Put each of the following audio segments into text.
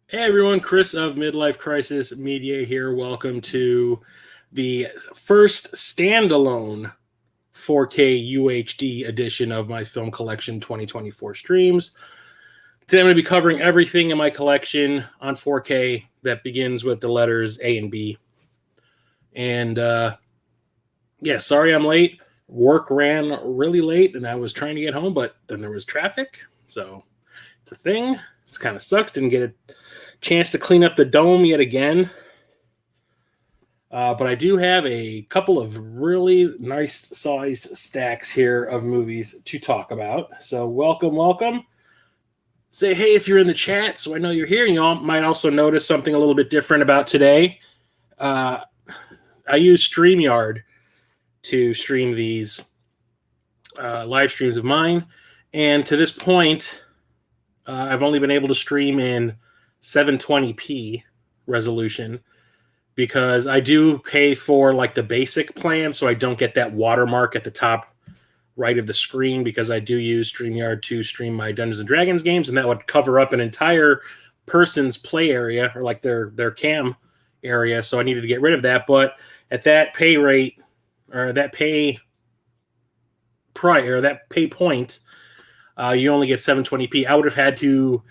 Hey everyone, Chris of Midlife Crisis Media here. Welcome to the first standalone 4K UHD edition of my Film Collection 2024 streams. Today I'm going to be covering everything in my collection on 4K that begins with the letters A and B. And yeah, sorry I'm late. Work ran really late and I was trying to get home, but then there was traffic. So it's a thing. This kind of sucks. Didn't get a chance to clean up the dome yet again. But I do have a couple of really nice sized stacks here of movies to talk about. So welcome. Say hey if you're in the chat so I know you're here. And you all might also notice something a little bit different about today. I use StreamYard to stream these live streams of mine. And to this point, I've only been able to stream in 720p resolution because I do pay for like the basic plan, so I don't get that watermark at the top right of the screen because I do use StreamYard to stream my Dungeons and Dragons games, and that would cover up an entire person's play area or like their cam area. So I needed to get rid of that, but at that pay rate or that pay point, you only get 720p. I would have had to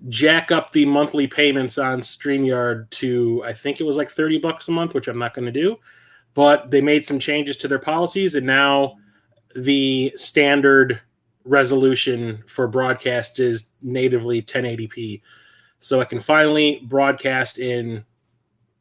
jack up the monthly payments on StreamYard to, I think it was like $30 a month, which I'm not going to do. But they made some changes to their policies, and now the standard resolution for broadcast is natively 1080p. So I can finally broadcast in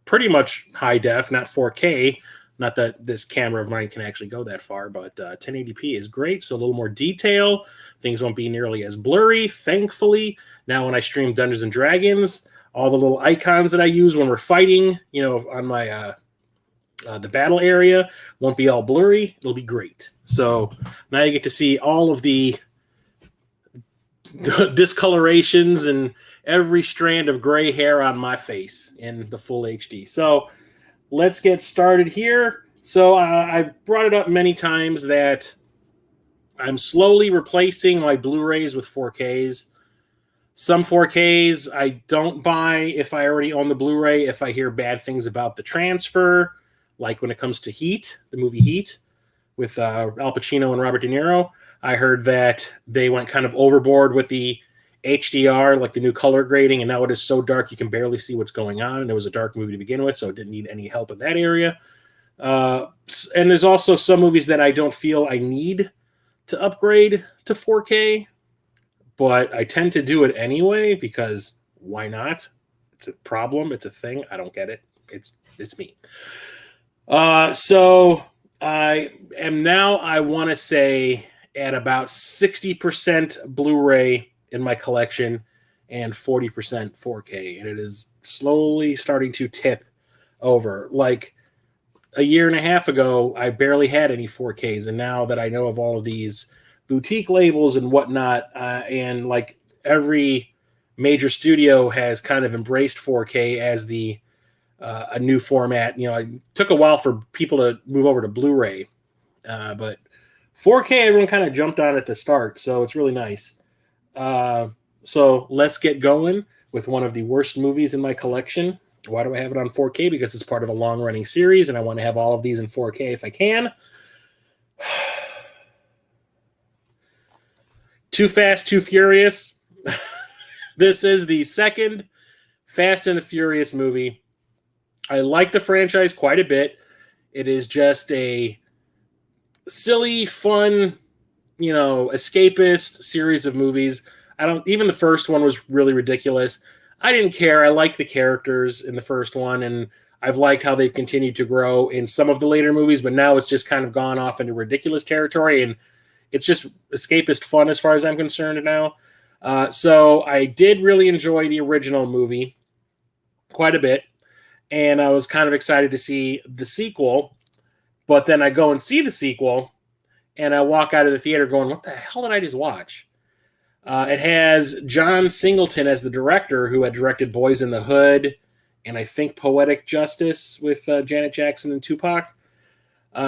pretty much high def, not 4K. Not that this camera of mine can actually go that far, but 1080p is great. So a little more detail. Things won't be nearly as blurry, thankfully. Now when I stream Dungeons and Dragons, all the little icons that I use when we're fighting, on my the battle area won't be all blurry. It'll be great. So now you get to see all of the discolorations and every strand of gray hair on my face in the full HD. So let's get started here. So I brought it up many times that I'm slowly replacing my Blu-rays with 4Ks. Some 4Ks I don't buy if I already own the Blu-ray, if I hear bad things about the transfer, like when it comes to Heat, the movie Heat, with Al Pacino and Robert De Niro. I heard that they went kind of overboard with the HDR, like the new color grading, and now it is so dark you can barely see what's going on. And it was a dark movie to begin with, so it didn't need any help in that area. And there's also some movies that I don't feel I need to upgrade to 4K, but I tend to do it anyway because why not? It's a problem. It's a thing. I don't get it. It's me. So I am now, I want to say, at about 60% Blu-ray in my collection and 40% 4K, and it is slowly starting to tip over. Like a year and a half ago, I barely had any 4Ks, and now that I know of all of these boutique labels and whatnot, and like every major studio has kind of embraced 4K as the a new format. You know, it took a while for people to move over to Blu-ray, but 4K everyone kind of jumped on at the start, so it's really nice. So let's get going with one of the worst movies in my collection. Why do I have it on 4K? Because it's part of a long-running series, and I want to have all of these in 4K if I can. Too Fast, Too Furious. This is the second Fast and the Furious movie. I like the franchise quite a bit. It is just a silly, fun, you know, escapist series of movies. Even the first one was really ridiculous. I didn't care. I liked the characters in the first one, and I've liked how they've continued to grow in some of the later movies, but now it's just kind of gone off into ridiculous territory, and it's just escapist fun as far as I'm concerned now. So I did really enjoy the original movie quite a bit, and I was kind of excited to see the sequel, but then I go and see the sequel, and I walk out of the theater going, what the hell did I just watch? It has John Singleton as the director, who had directed Boys in the Hood and I think Poetic Justice with Janet Jackson and Tupac.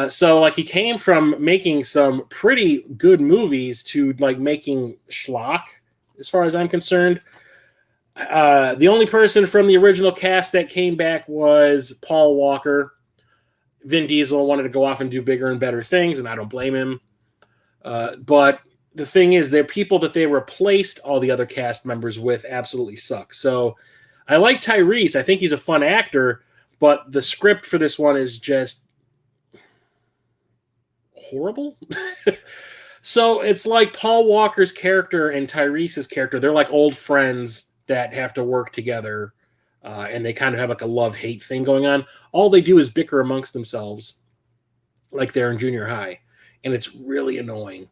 So like he came from making some pretty good movies to like making schlock, as far as I'm concerned. The only person from the original cast that came back was Paul Walker. Vin Diesel wanted to go off and do bigger and better things, and I don't blame him. But the thing is, the people that they replaced all the other cast members with absolutely suck. So I like Tyrese. I think he's a fun actor, but the script for this one is just horrible. So it's like Paul Walker's character and Tyrese's character. They're like old friends that have to work together, and they kind of have like a love-hate thing going on. All they do is bicker amongst themselves like they're in junior high, and it's really annoying.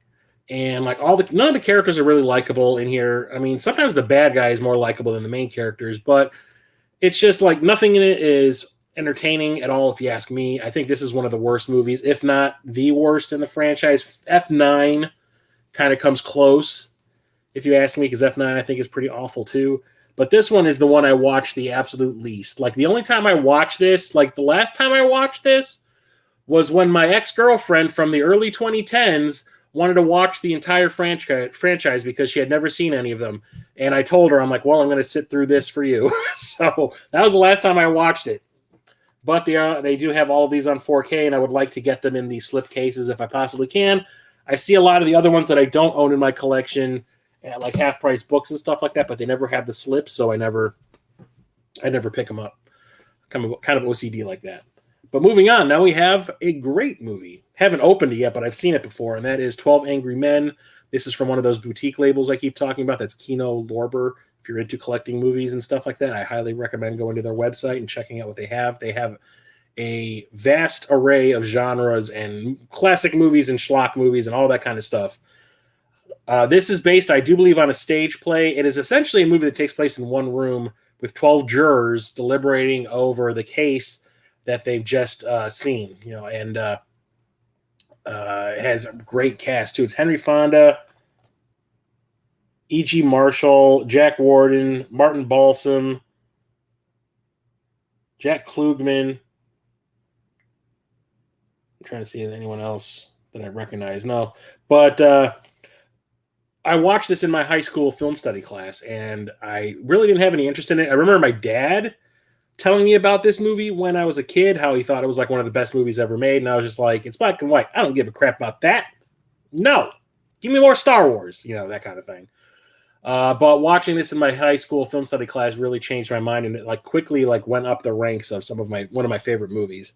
And like none of the characters are really likable in here. I mean, sometimes the bad guy is more likable than the main characters, but it's just like nothing in it is entertaining at all, if you ask me. I think this is one of the worst movies, if not the worst in the franchise. F9 kind of comes close, if you ask me, because F9 I think is pretty awful too. But this one is the one I watched the absolute least. Like the only time I watched this, like the last time I watched this was when my ex-girlfriend from the early 2010s wanted to watch the entire franchise because she had never seen any of them. And I told her, I'm like, well, I'm going to sit through this for you. So that was the last time I watched it. But they do have all of these on 4K, and I would like to get them in these slip cases if I possibly can. I see a lot of the other ones that I don't own in my collection at like half-price books and stuff like that, but they never have the slips, so I never pick them up. Kind of OCD like that. But moving on, now we have a great movie. Haven't opened it yet, but I've seen it before, and that is 12 Angry Men. This is from one of those boutique labels I keep talking about. That's Kino Lorber. If you're into collecting movies and stuff like that, I highly recommend going to their website and checking out what they have. They have a vast array of genres and classic movies and schlock movies and all that kind of stuff. This is based, I do believe, on a stage play. It is essentially a movie that takes place in one room with 12 jurors deliberating over the case that they've just seen, you know, and it has a great cast too. It's Henry Fonda, E.G. Marshall, Jack Warden, Martin Balsam, Jack Klugman. I'm trying to see anyone else that I recognize. No, but I watched this in my high school film study class, and I really didn't have any interest in it. I remember my dad telling me about this movie when I was a kid, how he thought it was like one of the best movies ever made. And I was just like, it's black and white. I don't give a crap about that. No, give me more Star Wars, you know, that kind of thing. But watching this in my high school film study class really changed my mind, and it like quickly like went up the ranks of one of my favorite movies.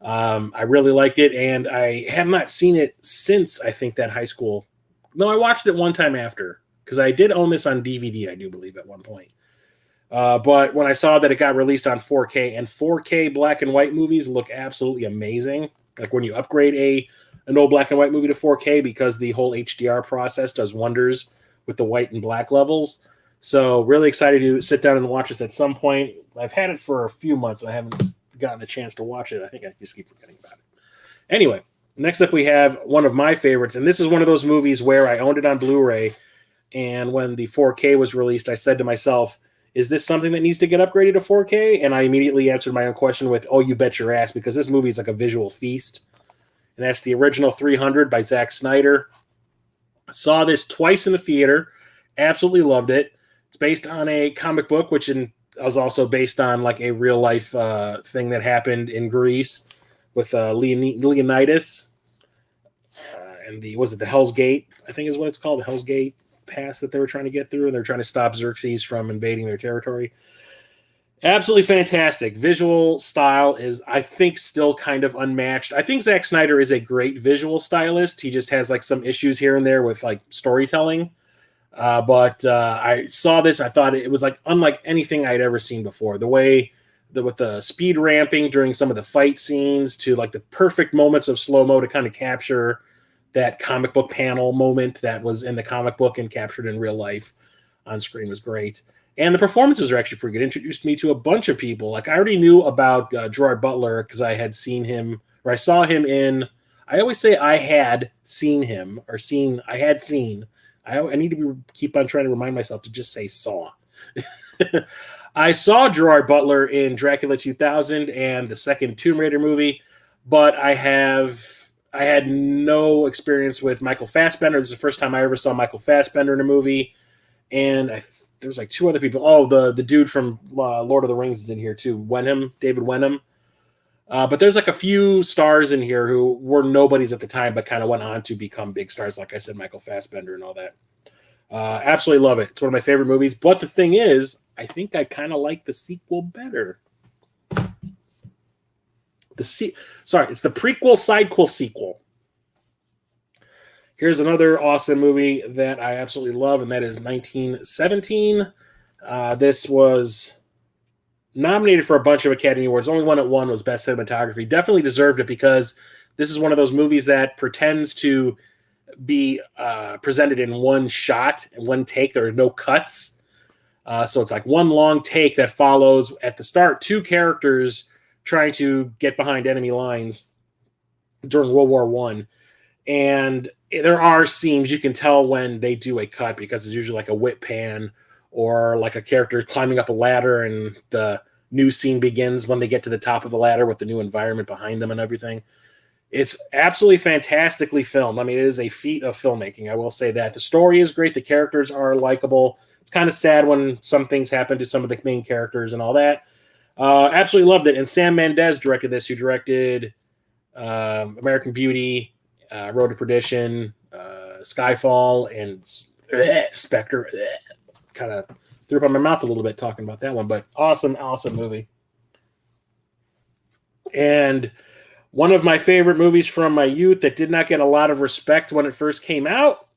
I really liked it, and I have not seen it since I think that high school. No, I watched it one time after, because I did own this on DVD, I do believe, at one point. But when I saw that it got released on 4K, and 4K black and white movies look absolutely amazing. Like when you upgrade an old black and white movie to 4K, because the whole HDR process does wonders with the white and black levels. So really excited to sit down and watch this at some point. I've had it for a few months, and I haven't gotten a chance to watch it. I think I just keep forgetting about it. Anyway, next up we have one of my favorites, and this is one of those movies where I owned it on Blu-ray, and when the 4K was released, I said to myself, is this something that needs to get upgraded to 4K? And I immediately answered my own question with, oh, you bet your ass, because this movie is like a visual feast. And that's the original 300 by Zack Snyder. I saw this twice in the theater. Absolutely loved it. It's based on a comic book, which was also based on like a real life thing that happened in Greece with Leonidas. And the Hell's Gate, I think is what it's called, the Hell's Gate pass that they were trying to get through, and they're trying to stop Xerxes from invading their territory. Absolutely fantastic. Visual style is, I think, still kind of unmatched. I think Zack Snyder is a great visual stylist. He just has like some issues here and there with like storytelling. But I saw this, I thought it was like unlike anything I'd ever seen before. The way with the speed ramping during some of the fight scenes to like the perfect moments of slow-mo to kind of capture that comic book panel moment that was in the comic book and captured in real life on screen was great. And the performances are actually pretty good. Introduced me to a bunch of people. Like I already knew about Gerard Butler because I had seen him, or I saw him in, I always say I had seen him, or I had seen. I need to keep on trying to remind myself to just say saw. I saw Gerard Butler in Dracula 2000 and the second Tomb Raider movie, but I had no experience with Michael Fassbender. This is the first time I ever saw Michael Fassbender in a movie. And there's like two other people. Oh, the dude from Lord of the Rings is in here too. David Wenham. But there's like a few stars in here who were nobodies at the time, but kind of went on to become big stars. Like I said, Michael Fassbender and all that. Absolutely love it. It's one of my favorite movies. But the thing is, I think I kind of like the sequel better. It's the prequel, sidequel, sequel. Here's another awesome movie that I absolutely love, and that is 1917. This was nominated for a bunch of Academy Awards. Only one it won was Best Cinematography. Definitely deserved it because this is one of those movies that pretends to be presented in one shot and one take. There are no cuts. So it's like one long take that follows at the start two characters trying to get behind enemy lines during World War I. And there are scenes you can tell when they do a cut because it's usually like a whip pan or like a character climbing up a ladder and the new scene begins when they get to the top of the ladder with the new environment behind them and everything. It's absolutely fantastically filmed. I mean, it is a feat of filmmaking. I will say that. The story is great. The characters are likable. It's kind of sad when some things happen to some of the main characters and all that. Absolutely loved it. And Sam Mendes directed this, who directed American Beauty, Road to Perdition, Skyfall, and Spectre. Kind of threw up on my mouth a little bit talking about that one, but awesome movie. And one of my favorite movies from my youth that did not get a lot of respect when it first came out,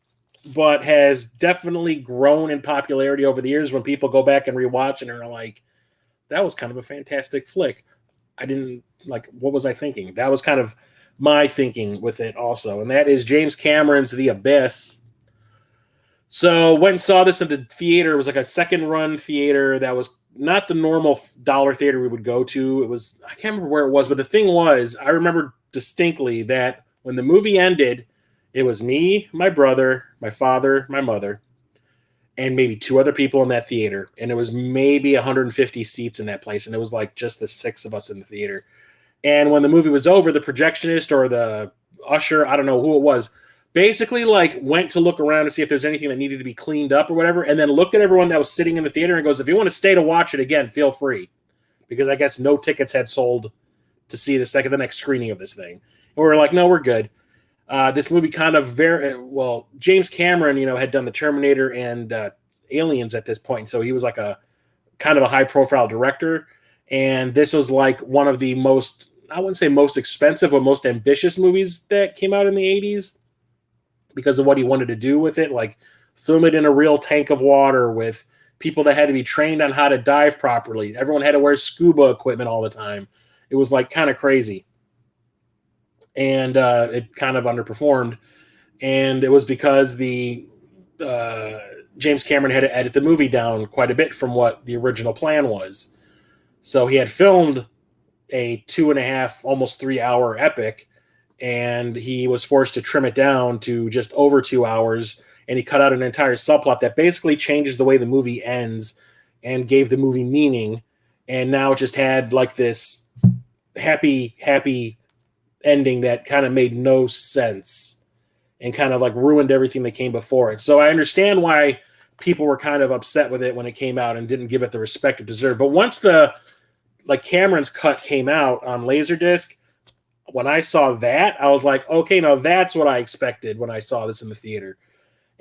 but has definitely grown in popularity over the years when people go back and rewatch and are like, that was kind of a fantastic flick. What was I thinking? That was kind of my thinking with it also. And that is James Cameron's The Abyss. So went and saw this in the theater. It was like a second run theater that was not the normal dollar theater we would go to. It was, I can't remember where it was, but the thing was, I remember distinctly that when the movie ended, it was me, my brother, my father, my mother, and maybe two other people in that theater. And it was maybe 150 seats in that place. And it was like just the six of us in the theater. And when the movie was over, the projectionist or the usher, I don't know who it was, basically like went to look around to see if there's anything that needed to be cleaned up or whatever, and then looked at everyone that was sitting in the theater and goes, if you want to stay to watch it again, feel free. Because I guess no tickets had sold to see the next screening of this thing. And we were like, no, we're good. This movie kind of James Cameron, had done the Terminator and Aliens at this point. So he was like a kind of a high profile director. And this was like one of the most, I wouldn't say most expensive, but most ambitious movies that came out in the 80s. Because of what he wanted to do with it, like film it in a real tank of water with people that had to be trained on how to dive properly. Everyone had to wear scuba equipment all the time. It was like kind of crazy. And it kind of underperformed. And it was because James Cameron had to edit the movie down quite a bit from what the original plan was. So he had filmed a 2.5, almost 3 hour epic, and he was forced to trim it down to just over 2 hours. And he cut out an entire subplot that basically changes the way the movie ends and gave the movie meaning. And now it just had like this happy ending that kind of made no sense and kind of like ruined everything that came before it. So I understand why people were kind of upset with it when it came out and didn't give it the respect it deserved. But once the like Cameron's cut came out on Laserdisc, when I saw that, I was like, okay, now that's what I expected when I saw this in the theater.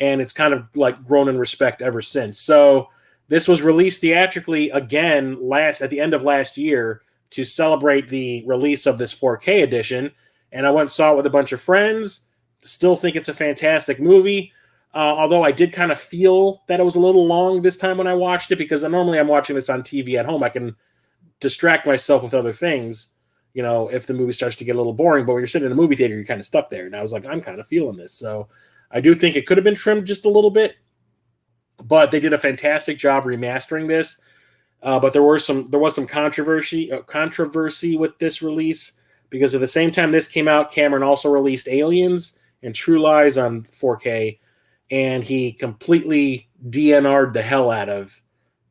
And it's kind of like grown in respect ever since. So this was released theatrically again at the end of last year to celebrate the release of this 4K edition. And I went and saw it with a bunch of friends. Still think it's a fantastic movie. Although I did kind of feel that it was a little long this time when I watched it, because normally I'm watching this on TV at home. I can distract myself with other things, if the movie starts to get a little boring. But when you're sitting in a movie theater, you're kind of stuck there. And I was like, I'm kind of feeling this. So I do think it could have been trimmed just a little bit, but they did a fantastic job remastering this. But there was some controversy with this release, because at the same time this came out, Cameron also released Aliens and True Lies on 4K, and he completely DNR'd the hell out of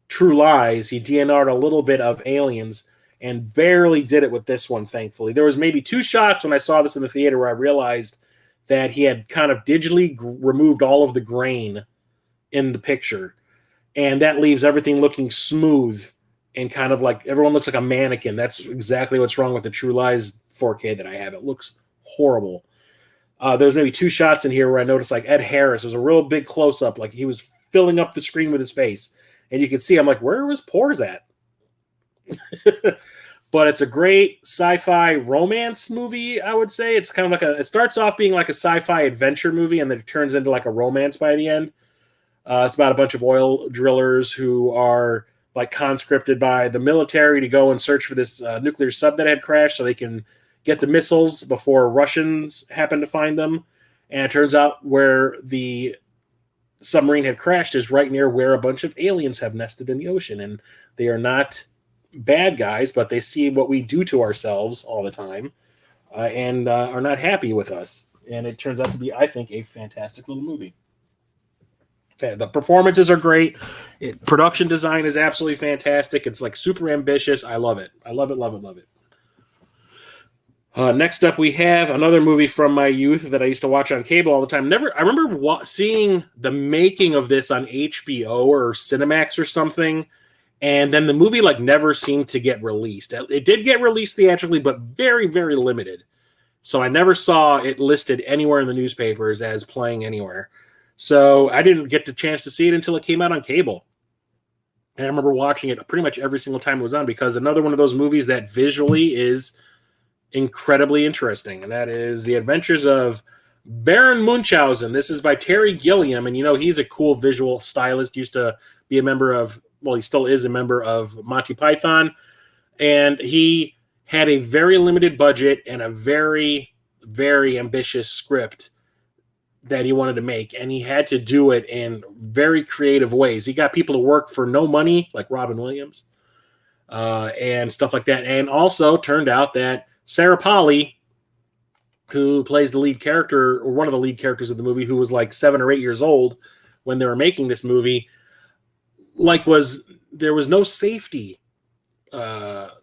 True Lies. He DNR'd a little bit of Aliens and barely did it with this one, thankfully. There was maybe 2 shots when I saw this in the theater where I realized that he had kind of digitally removed all of the grain in the picture, and that leaves everything looking smooth and kind of like everyone looks like a mannequin. That's exactly what's wrong with the True Lies 4K that I have. It looks horrible. There's maybe 2 shots in here where I noticed like Ed Harris was a real big close-up, like he was filling up the screen with his face, and you can see, I'm like, where are his pores at? But it's a great sci-fi romance movie, I would say. It's kind of like it starts off being like a sci-fi adventure movie, and then it turns into like a romance by the end. It's about a bunch of oil drillers who are like conscripted by the military to go and search for this nuclear sub that had crashed so they can get the missiles before Russians happen to find them. And it turns out where the submarine had crashed is right near where a bunch of aliens have nested in the ocean. And they are not bad guys, but they see what we do to ourselves all the time and are not happy with us. And it turns out to be, I think, a fantastic little movie. The performances are great. Production design is absolutely fantastic. It's like super ambitious. I love it. I love it, love it, love it. Next up, we have another movie from my youth that I used to watch on cable all the time. I remember seeing the making of this on HBO or Cinemax or something, and then the movie like never seemed to get released. It did get released theatrically, but very, very limited. So I never saw it listed anywhere in the newspapers as playing anywhere. So I didn't get the chance to see it until it came out on cable. And I remember watching it pretty much every single time it was on, because another one of those movies that visually is incredibly interesting. And that is The Adventures of Baron Munchausen. This is by Terry Gilliam. And, he's a cool visual stylist. Used to be a member of, he still is a member of Monty Python. And he had a very limited budget and a very, very ambitious script that he wanted to make, and he had to do it in very creative ways. He got people to work for no money, like Robin Williams, and stuff like that. And also turned out that Sarah Polley, who plays the lead character, or one of the lead characters of the movie, who was like 7 or 8 years old when they were making this movie, there was no safety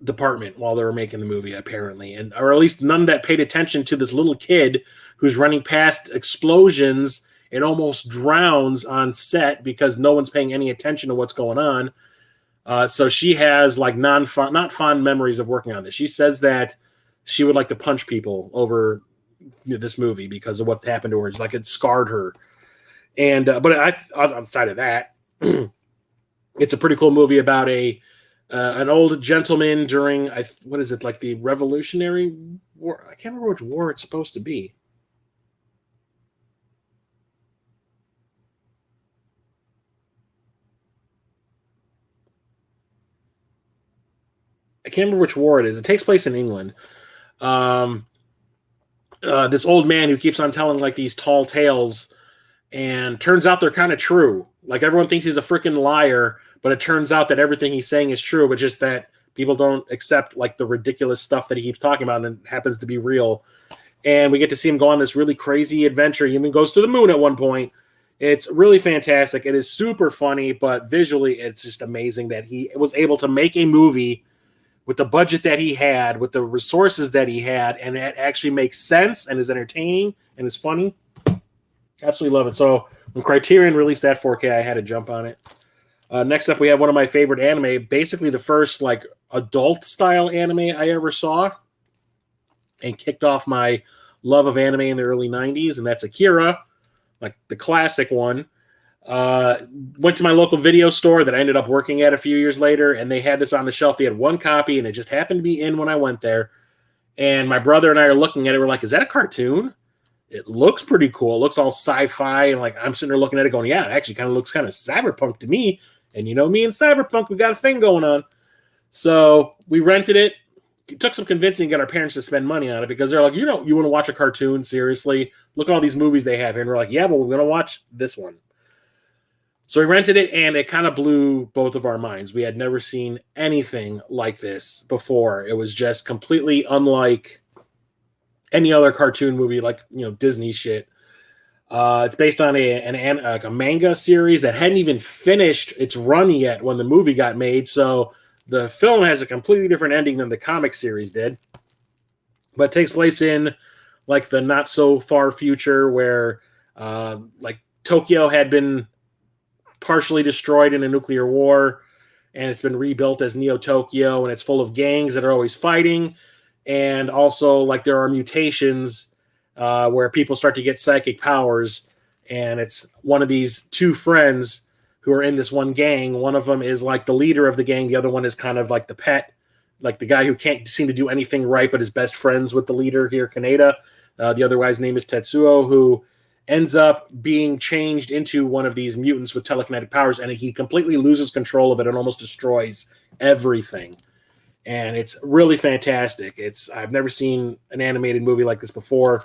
department while they were making the movie, apparently, or at least none that paid attention to this little kid who's running past explosions and almost drowns on set because no one's paying any attention to what's going on. So she has like not fond memories of working on this. She says that she would like to punch people over this movie because of what happened to her. It's like it scarred her. And but outside of that, it's a pretty cool movie about an old gentleman during like the Revolutionary War. I can't remember which war it's supposed to be. I can't remember which war it is. It takes place in England. This old man who keeps on telling like these tall tales, and turns out they're kind of true. Like everyone thinks he's a freaking liar, but it turns out that everything he's saying is true, but just that People don't accept like the ridiculous stuff that he keeps talking about and it happens to be real. And we get to see him go on this really crazy adventure. He even goes to the moon at one point. It's really fantastic. It is super funny, but visually it's just amazing that he was able to make a movie with the budget that he had, with the resources that he had, and it actually makes sense and is entertaining and is funny. Absolutely love it. So when Criterion released that 4K, I had to jump on it. Next up, we have one of my favorite anime, basically the first like adult style anime I ever saw, and kicked off my love of anime in the early 90s, and that's Akira, like the classic one. Went to my local video store that I ended up working at a few years later, and they had this on the shelf. They had one copy, and it just happened to be in when I went there. And my brother and I are looking at it. We're like, is that a cartoon? It looks pretty cool. It looks all sci-fi, and like I'm sitting there looking at it going, yeah, it actually kind of looks kind of cyberpunk to me. And you know me and cyberpunk, we got a thing going on. So we rented it. It took some convincing to get our parents to spend money on it because they're like, you want to watch a cartoon? Seriously? Look at all these movies they have here. And we're like, yeah, but we're going to watch this one. So we rented it, and it kind of blew both of our minds. We had never seen anything like this before. It was just completely unlike any other cartoon movie, like Disney shit. It's based on a manga series that hadn't even finished its run yet when the movie got made. So the film has a completely different ending than the comic series did. But it takes place in like the not so far future where like Tokyo had been partially destroyed in a nuclear war, and it's been rebuilt as Neo Tokyo, and it's full of gangs that are always fighting. And also like there are mutations where people start to get psychic powers, and it's one of these two friends who are in this one gang. One of them is like the leader of the gang. The other one is kind of like the pet, like the guy who can't seem to do anything right, but is best friends with the leader here, Kaneda. The other guy's name is Tetsuo, who ends up being changed into one of these mutants with telekinetic powers, and he completely loses control of it and almost destroys everything. And it's really fantastic. I've never seen an animated movie like this before.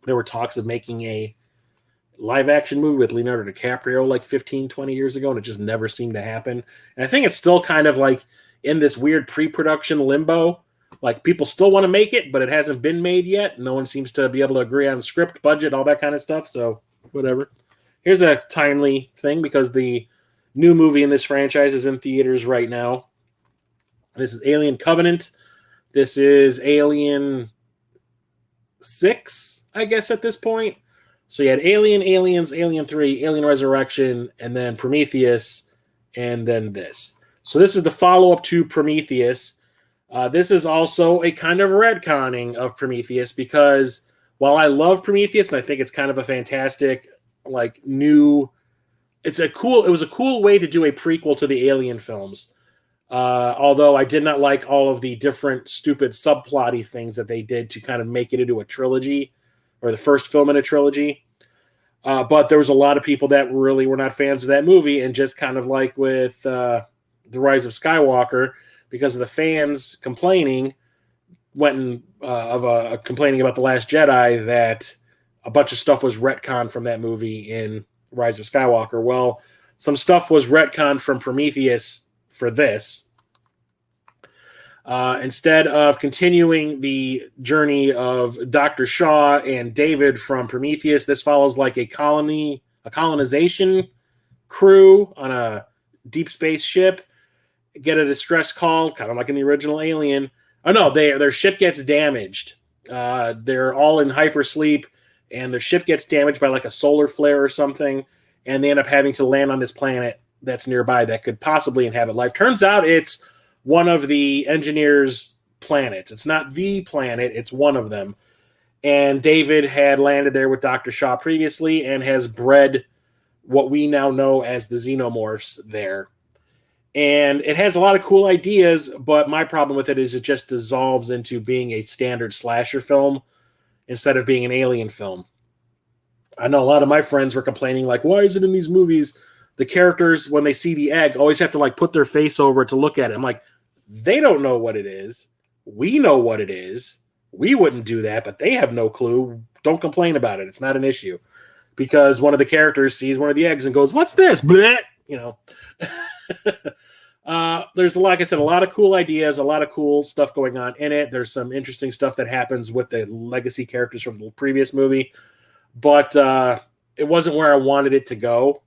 There were talks of making a live-action movie with Leonardo DiCaprio like 15, 20 years ago, and it just never seemed to happen. And I think it's still kind of like in this weird pre-production limbo. Like, people still want to make it, but it hasn't been made yet. No one seems to be able to agree on script, budget, all that kind of stuff, so whatever. Here's a timely thing, because the new movie in this franchise is in theaters right now. This is Alien Covenant. This is Alien 6, I guess, at this point. So you had Alien, Aliens, Alien 3, Alien Resurrection, and then Prometheus, and then this. So this is the follow-up to Prometheus. This is also a kind of retconning of Prometheus, because while I love Prometheus and I think it's kind of a fantastic, like, new... it was a cool way to do a prequel to the Alien films. Although I did not like all of the different stupid subplotty things that they did to kind of make it into a trilogy, or the first film in a trilogy. But there was a lot of people that really were not fans of that movie, and just kind of like with The Rise of Skywalker, because of the fans complaining, complaining about The Last Jedi, that a bunch of stuff was retconned from that movie in Rise of Skywalker. Well, some stuff was retconned from Prometheus for this. Instead of continuing the journey of Dr. Shaw and David from Prometheus, this follows like a colonization crew on a deep space ship. Get a distress call, kind of like in the original Alien. Oh no, their ship gets damaged. They're all in hypersleep, and their ship gets damaged by like a solar flare or something, and they end up having to land on this planet that's nearby that could possibly inhabit life. Turns out it's one of the engineers' planets. It's not the planet, it's one of them. And David had landed there with Dr. Shaw previously and has bred what we now know as the xenomorphs there. And it has a lot of cool ideas, but my problem with it is it just dissolves into being a standard slasher film instead of being an alien film. I know a lot of my friends were complaining, like, why is it in these movies the characters, when they see the egg, always have to like put their face over it to look at it? I'm like, they don't know what it is. We know what it is. We wouldn't do that, but they have no clue. Don't complain about it. It's not an issue. Because one of the characters sees one of the eggs and goes, what's this? Blech! There's, like I said, a lot of cool ideas, a lot of cool stuff going on in it. There's some interesting stuff that happens with the legacy characters from the previous movie, but it wasn't where I wanted it to go.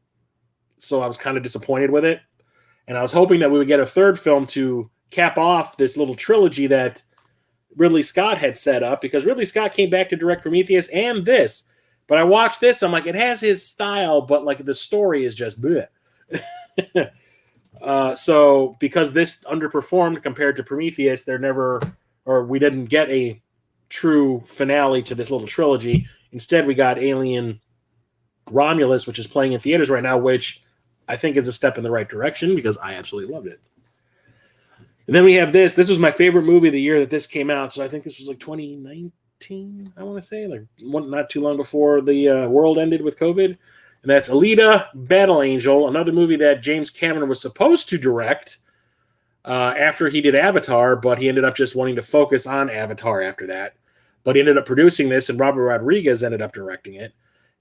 So I was kind of disappointed with it. And I was hoping that we would get a third film to cap off this little trilogy that Ridley Scott had set up, because Ridley Scott came back to direct Prometheus and this. But I watched this, I'm like, it has his style, but like the story is just bleh. So because this underperformed compared to Prometheus, we didn't get a true finale to this little trilogy. Instead, we got Alien Romulus, which is playing in theaters right now, which I think is a step in the right direction because I absolutely loved it. And then we have this. This was my favorite movie of the year that this came out. So I think this was like 2019, I want to say, like not too long before the world ended with COVID. And that's Alita: Battle Angel, another movie that James Cameron was supposed to direct after he did Avatar, but he ended up just wanting to focus on Avatar after that. But he ended up producing this, and Robert Rodriguez ended up directing it.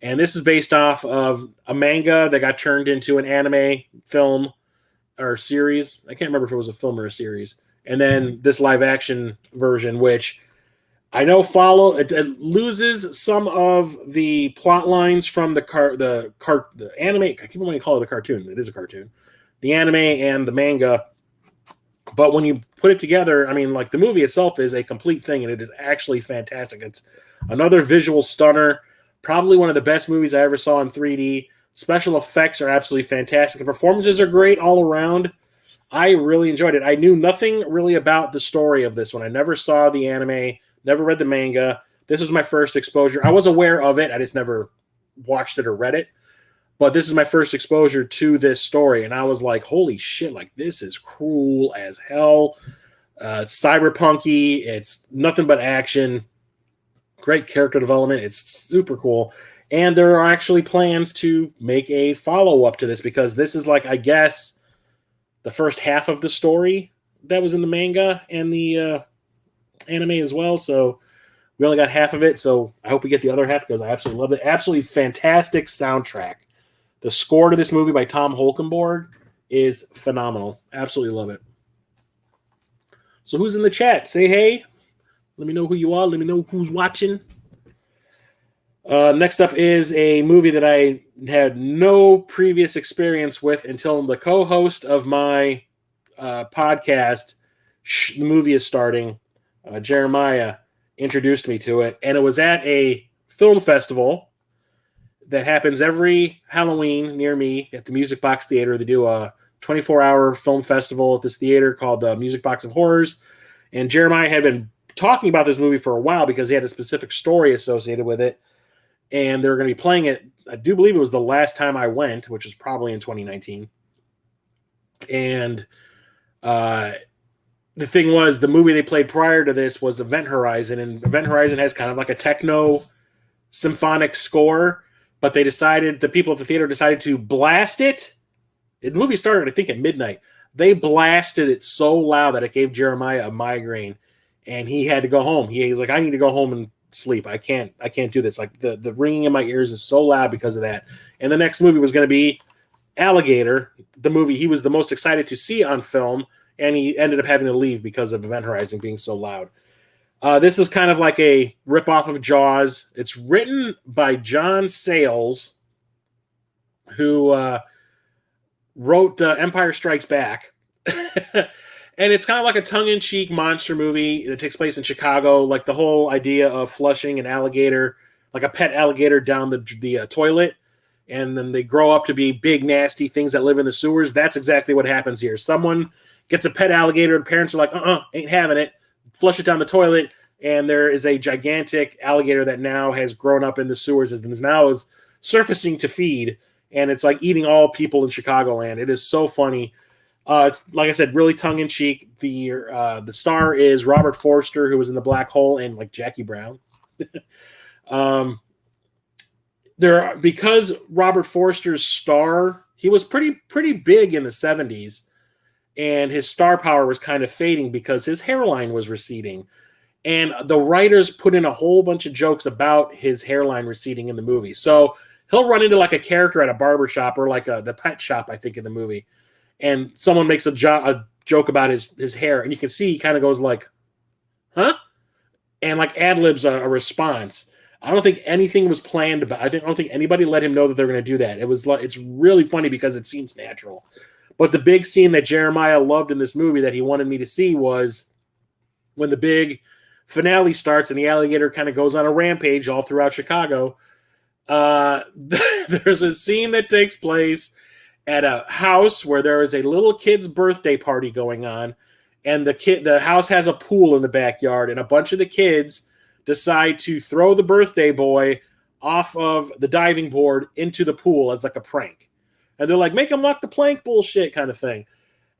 And this is based off of a manga that got turned into an anime film or series. I can't remember if it was a film or a series. And then this live action version, which I know it loses some of the plot lines from the anime. I keep wanting to call it a cartoon. It is a cartoon. The anime and the manga. But when you put it together, I mean, like, the movie itself is a complete thing, and it is actually fantastic. It's another visual stunner. Probably one of the best movies I ever saw in 3D. Special effects are absolutely fantastic. The performances are great all around. I really enjoyed it. I knew nothing really about the story of this one. I never saw the anime, never read the manga. This was my first exposure. I was aware of it. I just never watched it or read it. But this is my first exposure to this story. And I was like, holy shit, like, this is cruel as hell. It's cyberpunky. It's nothing but action. Great character development. It's super cool. And there are actually plans to make a follow-up to this, because this is, like, I guess, the first half of the story that was in the manga and the anime as well. So we only got half of it. So I hope we get the other half, because I absolutely love it. Absolutely fantastic soundtrack. The score to this movie by Tom Holkenborg is phenomenal. Absolutely love it. So who's in the chat? Say hey. Let me know who you are. Let me know who's watching. Next up is a movie that I had no previous experience with until the co-host of my podcast, The Movie Is Starting, Jeremiah, introduced me to it. And it was at a film festival that happens every Halloween near me at the Music Box Theater. They do a 24-hour film festival at this theater called the Music Box of Horrors. And Jeremiah had been talking about this movie for a while because he had a specific story associated with it. And they were going to be playing it. I do believe it was the last time I went, which was probably in 2019. And the thing was, the movie they played prior to this was Event Horizon. And Event Horizon has kind of like a techno symphonic score. But the people at the theater decided to blast it. The movie started, I think, at midnight. They blasted it so loud that it gave Jeremiah a migraine. And he had to go home. He was like, I need to go home and sleep. I can't do this. Like, the ringing in my ears is so loud because of that. And the next movie was going to be Alligator, the movie he was the most excited to see on film, and he ended up having to leave because of Event Horizon being so loud. This is kind of like a ripoff of Jaws. It's written by John Sayles, who wrote Empire Strikes Back. And it's kind of like a tongue-in-cheek monster movie that takes place in Chicago. Like, the whole idea of flushing an alligator, like a pet alligator, down the toilet, and then they grow up to be big, nasty things that live in the sewers. That's exactly what happens here. Someone gets a pet alligator, and parents are like, ain't having it. Flush it down the toilet, and there is a gigantic alligator that now has grown up in the sewers and is surfacing to feed, and it's like eating all people in Chicagoland. It is so funny. It's, like I said, really tongue-in-cheek. The star is Robert Forster, who was in The Black Hole, and like Jackie Brown. Because Robert Forster's star, he was pretty big in the 70s, and his star power was kind of fading because his hairline was receding. And the writers put in a whole bunch of jokes about his hairline receding in the movie. So he'll run into like a character at a barbershop or like the pet shop, I think, in the movie. and someone makes a joke about his hair, and you can see he kind of goes like, huh? And like ad-libs a response. I don't think anything was planned about. I don't think anybody let him know that they're going to do that. It's really funny because it seems natural. But the big scene that Jeremiah loved in this movie that he wanted me to see was when the big finale starts and the alligator kind of goes on a rampage all throughout Chicago. There's a scene that takes place at a house where there is a little kid's birthday party going on, and the house has a pool in the backyard, and a bunch of the kids decide to throw the birthday boy off of the diving board into the pool as like a prank. And they're like, make him walk the plank bullshit kind of thing.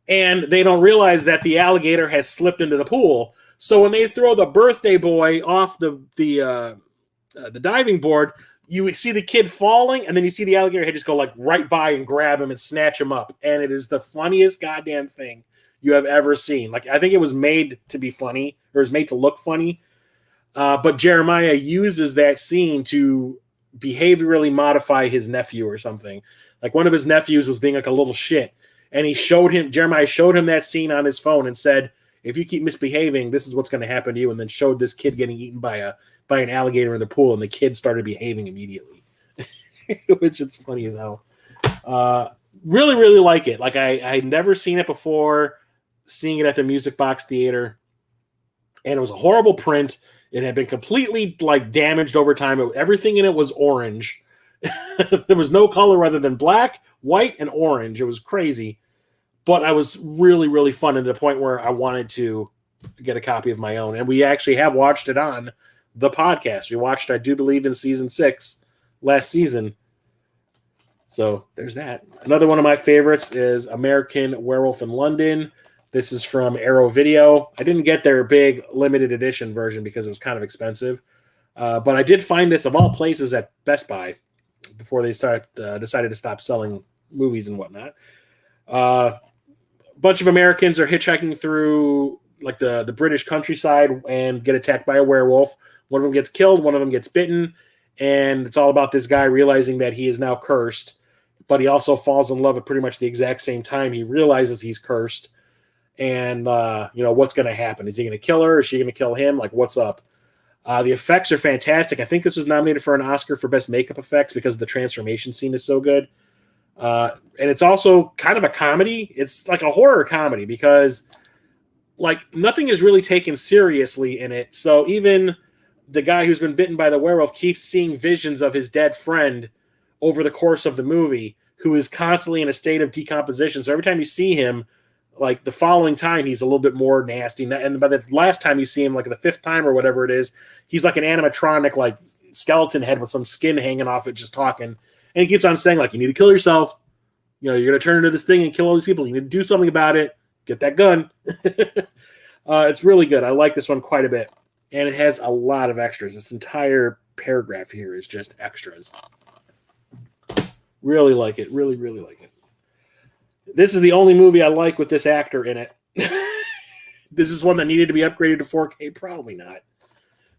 And they don't realize that the alligator has slipped into the pool. So when they throw the birthday boy off the diving board, you see the kid falling, and then you see the alligator head just go like right by and grab him and snatch him up. And it is the funniest goddamn thing you have ever seen. Like, I think it was made to be funny, or it was made to look funny. But Jeremiah uses that scene to behaviorally modify his nephew or something. Like, one of his nephews was being like a little shit, and Jeremiah showed him that scene on his phone and said, if you keep misbehaving, this is what's going to happen to you. And then showed this kid getting eaten by an alligator in the pool, and the kid started behaving immediately, which is funny as hell. Really, really like it. Like, I had never seen it before, seeing it at the Music Box Theater, and it was a horrible print. It had been completely like damaged over time. Everything in it was orange. There was no color other than black, white, and orange. It was crazy. But I was really, really fun to the point where I wanted to get a copy of my own. And we actually have watched it on the podcast. We watched, I do believe, in season 6 last season. So there's that. Another one of my favorites is American Werewolf in London. This is from Arrow Video. I didn't get their big limited edition version because it was kind of expensive. But I did find this, of all places, at Best Buy before they decided to stop selling movies and whatnot. A bunch of Americans are hitchhiking through like the British countryside and get attacked by a werewolf. One of them gets killed. One of them gets bitten. And it's all about this guy realizing that he is now cursed. But he also falls in love at pretty much the exact same time. He realizes he's cursed. And, what's going to happen? Is he going to kill her? Is she going to kill him? Like, what's up? The effects are fantastic. I think this was nominated for an Oscar for Best Makeup Effects because the transformation scene is so good. And it's also kind of a comedy. It's like a horror comedy because, like, nothing is really taken seriously in it. So even the guy who's been bitten by the werewolf keeps seeing visions of his dead friend over the course of the movie, who is constantly in a state of decomposition. So every time you see him, like the following time, he's a little bit more nasty. And by the last time you see him, like the 5th time or whatever it is, he's like an animatronic, like skeleton head with some skin hanging off it, just talking. And he keeps on saying, like, you need to kill yourself. You're going to turn into this thing and kill all these people. You need to do something about it. Get that gun. It's really good. I like this one quite a bit. And it has a lot of extras. This entire paragraph here is just extras. Really like it. Really, really like it. This is the only movie I like with this actor in it. This is one that needed to be upgraded to 4K. Probably not.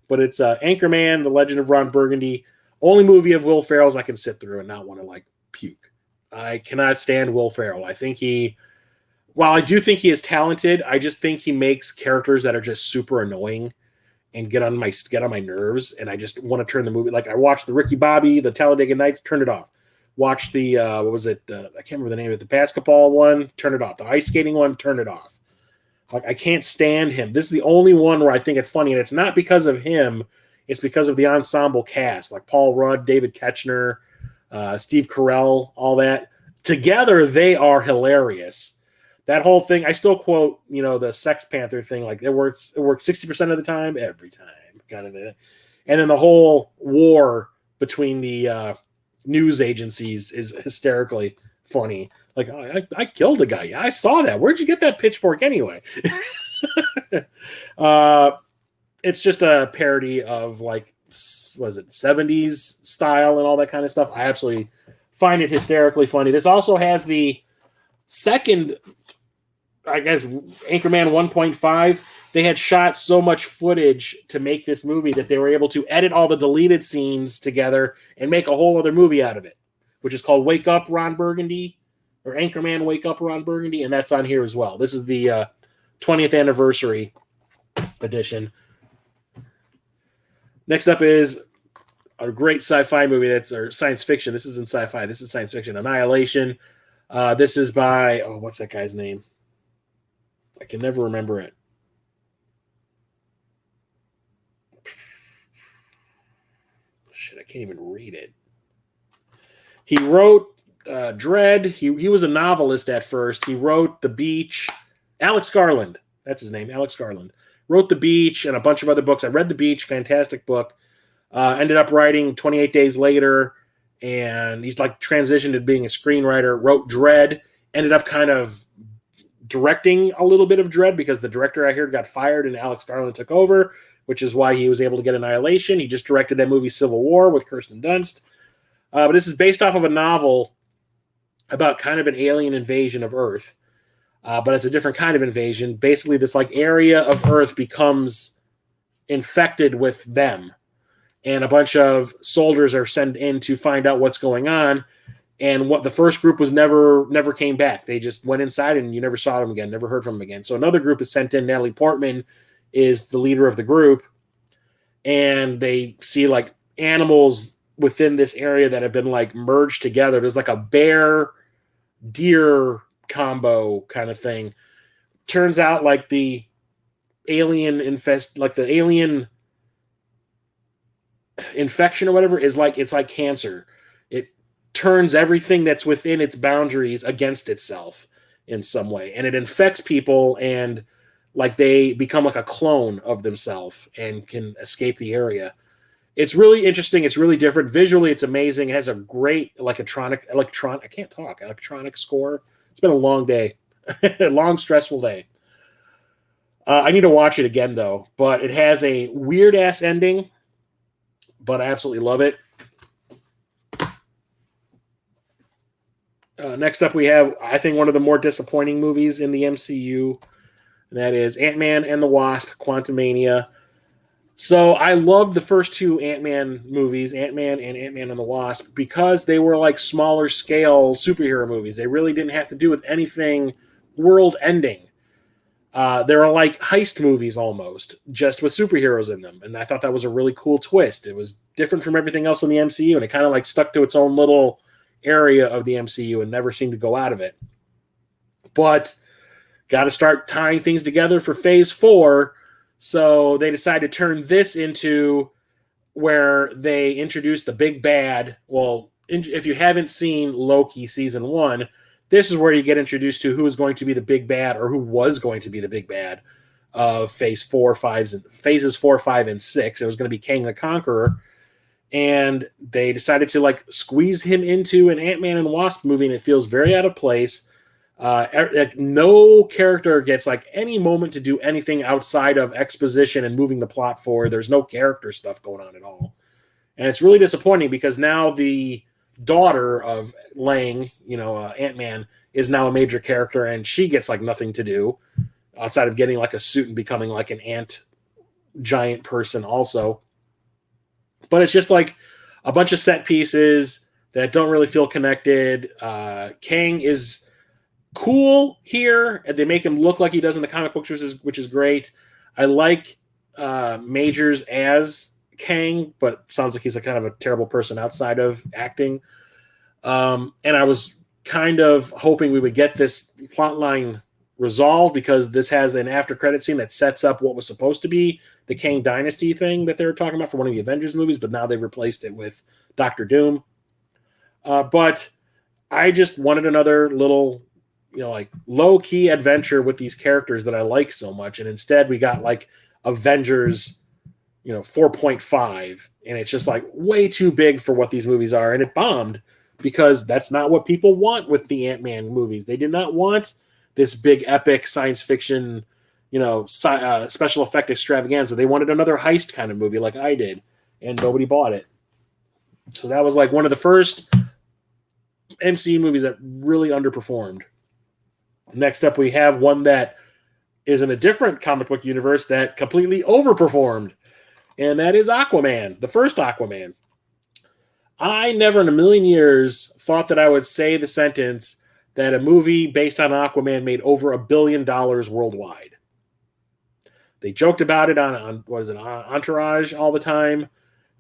But it's Anchorman, The Legend of Ron Burgundy. Only movie of Will Ferrell's I can sit through and not want to, like, puke. I cannot stand Will Ferrell. I think while I do think he is talented, I just think he makes characters that are just super annoying and get on my nerves. And I just want to turn the movie. Like, I watched the Ricky Bobby, the Talladega Nights, turned it off. Watch the, what was it? I can't remember the name of it. The basketball one, turn it off. The ice skating one, turn it off. Like, I can't stand him. This is the only one where I think it's funny, and it's not because of him. It's because of the ensemble cast, like Paul Rudd, David Koechner, Steve Carell, all that. Together, they are hilarious. That whole thing, I still quote, the Sex Panther thing, like it works 60% of the time, every time, kind of it. And then the whole war between the news agencies is hysterically funny. Like, I killed a guy. Yeah, I saw that. Where'd you get that pitchfork anyway? It's just a parody of, like, was it 70s style and all that kind of stuff. I absolutely find it hysterically funny. This also has the second, I guess, Anchorman 1.5. They had shot so much footage to make this movie that they were able to edit all the deleted scenes together and make a whole other movie out of it, which is called Wake Up, Ron Burgundy. or Anchorman Wake Up Ron Burgundy, and that's on here as well. This is the 20th anniversary edition. Next up is a great sci-fi movie or science fiction. This isn't sci-fi. This is science fiction. Annihilation. This is by, what's that guy's name? I can never remember it. Shit, I can't even read it. He wrote Dread. He was a novelist at first. He wrote The Beach. Alex Garland. That's his name, Alex Garland. Wrote The Beach and a bunch of other books. I read The Beach, fantastic book. Ended up writing 28 Days Later, and he's like transitioned to being a screenwriter. Wrote Dread. Ended up kind of directing a little bit of Dread because the director I heard got fired and Alex Garland took over, which is why he was able to get Annihilation. He just directed that movie Civil War with Kirsten Dunst. But this is based off of a novel about kind of an alien invasion of Earth. But it's a different kind of invasion. Basically, this like area of Earth becomes infected with them. And a bunch of soldiers are sent in to find out what's going on. And what the first group was never came back. They just went inside and you never saw them again, never heard from them again. So another group is sent in. Natalie Portman is the leader of the group. And they see like animals within this area that have been like merged together. There's like a bear deer combo kind of thing. Turns out like the alien infection or whatever is like, it's like cancer. It turns everything that's within its boundaries against itself in some way. And it infects people and like they become like a clone of themselves and can escape the area. It's really interesting. It's really different. Visually, it's amazing. It has a great electronic score. It's been a long day, a long, stressful day. I need to watch it again, though. But it has a weird-ass ending, but I absolutely love it. Next up, we have, I think, one of the more disappointing movies in the MCU, and that is Ant-Man and the Wasp: Quantumania. So I loved the first two Ant-Man movies, Ant-Man and Ant-Man and the Wasp, because they were like smaller scale superhero movies. They really didn't have to do with anything world-ending. They were like heist movies almost, just with superheroes in them. And I thought that was a really cool twist. It was different from everything else in the MCU, and it kind of like stuck to its own little area of the MCU and never seemed to go out of it. But got to start tying things together for Phase 4. So they decided to turn this into where they introduced the big bad. Well, if you haven't seen Loki Season 1, this is where you get introduced to who is going to be the big bad or who was going to be the big bad of Phases 4, 5, and 6. It was going to be Kang the Conqueror. And they decided to like squeeze him into an Ant-Man and Wasp movie, and it feels very out of place. No character gets like any moment to do anything outside of exposition and moving the plot forward. There's no character stuff going on at all. And it's really disappointing because now the daughter of Lang, Ant-Man, is now a major character, and she gets like nothing to do outside of getting like a suit and becoming like an ant giant person also. But it's just like a bunch of set pieces that don't really feel connected. Kang is cool here, and they make him look like he does in the comic books, which is great. I like Majors as Kang, but sounds like he's a kind of a terrible person outside of acting. And I was kind of hoping we would get this plot line resolved because this has an after credit scene that sets up what was supposed to be the Kang Dynasty thing that they were talking about for one of the Avengers movies, but now they've replaced it with Doctor Doom. But I just wanted another little, like low-key adventure with these characters that I like so much. And instead we got like Avengers, 4.5. And it's just like way too big for what these movies are. And it bombed because that's not what people want with the Ant-Man movies. They did not want this big epic science fiction, special effect extravaganza. They wanted another heist kind of movie like I did, and nobody bought it. So that was like one of the first MCU movies that really underperformed. Next up, we have one that is in a different comic book universe that completely overperformed, and that is Aquaman, the first Aquaman. I never in a million years thought that I would say the sentence, that a movie based on Aquaman made over $1 billion worldwide. They joked about it on what is it, Entourage all the time,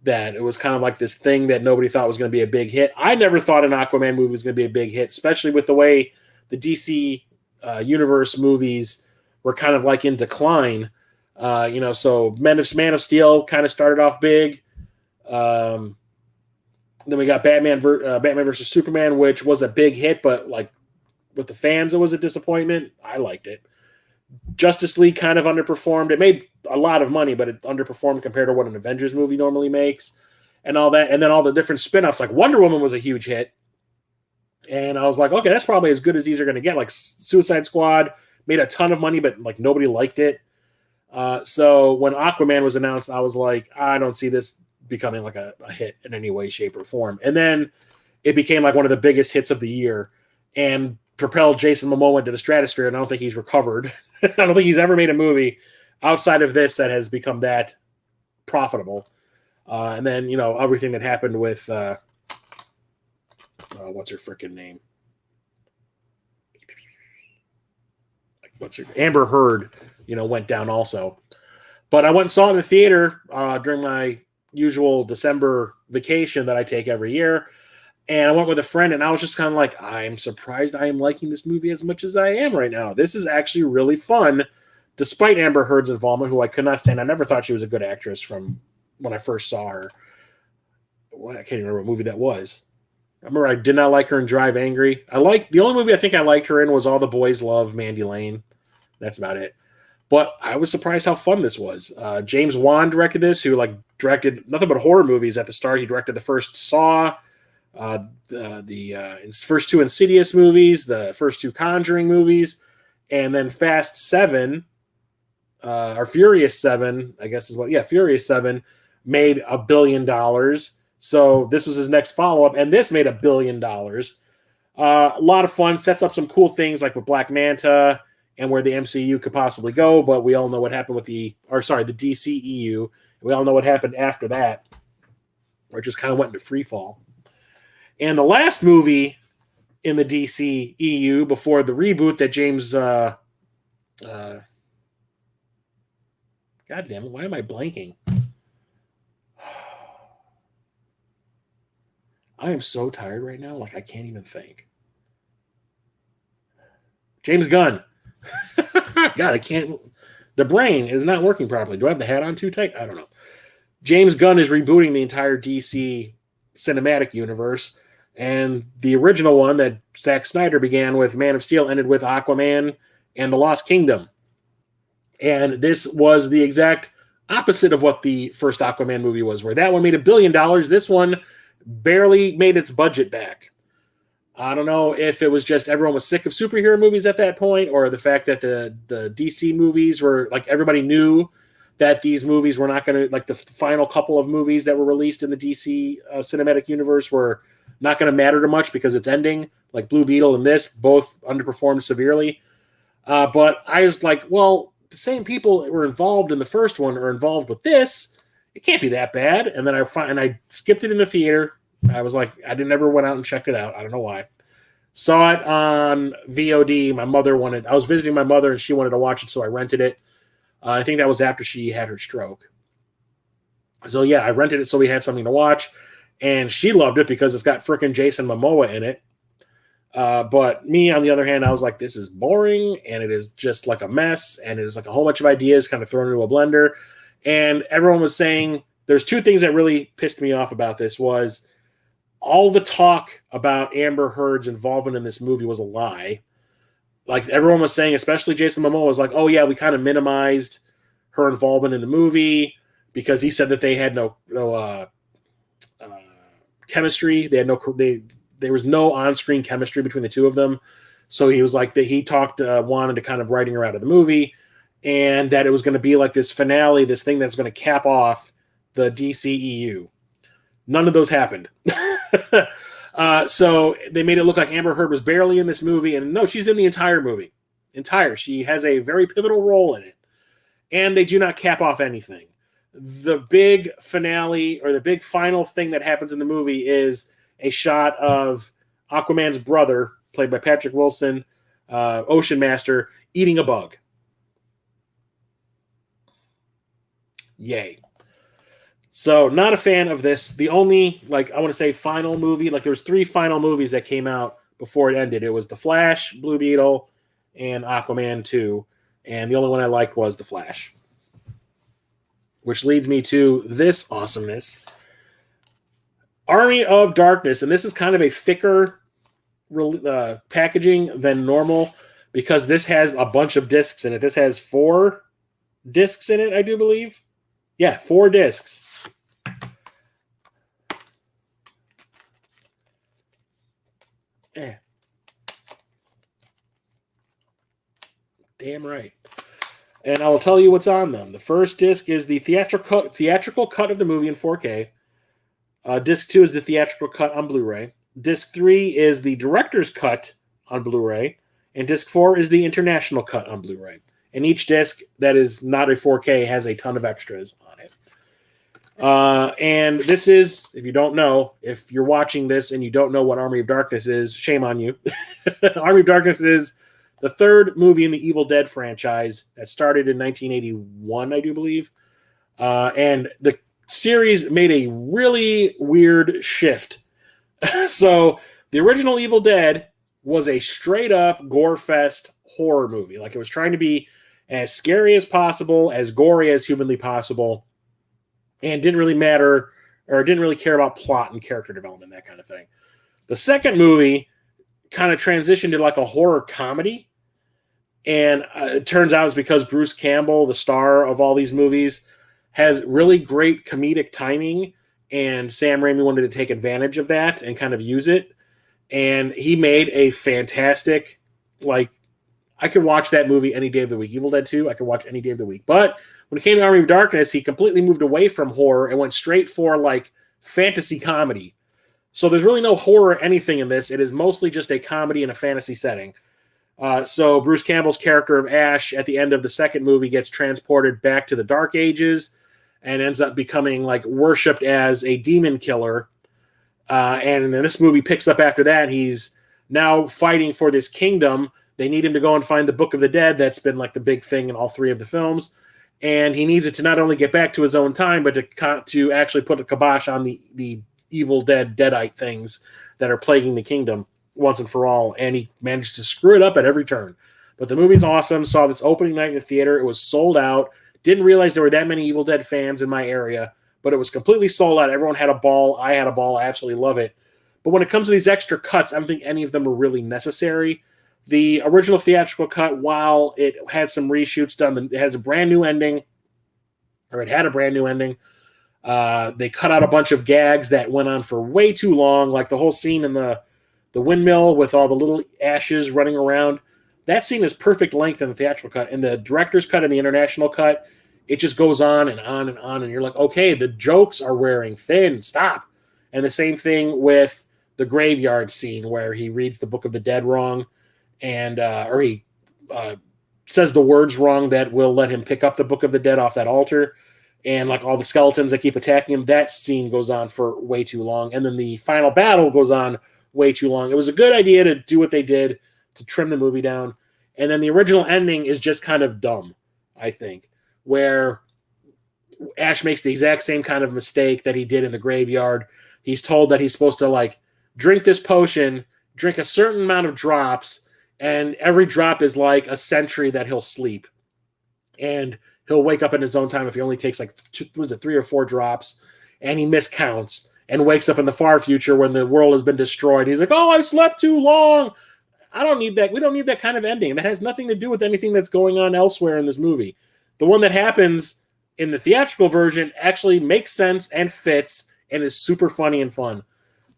that it was kind of like this thing that nobody thought was going to be a big hit. I never thought an Aquaman movie was going to be a big hit, especially with the way the DC universe movies were kind of like in decline. So Man of Steel kind of started off big. Then we got Batman versus Superman, which was a big hit, but like with the fans, it was a disappointment. I liked it. Justice League kind of underperformed. It made a lot of money, but it underperformed compared to what an Avengers movie normally makes and all that. And then all the different spin-offs, like Wonder Woman was a huge hit. And I was like, okay, that's probably as good as these are going to get. Like Suicide Squad made a ton of money, but like nobody liked it. So when Aquaman was announced, I was like, I don't see this becoming like a hit in any way, shape, or form. And then it became like one of the biggest hits of the year and propelled Jason Momoa into the stratosphere. And I don't think he's recovered. I don't think he's ever made a movie outside of this that has become that profitable. And then, everything that happened with, what's her freaking name? Amber Heard, went down also. But I went and saw it in the theater during my usual December vacation that I take every year. And I went with a friend, and I was just kind of like, I'm surprised I am liking this movie as much as I am right now. This is actually really fun, despite Amber Heard's involvement, who I could not stand. I never thought she was a good actress from when I first saw her. Well, I can't even remember what movie that was. I remember I did not like her in Drive Angry. The only movie I think I liked her in was All the Boys Love Mandy Lane. That's about it. But I was surprised how fun this was. James Wan directed this, who directed nothing but horror movies at the start. He directed the first Saw, the first two Insidious movies, the first two Conjuring movies, and then Fast 7, or Furious 7, I guess is what, Furious 7 made $1 billion. So this was his next follow-up, and this made $1 billion. A lot of fun, sets up some cool things like with Black Manta and where the MCU could possibly go, but we all know what happened with the DCEU. We all know what happened after that, where it just kind of went into free fall. And the last movie in the DC EU before the reboot that James, God damn it, why am I blanking? I am so tired right now, like I can't even think. James Gunn. God, I can't. The brain is not working properly. Do I have the hat on too tight? I don't know. James Gunn is rebooting the entire DC cinematic universe. And the original one that Zack Snyder began with Man of Steel ended with Aquaman and the Lost Kingdom. And this was the exact opposite of what the first Aquaman movie was, where that one made $1 billion. This one barely made its budget back. I don't know if it was just everyone was sick of superhero movies at that point, or the fact that the DC movies were like, everybody knew that these movies were not going to, like the final couple of movies that were released in the DC cinematic universe were not going to matter too much because it's ending. Like Blue Beetle and this both underperformed severely. But I was like, well, the same people that were involved in the first one are involved with this. It can't be that bad. And then I skipped it in the theater. I was like, I never went out and checked it out. I don't know why. Saw it on VOD. I was visiting my mother and she wanted to watch it, so I rented it. I think that was after she had her stroke. So yeah, I rented it so we had something to watch. And she loved it because it's got freaking Jason Momoa in it. But me, on the other hand, I was like, this is boring, and it is just like a mess, and it is like a whole bunch of ideas kind of thrown into a blender. And everyone was saying, there's two things that really pissed me off about this was all the talk about Amber Heard's involvement in this movie was a lie. Like everyone was saying, especially Jason Momoa was like, oh yeah, we kind of minimized her involvement in the movie because he said that they had no chemistry. They had there was no on-screen chemistry between the two of them. So he was like that he wanted to kind of writing her out of the movie, and that it was going to be like this finale, this thing that's going to cap off the DCEU. None of those happened. So they made it look like Amber Heard was barely in this movie, and no, she's in the entire movie. She has a very pivotal role in it, and they do not cap off anything. The big finale or the big final thing that happens in the movie is a shot of Aquaman's brother played by Patrick Wilson, Ocean Master, eating a bug. Yay. So not a fan of this. The only, I want to say final movie, there was 3 final movies that came out before it ended. It was The Flash, Blue Beetle, and Aquaman 2. And the only one I liked was The Flash. Which leads me to this awesomeness. Army of Darkness. And this is kind of a thicker packaging than normal because this has a bunch of discs in it. This has 4 discs in it, I do believe. Yeah, 4 discs. Yeah. Damn right. And I will tell you what's on them. The first disc is the theatrical cut of the movie in 4K. Disc 2 is the theatrical cut on Blu-ray. Disc 3 is the director's cut on Blu-ray. And disc 4 is the international cut on Blu-ray. And each disc that is not a 4K has a ton of extras on it. And this is, if you don't know, if you're watching this and you don't know what Army of Darkness is, shame on you. Army of Darkness is the 3rd movie in the Evil Dead franchise that started in 1981, I do believe. And the series made a really weird shift. So the original Evil Dead was a straight-up gore-fest horror movie. It was trying to be as scary as possible, as gory as humanly possible, and didn't really matter, or didn't really care about plot and character development, that kind of thing. The second movie kind of transitioned to a horror comedy, and it turns out it's because Bruce Campbell, the star of all these movies, has really great comedic timing, and Sam Raimi wanted to take advantage of that and kind of use it, and he made a fantastic, I could watch that movie any day of the week. Evil Dead 2, I could watch any day of the week. But when it came to Army of Darkness, he completely moved away from horror and went straight for fantasy comedy. So there's really no horror or anything in this. It is mostly just a comedy in a fantasy setting. So Bruce Campbell's character of Ash at the end of the second movie gets transported back to the Dark Ages and ends up becoming worshipped as a demon killer. And then this movie picks up after that. He's now fighting for this kingdom. They need him to go and find the Book of the Dead. That's been the big thing in all 3 of the films. And he needs it to not only get back to his own time, but to actually put a kibosh on the Evil Dead Deadite things that are plaguing the kingdom once and for all. And he managed to screw it up at every turn. But the movie's awesome. Saw this opening night in the theater. It was sold out. Didn't realize there were that many Evil Dead fans in my area, but it was completely sold out. Everyone had a ball. I had a ball. I absolutely love it. But when it comes to these extra cuts, I don't think any of them are really necessary. The original theatrical cut, while it had some reshoots done, it has a brand new ending, or it had a brand new ending. They cut out a bunch of gags that went on for way too long, like the whole scene in the windmill with all the little ashes running around. That scene is perfect length in the theatrical cut. In the director's cut and the international cut, it just goes on and on and on, and you're like, okay, the jokes are wearing thin, stop. And the same thing with the graveyard scene where he reads the Book of the Dead wrong, and or he says the words wrong that will let him pick up the Book of the Dead off that altar, and all the skeletons that keep attacking him. That scene goes on for way too long, and then the final battle goes on way too long. It was a good idea to do what they did to trim the movie down, and then the original ending is just kind of dumb, I think, where Ash makes the exact same kind of mistake that he did in the graveyard. He's told that he's supposed to drink this potion, drink a certain amount of drops, and every drop is a century that he'll sleep. And he'll wake up in his own time if he only takes 3 or 4 drops, and he miscounts and wakes up in the far future when the world has been destroyed. He's like, oh, I slept too long. I don't need that. We don't need that kind of ending. That has nothing to do with anything that's going on elsewhere in this movie. The one that happens in the theatrical version actually makes sense and fits and is super funny and fun.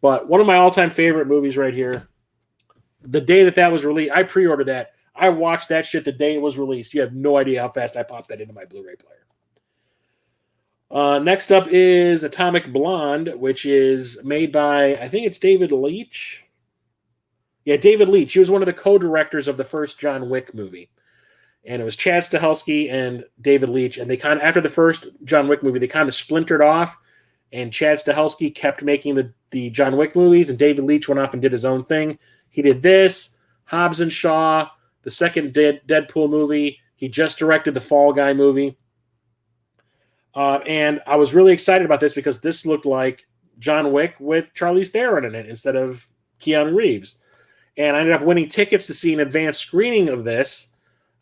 But one of my all-time favorite movies right here, the day that was released, I pre-ordered that. I watched that shit the day it was released. You have no idea how fast I popped that into my Blu-ray player. Next up is Atomic Blonde, which is made by, I think it's David Leitch. Yeah, David Leitch. He was one of the co-directors of the first John Wick movie. And it was Chad Stahelski and David Leitch. And they after the first John Wick movie, they kind of splintered off. And Chad Stahelski kept making the John Wick movies, and David Leitch went off and did his own thing. He did this, Hobbs and Shaw, the second Deadpool movie. He just directed the Fall Guy movie. And I was really excited about this because this looked like John Wick with Charlize Theron in it instead of Keanu Reeves. And I ended up winning tickets to see an advanced screening of this.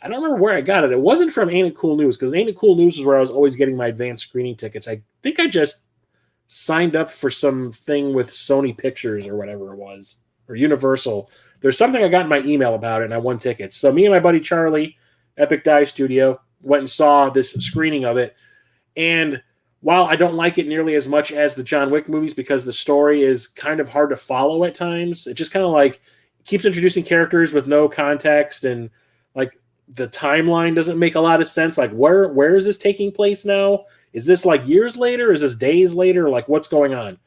I don't remember where I got it. It wasn't from Ain't It Cool News, because Ain't It Cool News is where I was always getting my advanced screening tickets. I think I just signed up for something with Sony Pictures or whatever it was, or Universal. There's something I got in my email about it, and I won tickets. So me and my buddy Charlie, Epic Dive Studio, went and saw this screening of it. And while I don't like it nearly as much as the John Wick movies because the story is kind of hard to follow at times, it just kind of like keeps introducing characters with no context, and like the timeline doesn't make a lot of sense. Like where is this taking place now? Is this like years later? Is this days later? Like what's going on?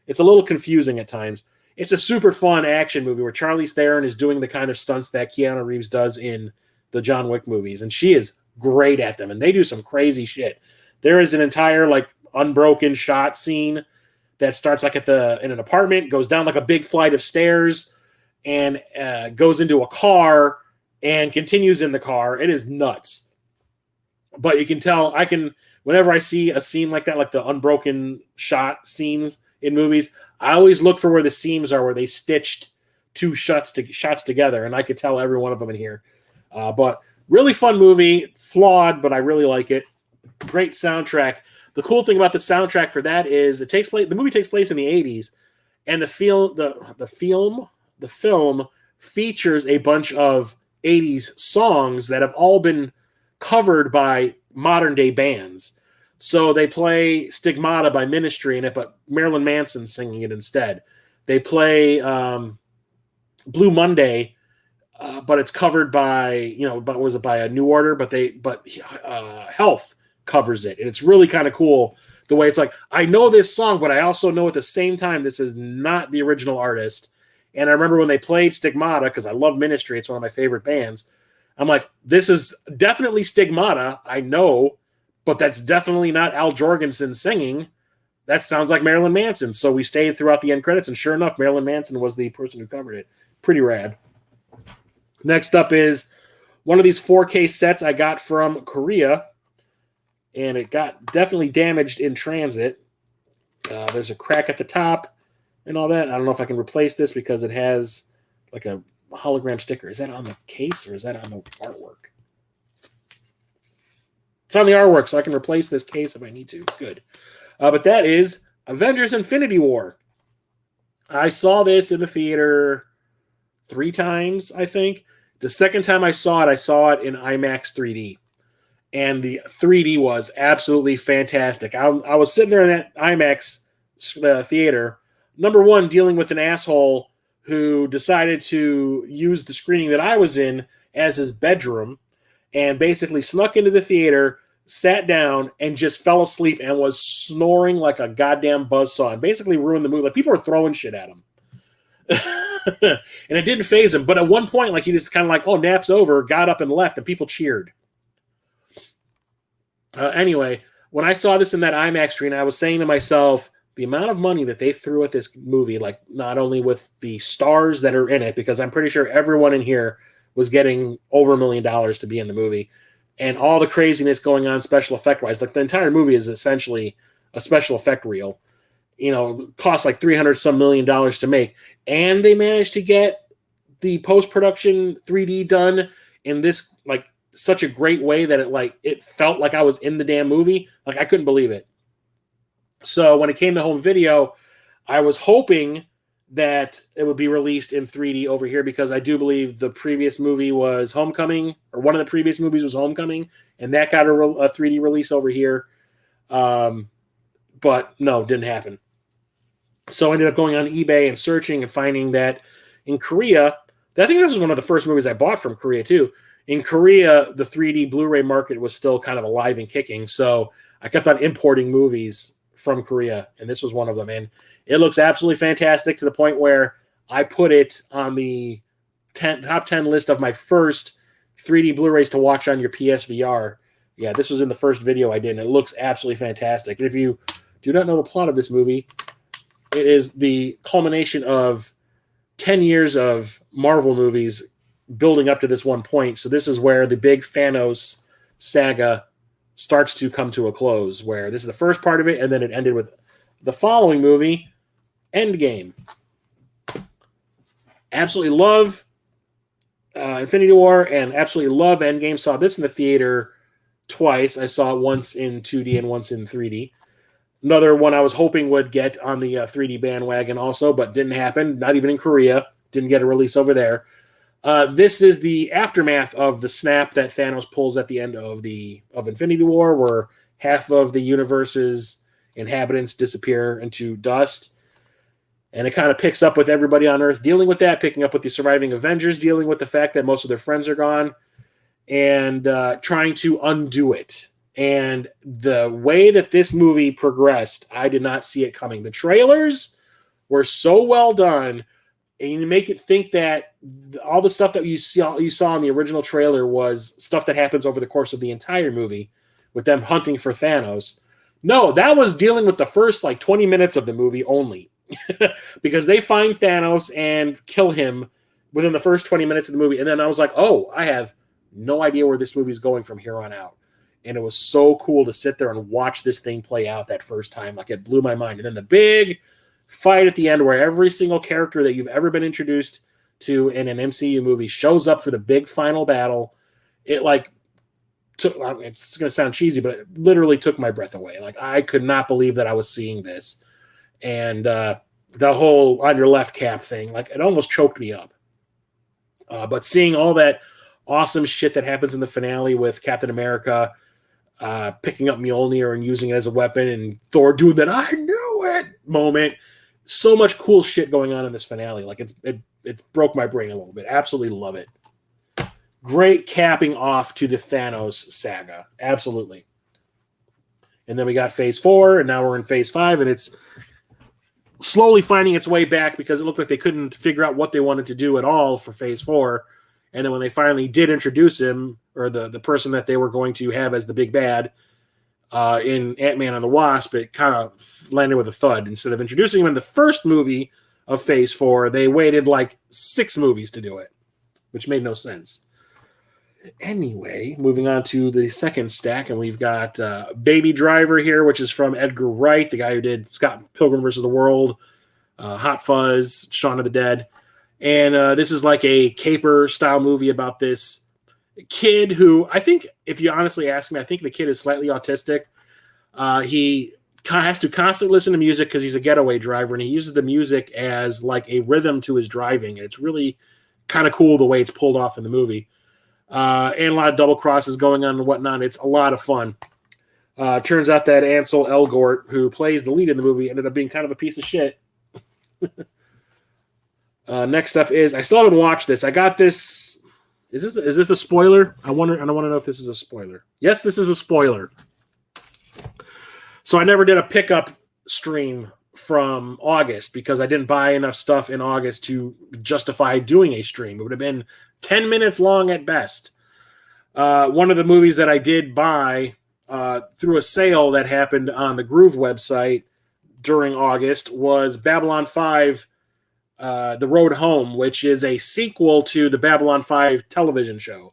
It's a little confusing at times. It's a super fun action movie where Charlize Theron is doing the kind of stunts that Keanu Reeves does in the John Wick movies, and she is great at them, and they do some crazy shit. There is an entire like unbroken shot scene that starts like in an apartment, goes down like a big flight of stairs, and goes into a car and continues in the car. It is nuts. But you can tell, whenever I see a scene like that, like the unbroken shot scenes in movies, I always look for where the seams are, where they stitched two shots together, and I could tell every one of them in here. But really fun movie, flawed, but I really like it. Great soundtrack. The cool thing about the soundtrack for that is the movie takes place in the 80s, and the film features a bunch of 80s songs that have all been covered by modern day bands. So they play Stigmata by Ministry in it, but Marilyn Manson singing it instead. They play Blue Monday, but it's covered by, was it by a New Order? But Health covers it, and it's really kind of cool the way it's like, I know this song, but I also know at the same time this is not the original artist. And I remember when they played Stigmata, because I love Ministry, it's one of my favorite bands. I'm like, this is definitely Stigmata, I know, but that's definitely not Al Jorgensen singing. That sounds like Marilyn Manson. So we stayed throughout the end credits, and sure enough, Marilyn Manson was the person who covered it. Pretty rad. Next up is one of these 4K sets I got from Korea, and it got definitely damaged in transit. There's a crack at the top and all that. I don't know if I can replace this because it has like a hologram sticker. Is that on the case or is that on the artwork? It's on the artwork, so I can replace this case if I need to. Good. But that is Avengers Infinity War. I saw this in the theater 3 times, I think. The second time I saw it in IMAX 3D. And the 3D was absolutely fantastic. I was sitting there in that IMAX theater, number one, dealing with an asshole who decided to use the screening that I was in as his bedroom and basically snuck into the theater, sat down, and just fell asleep and was snoring like a goddamn buzzsaw and basically ruined the movie. Like, people were throwing shit at him. And it didn't faze him. But at one point, like, he just kind of like, oh, nap's over, got up and left, and people cheered. Anyway, when I saw this in that IMAX screen, I was saying to myself, the amount of money that they threw at this movie, like not only with the stars that are in it, because I'm pretty sure everyone in here was getting over $1 million to be in the movie, and all the craziness going on special effect wise, like the entire movie is essentially a special effect reel. Cost like $300 some million to make, and they managed to get the post-production 3D done in this like such a great way that it felt like I was in the damn movie. Like, I couldn't believe it. So when it came to home video, I was hoping that it would be released in 3D over here, because I do believe the previous movie was Homecoming, or one of the previous movies was Homecoming, and that got a 3D release over here. But no, didn't happen. So I ended up going on eBay and searching and finding that in Korea, I think this was one of the first movies I bought from Korea too. In Korea, the 3D Blu-ray market was still kind of alive and kicking. So I kept on importing movies from Korea, and this was one of them. And it looks absolutely fantastic, to the point where I put it on the top 10 list of my first 3D Blu-rays to watch on your PSVR. Yeah, this was in the first video I did, and it looks absolutely fantastic. And if you do not know the plot of this movie, it is the culmination of 10 years of Marvel movies building up to this one point. So this is where the big Thanos saga starts to come to a close, where this is the first part of it, and then it ended with the following movie, Endgame. Absolutely love Infinity War and absolutely love Endgame. Saw this in the theater twice. I saw it once in 2D and once in 3D. Another one I was hoping would get on the 3D bandwagon also, but didn't happen. Not even in Korea. Didn't get a release over there. This is the aftermath of the snap that Thanos pulls at the end of Infinity War, where half of the universe's inhabitants disappear into dust. And it kind of picks up with everybody on Earth dealing with that, picking up with the surviving Avengers, dealing with the fact that most of their friends are gone, and trying to undo it. And the way that this movie progressed, I did not see it coming. The trailers were so well done, and you make it think that all the stuff that you saw in the original trailer was stuff that happens over the course of the entire movie, with them hunting for Thanos. No, that was dealing with the first 20 minutes of the movie only. Because they find Thanos and kill him within the first 20 minutes of the movie. And then I was like, oh, I have no idea where this movie's going from here on out. And it was so cool to sit there and watch this thing play out that first time. It blew my mind. And then the big fight at the end where every single character that you've ever been introduced to in an MCU movie shows up for the big final battle. It it's going to sound cheesy, but it literally took my breath away. I could not believe that I was seeing this. And the whole on your left cap thing, it almost choked me up. But seeing all that awesome shit that happens in the finale with Captain America picking up Mjolnir and using it as a weapon, and Thor doing that "I knew it" moment, so much cool shit going on in this finale. It broke my brain a little bit. Absolutely love it. Great capping off to the Thanos saga. Absolutely. And then we got Phase 4, and now we're in Phase 5, and it's slowly finding its way back because it looked like they couldn't figure out what they wanted to do at all for Phase 4. And then when they finally did introduce him, or the person that they were going to have as the big bad in Ant-Man and the Wasp, it kind of landed with a thud. Instead of introducing him in the first movie of Phase 4, they waited 6 movies to do it, which made no sense. Anyway, moving on to the second stack, and we've got Baby Driver here, which is from Edgar Wright, the guy who did Scott Pilgrim vs. the World, Hot Fuzz, Shaun of the Dead. And this is a caper-style movie about this kid who, I think, if you honestly ask me, I think the kid is slightly autistic. He has to constantly listen to music because he's a getaway driver, and he uses the music as a rhythm to his driving. And it's really kind of cool the way it's pulled off in the movie. And a lot of double crosses going on and whatnot. It's a lot of fun. Turns out that Ansel Elgort, who plays the lead in the movie, ended up being kind of a piece of shit. Next up is, I still haven't watched this. I got this. Is this a spoiler? I want to know if this is a spoiler. Yes, this is a spoiler. So I never did a pickup stream from August because I didn't buy enough stuff in August to justify doing a stream. It would have been 10 minutes long at best. One of the movies that I did buy through a sale that happened on the Groove website during August was Babylon 5, The Road Home, which is a sequel to the Babylon 5 television show.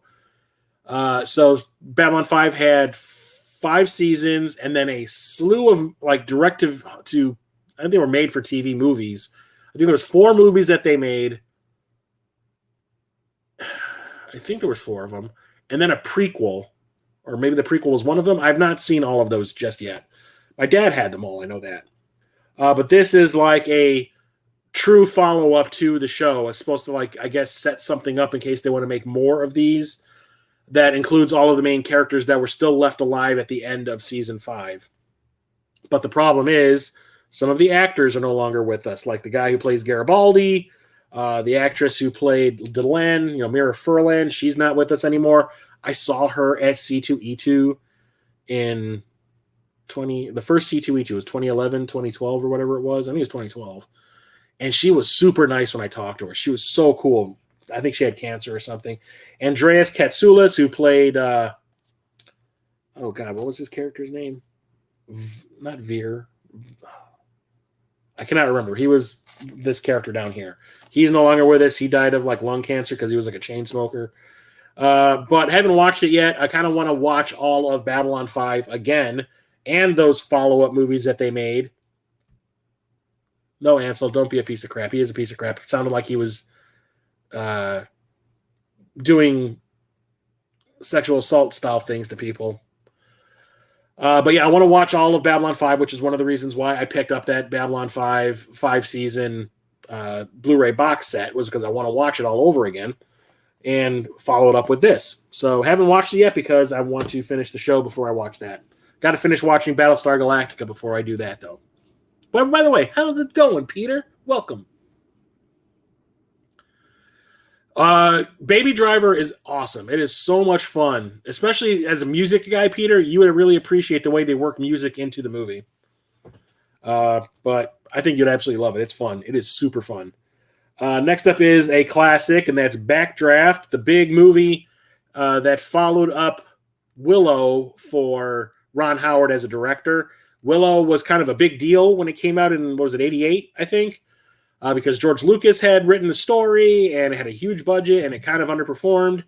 So Babylon 5 had 5 seasons and then a slew of directive to, I think they were made for TV movies. I think there was 4 movies that they made. I think there was 4 of them. And then a prequel, or maybe the prequel was one of them. I've not seen all of those just yet. My dad had them all, I know that. But this is a true follow-up to the show. It's supposed to, I guess, set something up in case they want to make more of these. That includes all of the main characters that were still left alive at the end of Season 5. But the problem is, some of the actors are no longer with us, like the guy who plays Garibaldi, the actress who played Delenn, Mira Furlan, she's not with us anymore. I saw her at C2E2 in the first C2E2 was 2011, 2012, or whatever it was. I think it was 2012. And she was super nice when I talked to her. She was so cool. I think she had cancer or something. Andreas Katsoulis, who played, oh God, what was his character's name? Not Veer. I cannot remember. He was this character down here. He's no longer with us. He died of like lung cancer because he was like a chain smoker. But haven't watched it yet. I kind of want to watch all of Babylon 5 again and those follow-up movies that they made. No, Ansel, don't be a piece of crap. He is a piece of crap. It sounded like he was doing sexual assault style things to people. But yeah, I want to watch all of Babylon 5, which is one of the reasons why I picked up that Babylon 5 season Blu-ray box set, was because I want to watch it all over again and follow it up with this. So haven't watched it yet because I want to finish the show before I watch that. Got to finish watching Battlestar Galactica before I do that, though. But by the way, how's it going, Peter? Welcome. Baby Driver is awesome. It is so much fun, especially as a music guy, Peter. You would really appreciate the way they work music into the movie. But I think you'd absolutely love it. It's fun. It is super fun. Next up is a classic, and that's Backdraft, the big movie that followed up Willow for Ron Howard as a director. Willow was kind of a big deal when it came out in, what was it, 88, I think? Because George Lucas had written the story, and it had a huge budget, and it kind of underperformed.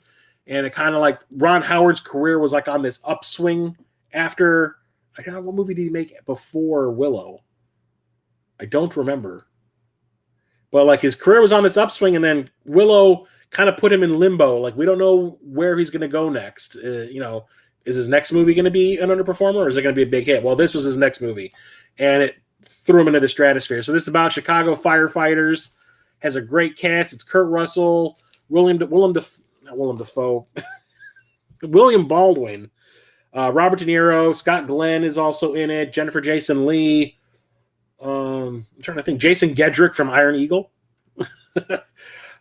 And it kind of like Ron Howard's career was like on this upswing after, I don't know, what movie did he make before Willow? I don't remember. But like his career was on this upswing, and then Willow kind of put him in limbo. Like, we don't know where he's going to go next. Is his next movie going to be an underperformer, or is it going to be a big hit? Well, this was his next movie, and it threw him into the stratosphere. So this is about Chicago firefighters. Has a great cast. It's Kurt Russell, William Baldwin, Robert De Niro, Scott Glenn is also in it. Jennifer Jason Leigh. I'm trying to think. Jason Gedrick from Iron Eagle.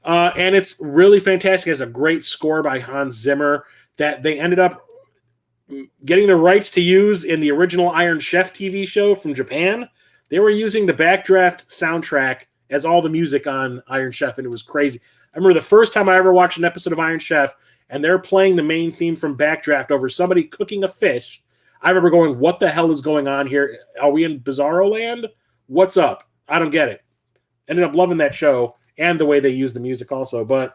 And it's really fantastic. It has a great score by Hans Zimmer that they ended up getting the rights to use in the original Iron Chef TV show from Japan. They were using the Backdraft soundtrack as all the music on Iron Chef, and it was crazy. I remember the first time I ever watched an episode of Iron Chef, and they're playing the main theme from Backdraft over somebody cooking a fish. I remember going, what the hell is going on here? Are we in Bizarro Land? What's up? I don't get it. Ended up loving that show and the way they use the music also. But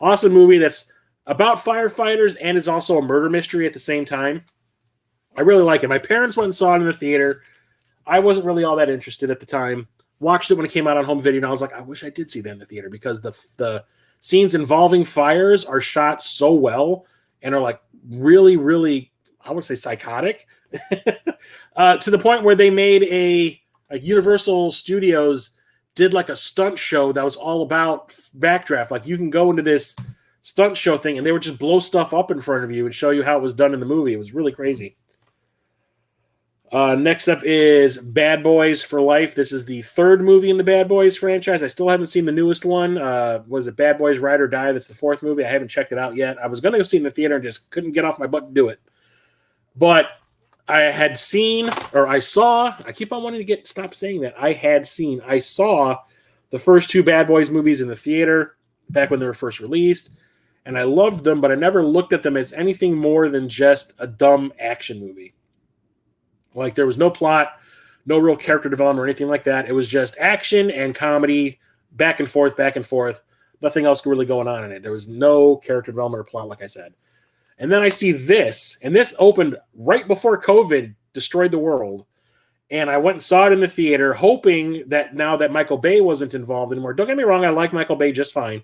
awesome movie that's about firefighters and is also a murder mystery at the same time. I really like it. My parents went and saw it in the theater. I wasn't really all that interested at the time. Watched it when it came out on home video, and I was like, I wish I did see that in the theater, because the scenes involving fires are shot so well and are like really, really, I would say psychotic, to the point where they made a Universal Studios did like a stunt show that was all about Backdraft. Like, you can go into this stunt show thing, and they would just blow stuff up in front of you and show you how it was done in the movie. It was really crazy. Next up is Bad Boys for Life. This is the third movie in the Bad Boys franchise. I still haven't seen the newest one. Was it Bad Boys Ride or Die? That's the fourth movie. I haven't checked it out yet. I was going to go see it in the theater and just couldn't get off my butt to do it. But I had seen, or I saw, I keep on wanting to stop saying that. I saw the first two Bad Boys movies in the theater back when they were first released, and I loved them, but I never looked at them as anything more than just a dumb action movie. Like, there was no plot, no real character development or anything like that. It was just action and comedy, back and forth, back and forth. Nothing else really going on in it. There was no character development or plot, like I said. And then I see this, and this opened right before COVID destroyed the world. And I went and saw it in the theater, hoping that now that Michael Bay wasn't involved anymore. Don't get me wrong, I like Michael Bay just fine.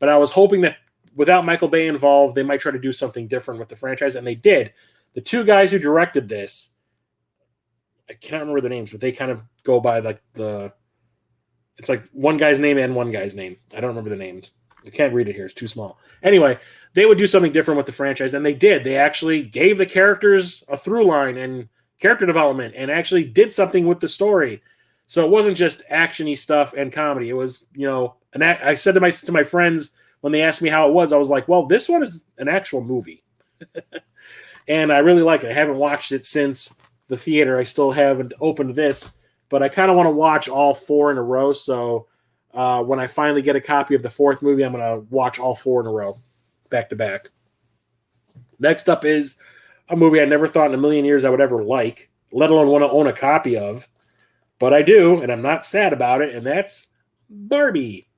But I was hoping that without Michael Bay involved, they might try to do something different with the franchise, and they did. The two guys who directed this, I can't remember the names, but they kind of go by like it's like one guy's name and one guy's name. I don't remember the names. I can't read it here. It's too small. Anyway, they would do something different with the franchise, and they did. They actually gave the characters a through line and character development and actually did something with the story. So it wasn't just action-y stuff and comedy. It was, I said to my friends when they asked me how it was, I was like, well, this one is an actual movie. And I really like it. I haven't watched it since the theater. I still haven't opened this, but I kind of want to watch all four in a row. So when I finally get a copy of the fourth movie, I'm going to watch all four in a row, back to back. Next up is a movie I never thought in a million years I would ever like, let alone want to own a copy of. but I do, and I'm not sad about it, and that's Barbie.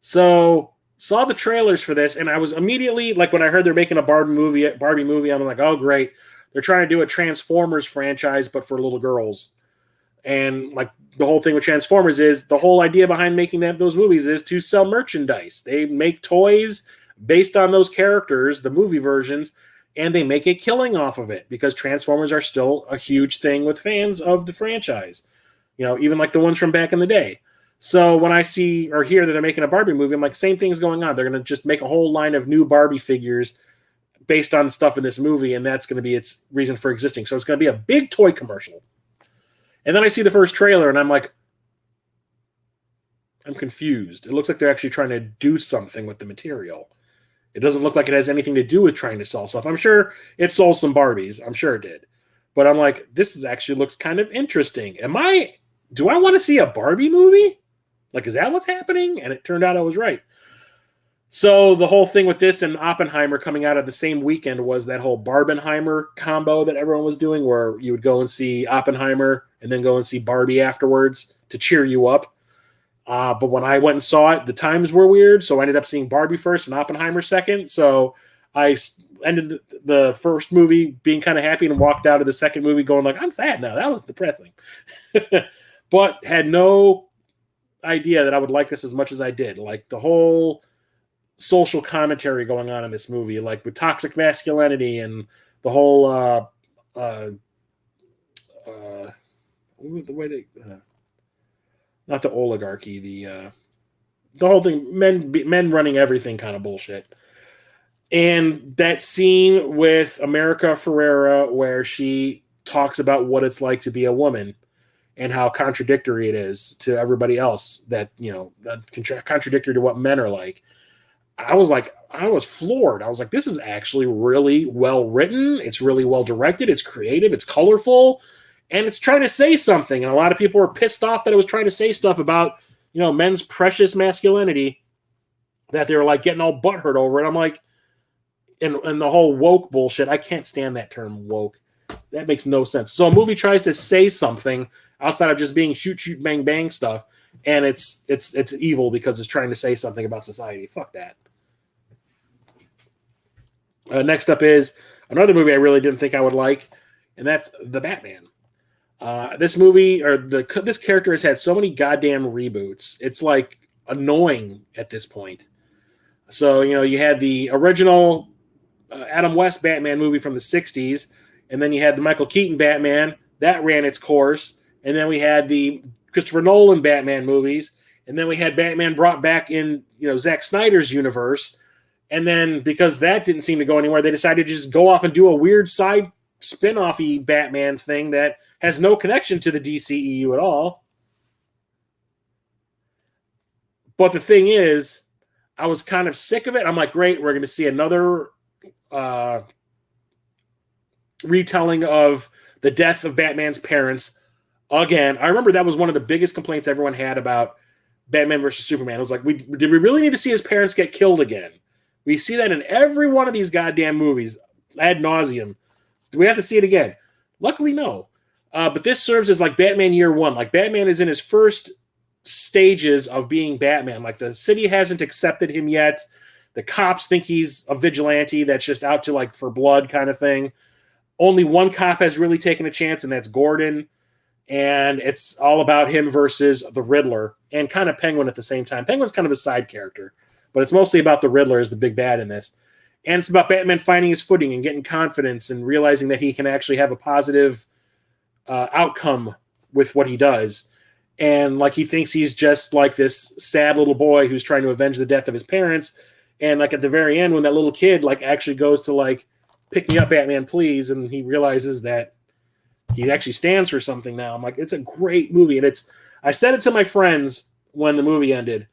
So saw the trailers for this, and I was immediately like, when I heard they're making a Barbie movie, I'm like, oh great, they're trying to do a Transformers franchise, but for little girls. And like the whole thing with Transformers is the whole idea behind making those movies is to sell merchandise. They make toys based on those characters, the movie versions, and they make a killing off of it because Transformers are still a huge thing with fans of the franchise. You know, even like the ones from back in the day. So when I see or hear that they're making a Barbie movie, I'm like, same thing's going on. They're going to just make a whole line of new Barbie figures based on stuff in this movie, and that's going to be its reason for existing. So it's going to be a big toy commercial. And then I see the first trailer, and I'm like, I'm confused. It looks like they're actually trying to do something with the material. It doesn't look like it has anything to do with trying to sell stuff. I'm sure it sold some Barbies. I'm sure it did. But I'm like, actually looks kind of interesting. Do I want to see a Barbie movie? Like, is that what's happening? And it turned out I was right. So the whole thing with this and Oppenheimer coming out of the same weekend was that whole Barbenheimer combo that everyone was doing, where you would go and see Oppenheimer and then go and see Barbie afterwards to cheer you up. But when I went and saw it, the times were weird, so I ended up seeing Barbie first and Oppenheimer second. So I ended the first movie being kind of happy and walked out of the second movie going like, I'm sad now. That was depressing. But had no idea that I would like this as much as I did. Like the whole social commentary going on in this movie, like with toxic masculinity and the whole the way they not the oligarchy, the whole thing, men running everything kind of bullshit. And that scene with America Ferrera where she talks about what it's like to be a woman and how contradictory it is to everybody else, that, you know, contradictory to what men are like. I was floored. I was like, this is actually really well written. It's really well directed. It's creative. It's colorful. And it's trying to say something. And a lot of people were pissed off that it was trying to say stuff about, you know, men's precious masculinity, that they were like getting all butthurt over it. I'm like, and the whole woke bullshit. I can't stand that term woke. That makes no sense. So a movie tries to say something outside of just being shoot, shoot, bang, bang stuff. And it's evil because it's trying to say something about society. Fuck that. Next up is another movie I really didn't think I would like, and that's The Batman. This movie, or this character, has had so many goddamn reboots. It's like annoying at this point. So, you know, you had the original Adam West Batman movie from the 60s, and then you had the Michael Keaton Batman. That ran its course. And then we had the Christopher Nolan Batman movies. And then we had Batman brought back in, you know, Zack Snyder's universe. And then because that didn't seem to go anywhere, they decided to just go off and do a weird side spin-off-y Batman thing that has no connection to the DCEU at all. But the thing is, I was kind of sick of it. I'm like, great, we're going to see another retelling of the death of Batman's parents again. I remember that was one of the biggest complaints everyone had about Batman versus Superman. It was like, did we really need to see his parents get killed again? We see that in every one of these goddamn movies ad nauseum. Do we have to see it again? Luckily, no. But this serves as like Batman year one. Like Batman is in his first stages of being Batman. Like the city hasn't accepted him yet. The cops think he's a vigilante that's just out to like for blood kind of thing. Only one cop has really taken a chance, and that's Gordon. And it's all about him versus the Riddler and kind of Penguin at the same time. Penguin's kind of a side character, but it's mostly about the Riddler as the big bad in this. And it's about Batman finding his footing and getting confidence and realizing that he can actually have a positive outcome with what he does. And like he thinks he's just like this sad little boy who's trying to avenge the death of his parents. And like at the very end, when that little kid like actually goes to like, pick me up, Batman, please, and he realizes that he actually stands for something now. I'm like, it's a great movie. And I said it to my friends when the movie ended.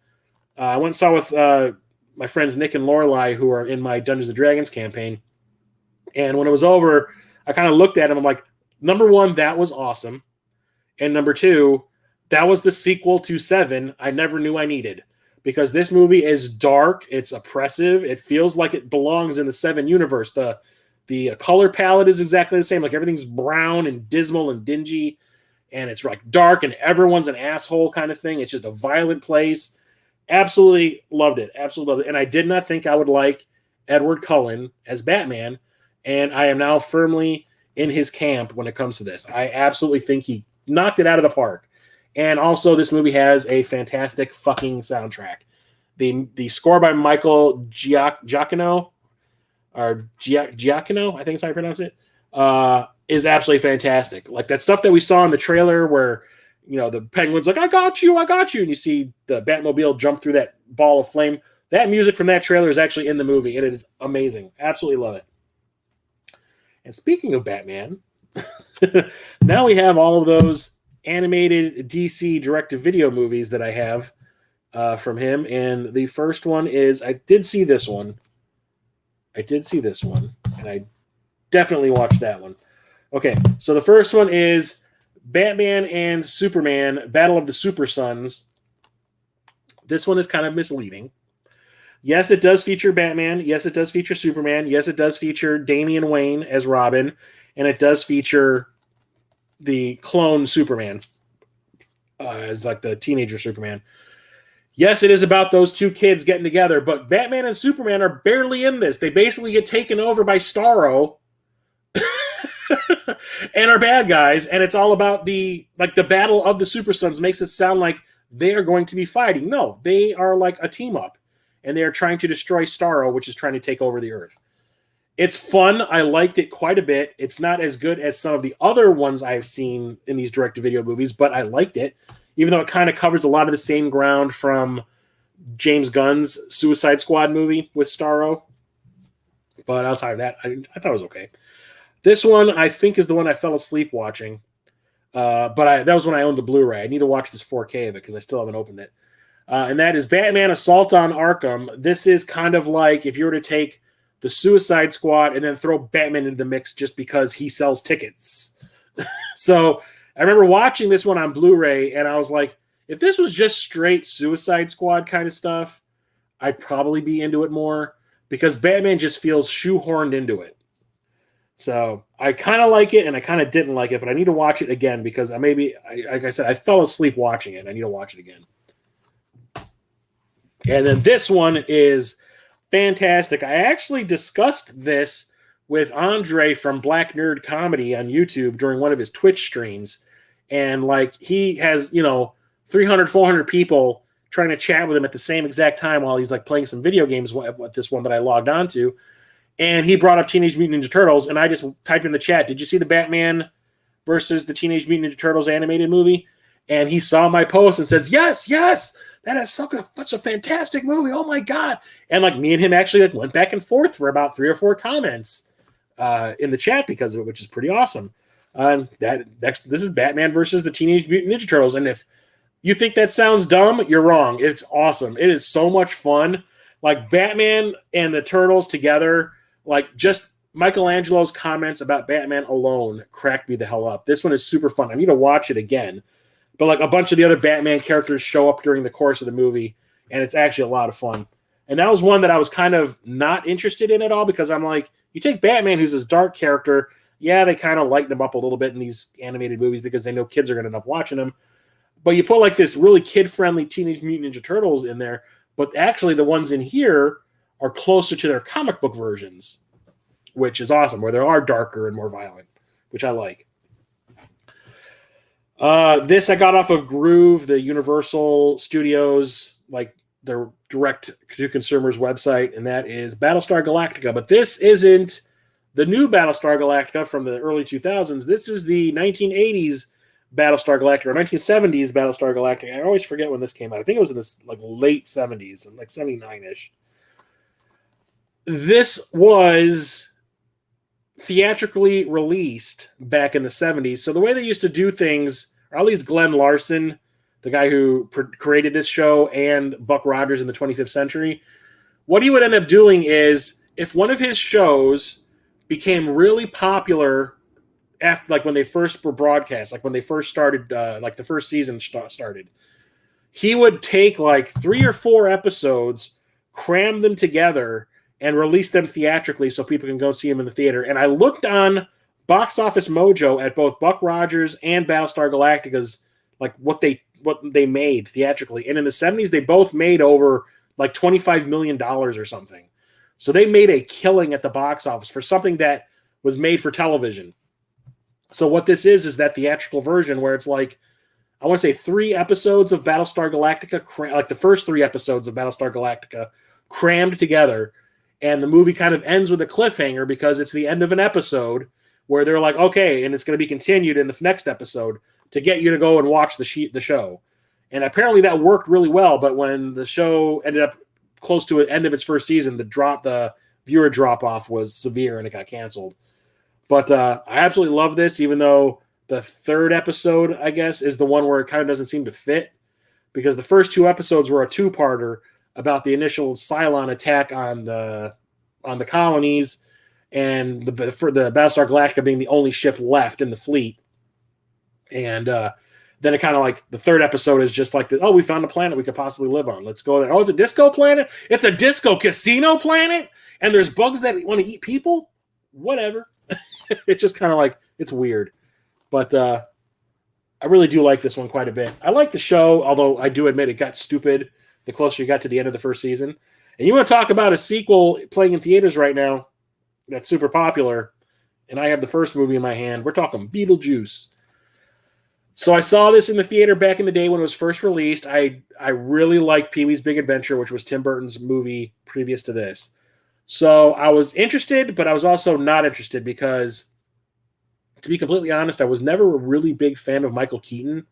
I went and saw with my friends Nick and Lorelai, who are in my Dungeons & Dragons campaign. And when it was over, I kind of looked at him. I'm like, number one, that was awesome. And number two, that was the sequel to Seven I never knew I needed. Because this movie is dark. It's oppressive. It feels like it belongs in the Seven universe. The color palette is exactly the same. Like everything's brown and dismal and dingy. and it's like dark and everyone's an asshole kind of thing. It's just a violent place. Absolutely loved it. Absolutely loved it. And I did not think I would like Edward Cullen as Batman, and I am now firmly in his camp when it comes to this. I absolutely think he knocked it out of the park. And also, this movie has a fantastic fucking soundtrack. The score by Michael Giacchino, or Giacchino, I think is how you pronounce it, is absolutely fantastic. Like that stuff that we saw in the trailer where, the penguin's like, I got you. And you see the Batmobile jump through that ball of flame. That music from that trailer is actually in the movie, and it is amazing. Absolutely love it. And speaking of Batman, now we have all of those animated DC direct-to-video movies that I have from him. And the first one is, I did see this one, and I definitely watched that one. Okay, so the first one is Batman and Superman, Battle of the Super Sons. This one is kind of misleading. Yes, it does feature Batman. Yes, it does feature Superman. Yes, it does feature Damian Wayne as Robin. And it does feature the clone Superman as like the teenager Superman. Yes, it is about those two kids getting together, but Batman and Superman are barely in this. They basically get taken over by Starro and are bad guys, and it's all about the Battle of the Super Sons makes it sound like they are going to be fighting. No, they are like a team up, and they are trying to destroy Starro, which is trying to take over the Earth. It's fun. I liked it quite a bit. It's not as good as some of the other ones I've seen in these direct-to-video movies, but I liked it, even though it kind of covers a lot of the same ground from James Gunn's Suicide Squad movie with Starro. But outside of that, I thought it was okay. This one, I think, is the one I fell asleep watching. But that was when I owned the Blu-ray. I need to watch this 4K of it because I still haven't opened it. And that is Batman Assault on Arkham. This is kind of like if you were to take the Suicide Squad and then throw Batman into the mix just because he sells tickets. So I remember watching this one on Blu-ray, and I was like, if this was just straight Suicide Squad kind of stuff, I'd probably be into it more because Batman just feels shoehorned into it. So I kind of like it, and I kind of didn't like it, but I need to watch it again because like I said, I fell asleep watching it, and I need to watch it again. And then this one is fantastic. I actually discussed this with Andre from Black Nerd Comedy on YouTube during one of his Twitch streams. And he has, 300, 400 people trying to chat with him at the same exact time while he's playing some video games with this one that I logged on to. And he brought up Teenage Mutant Ninja Turtles, and I just typed in the chat, did you see the Batman versus the Teenage Mutant Ninja Turtles animated movie? And he saw my post and says, yes, that is such a fantastic movie. Oh my God. And me and him actually went back and forth for about 3 or 4 comments in the chat because of it, which is pretty awesome. This is Batman versus the Teenage Mutant Ninja Turtles. And if you think that sounds dumb, you're wrong. It's awesome. It is so much fun. Batman and the Turtles together, just Michelangelo's comments about Batman alone cracked me the hell up. This one is super fun. I need to watch it again. But a bunch of the other Batman characters show up during the course of the movie, and it's actually a lot of fun. And that was one that I was kind of not interested in at all because I'm like, you take Batman, who's this dark character. Yeah, they kind of lighten him up a little bit in these animated movies because they know kids are going to end up watching them. But you put this really kid-friendly Teenage Mutant Ninja Turtles in there, but actually the ones in here are closer to their comic book versions, which is awesome, where they are darker and more violent, which I like. This I got off of Groove, the Universal Studios, their direct-to-consumers website, and that is Battlestar Galactica. But this isn't the new Battlestar Galactica from the early 2000s. This is the 1980s Battlestar Galactica, or 1970s Battlestar Galactica. I always forget when this came out. I think it was in the late 70s, 79-ish. This was theatrically released back in the 70s. So the way they used to do things, or at least Glenn Larson, the guy who created this show, and Buck Rogers in the 25th Century, what he would end up doing is if one of his shows became really popular after, when they first were broadcast, when they first started, the first season started, he would take 3 or 4 episodes, cram them together, and release them theatrically so people can go see them in the theater. And I looked on box office mojo at both Buck Rogers and Battlestar Galactica's like what they made theatrically. And in the 70s, they both made over like $25 million or something. So they made a killing at the box office for something that was made for television. So what this is that theatrical version where it's like, I want to say 3 episodes of Battlestar Galactica, like the first 3 episodes of Battlestar Galactica crammed together. And the movie kind of ends with a cliffhanger because it's the end of an episode where they're like, okay, and it's going to be continued in the next episode to get you to go and watch the show. And apparently that worked really well. But when the show ended up close to the end of its first season, the viewer drop off was severe and it got canceled. But I absolutely love this, even though the 3rd episode, I guess, is the one where it kind of doesn't seem to fit, because the first 2 episodes were a 2-parter about the initial Cylon attack on the colonies and the Battlestar Galactica being the only ship left in the fleet. And then it kind of like the 3rd episode is just like, we found a planet we could possibly live on. Let's go there. Oh, it's a disco planet? It's a disco casino planet? And there's bugs that want to eat people? Whatever. It's just kind of like, it's weird. But I really do like this one quite a bit. I like the show, although I do admit it got stupid the closer you got to the end of the first season. And you want to talk about a sequel playing in theaters right now that's super popular, and I have the first movie in my hand. We're talking Beetlejuice. So I saw this in the theater back in the day when it was first released. I really liked Pee-wee's Big Adventure, which was Tim Burton's movie previous to this. So I was interested, but I was also not interested because, to be completely honest, I was never a really big fan of Michael Keaton.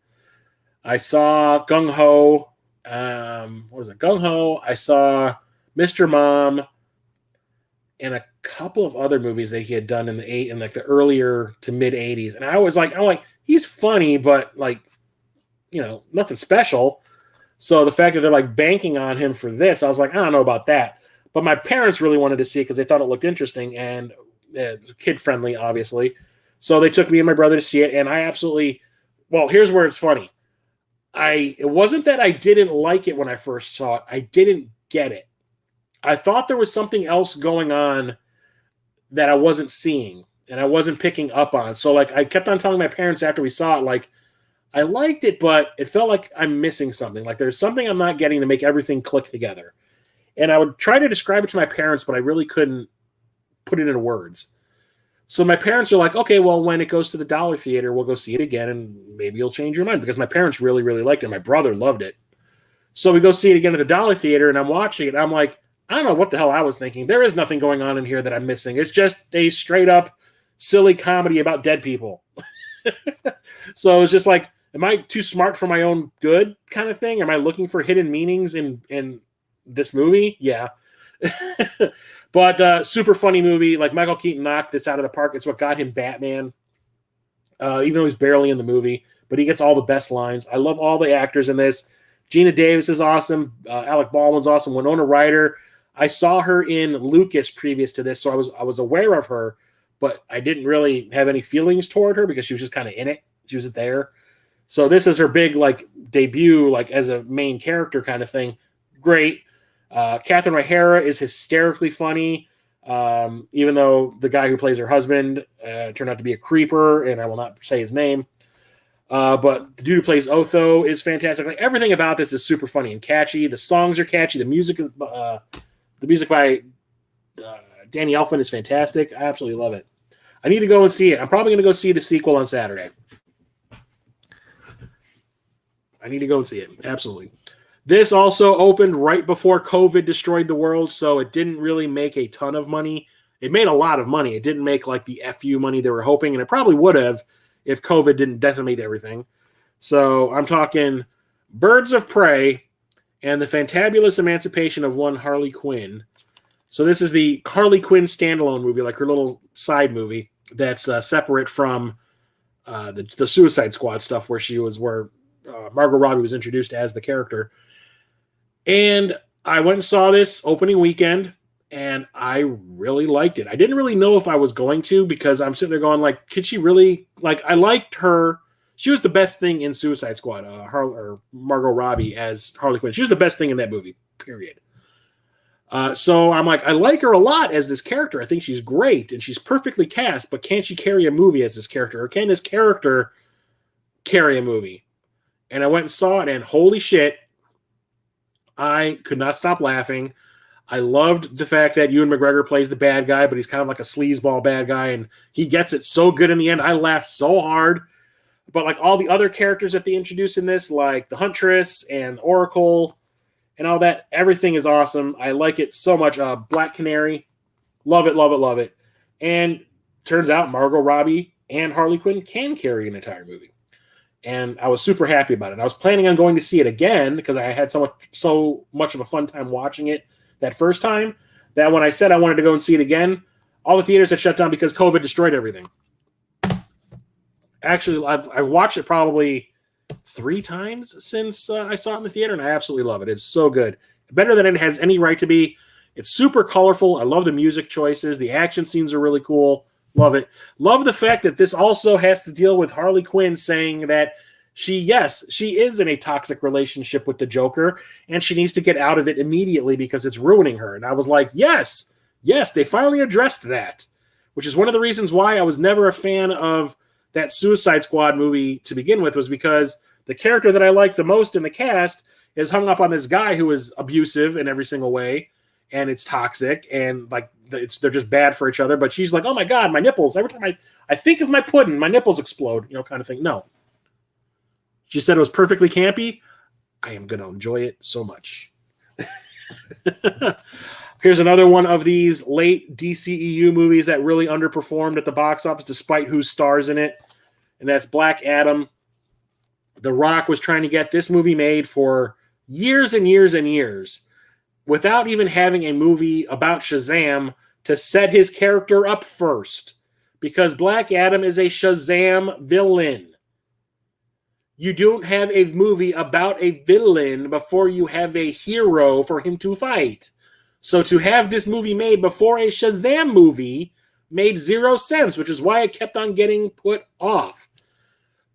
I saw Gung Ho. What was it? Gung Ho. I saw Mr. Mom and a couple of other movies that he had done in the earlier to mid 80s. And I was like, he's funny, but like, nothing special. So the fact that they're like banking on him for this, I was like, I don't know about that. But my parents really wanted to see it because they thought it looked interesting and kid friendly, obviously. So they took me and my brother to see it, and I absolutely. Well, here's where it's funny. It wasn't that I didn't like it when I first saw it. I didn't get it. I thought there was something else going on that I wasn't seeing and I wasn't picking up on. So like I kept on telling my parents after we saw it, like, I liked it, but it felt like I'm missing something. Like there's something I'm not getting to make everything click together. And I would try to describe it to my parents, but I really couldn't put it into words. So my parents are like, okay, well, when it goes to the Dollar Theater, we'll go see it again, and maybe you'll change your mind, because my parents really, really liked it. My brother loved it. So we go see it again at the Dollar Theater, and I'm watching it. And I'm like, I don't know what the hell I was thinking. There is nothing going on in here that I'm missing. It's just a straight up silly comedy about dead people. So it was just like, am I too smart for my own good kind of thing? Am I looking for hidden meanings in this movie? Yeah. But super funny movie. Like Michael Keaton knocked this out of the park. It's what got him Batman, even though he's barely in the movie. But he gets all the best lines. I love all the actors in this. Gina Davis is awesome. Alec Baldwin's awesome. Winona Ryder. I saw her in Lucas previous to this, so I was aware of her, but I didn't really have any feelings toward her because she was just kind of in it. She was there. So this is her big like debut, like as a main character kind of thing. Great. Catherine O'Hara is hysterically funny, even though the guy who plays her husband turned out to be a creeper, and I will not say his name. But the dude who plays Otho is fantastic. Like everything about this is super funny and catchy. The songs are catchy. The music by Danny Elfman is fantastic. I absolutely love it. I need to go and see it. I'm probably going to go see the sequel on Saturday. I need to go and see it. Absolutely. This also opened right before COVID destroyed the world, so it didn't really make a ton of money. It made a lot of money. It didn't make like the FU money they were hoping, and it probably would have if COVID didn't decimate everything. So I'm talking Birds of Prey and the Fantabulous Emancipation of One Harley Quinn. So this is the Harley Quinn standalone movie, like her little side movie that's separate from the Suicide Squad stuff where Margot Robbie was introduced as the character. And I went and saw this opening weekend, and I really liked it. I didn't really know if I was going to, because I'm sitting there going, like, could she really? Like, I liked her. She was the best thing in Suicide Squad, or Margot Robbie as Harley Quinn. She was the best thing in that movie, period. So I'm like, I like her a lot as this character. I think she's great and she's perfectly cast, but can she carry a movie as this character? Or can this character carry a movie? And I went and saw it, and holy shit, I could not stop laughing. I loved the fact that Ewan McGregor plays the bad guy, but he's kind of like a sleazeball bad guy, and he gets it so good in the end. I laughed so hard. But like all the other characters that they introduce in this, like the Huntress and Oracle and all that, everything is awesome. I like it so much. Black Canary, love it, love it, love it. And turns out Margot Robbie and Harley Quinn can carry an entire movie. And I was super happy about it. I was planning on going to see it again because I had so much of a fun time watching it that first time that when I said I wanted to go and see it again, all the theaters had shut down because COVID destroyed everything. Actually, I've watched it probably 3 times since I saw it in the theater, and I absolutely love it. It's so good. Better than it has any right to be. It's super colorful. I love the music choices. The action scenes are really cool. Love it. Love the fact that this also has to deal with Harley Quinn saying that she is in a toxic relationship with the Joker, and she needs to get out of it immediately because it's ruining her. And I was like, yes, they finally addressed that, which is one of the reasons why I was never a fan of that Suicide Squad movie to begin with, was because the character that I liked the most in the cast is hung up on this guy who is abusive in every single way, and it's toxic, and like they're just bad for each other. But she's like, oh my God, my nipples. Every time I think of my pudding, my nipples explode, kind of thing. No. She said it was perfectly campy. I am going to enjoy it so much. Here's another one of these late DCEU movies that really underperformed at the box office despite who stars in it, and that's Black Adam. The Rock was trying to get this movie made for years and years and years without even having a movie about Shazam to set his character up first, because Black Adam is a Shazam villain. You don't have a movie about a villain before you have a hero for him to fight. So to have this movie made before a Shazam movie made zero sense, which is why it kept on getting put off.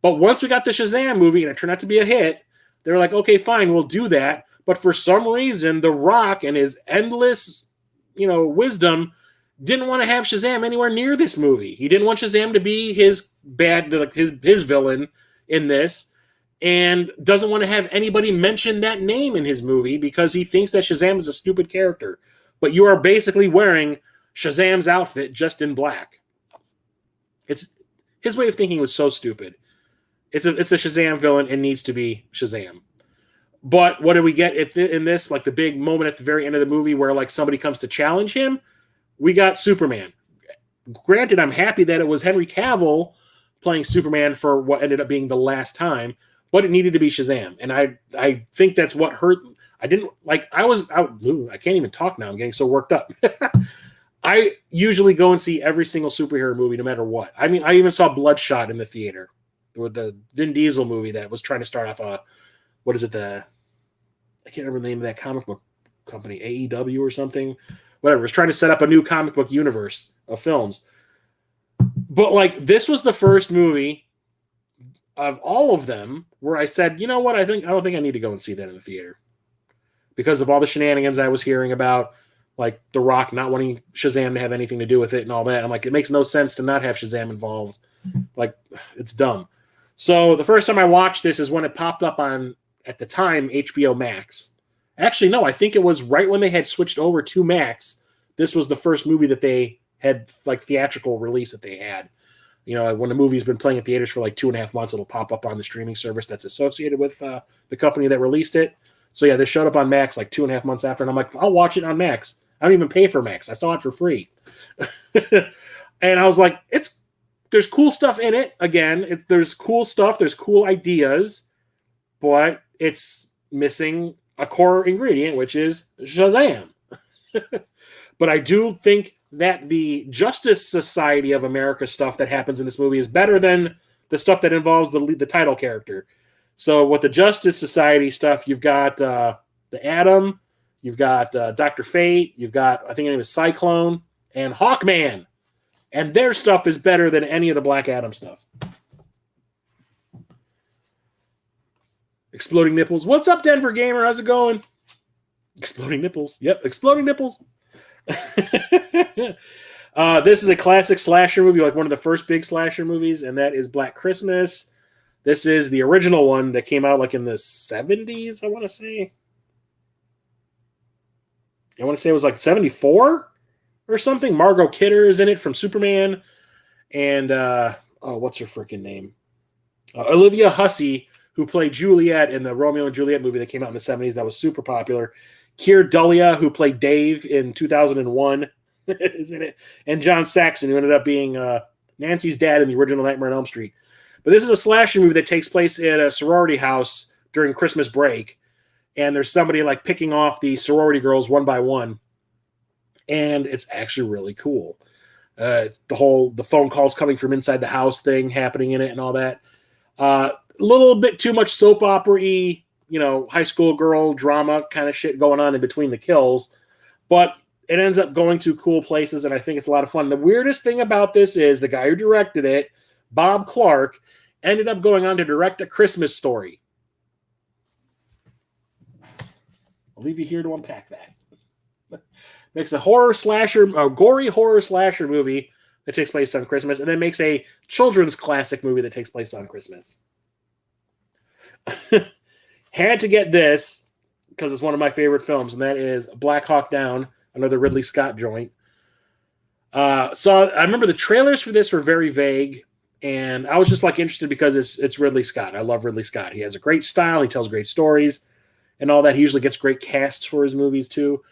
But once we got the Shazam movie and it turned out to be a hit, they were like, okay, fine, we'll do that. But for some reason, The Rock and his endless, wisdom didn't want to have Shazam anywhere near this movie. He didn't want Shazam to be his villain in this, and doesn't want to have anybody mention that name in his movie because he thinks that Shazam is a stupid character. But you are basically wearing Shazam's outfit just in black. His way of thinking was so stupid. It's a Shazam villain and needs to be Shazam. But what do we get in this? Like the big moment at the very end of the movie where like somebody comes to challenge him? We got Superman. Granted, I'm happy that it was Henry Cavill playing Superman for what ended up being the last time, but it needed to be Shazam. And I think that's what hurt. I can't even talk now. I'm getting so worked up. I usually go and see every single superhero movie no matter what. I mean, I even saw Bloodshot in the theater with the Vin Diesel movie that was trying to start off I can't remember the name of that comic book company, AEW or something. Whatever. It was trying to set up a new comic book universe of films. But like this was the first movie of all of them where I said, you know what, I don't think I need to go and see that in the theater. Because of all the shenanigans I was hearing about, like The Rock not wanting Shazam to have anything to do with it and all that. I'm like, it makes no sense to not have Shazam involved. Like, it's dumb. So the first time I watched this is when it popped up on, at the time, HBO Max. Actually, no, I think it was right when they had switched over to Max. This was the first movie that they had, like, theatrical release that they had. When a movie's been playing in theaters for like 2.5 months, it'll pop up on the streaming service that's associated with the company that released it. So yeah, this showed up on Max like 2.5 months after, and I'm like, I'll watch it on Max. I don't even pay for Max. I saw it for free. And I was like, there's cool stuff in it. Again, there's cool stuff. There's cool ideas, but it's missing a core ingredient, which is Shazam. But I do think that the Justice Society of America stuff that happens in this movie is better than the stuff that involves the title character. So with the Justice Society stuff, you've got the Atom, you've got Dr. Fate, you've got, I think her name is Cyclone, and Hawkman. And their stuff is better than any of the Black Adam stuff. Exploding nipples. What's up, Denver Gamer? How's it going? Exploding nipples. Yep, exploding nipples. This is a classic slasher movie, like one of the first big slasher movies, and that is Black Christmas. This is the original one that came out like in the 70s, I want to say. I want to say it was like 74 or something. Margot Kidder is in it from Superman. And, what's her freaking name? Olivia Hussey, who played Juliet in the Romeo and Juliet movie that came out in the 70s that was super popular. Keir Dullea, who played Dave in 2001, is in it. And John Saxon, who ended up being Nancy's dad in the original Nightmare on Elm Street. But this is a slasher movie that takes place at a sorority house during Christmas break. And there's somebody like picking off the sorority girls one by one. And it's actually really cool. The phone calls coming from inside the house thing happening in it and all that. A little bit too much soap opera-y, high school girl drama kind of shit going on in between the kills. But it ends up going to cool places, and I think it's a lot of fun. The weirdest thing about this is the guy who directed it, Bob Clark, ended up going on to direct A Christmas Story. I'll leave you here to unpack that. Makes a gory horror slasher movie that takes place on Christmas, and then makes a children's classic movie that takes place on Christmas. Had to get this because it's one of my favorite films, and that is Black Hawk Down, another Ridley Scott joint. So I remember the trailers for this were very vague, and I was just like interested because it's Ridley Scott. I love Ridley Scott. He has a great style. He tells great stories and all that. He usually gets great casts for his movies too.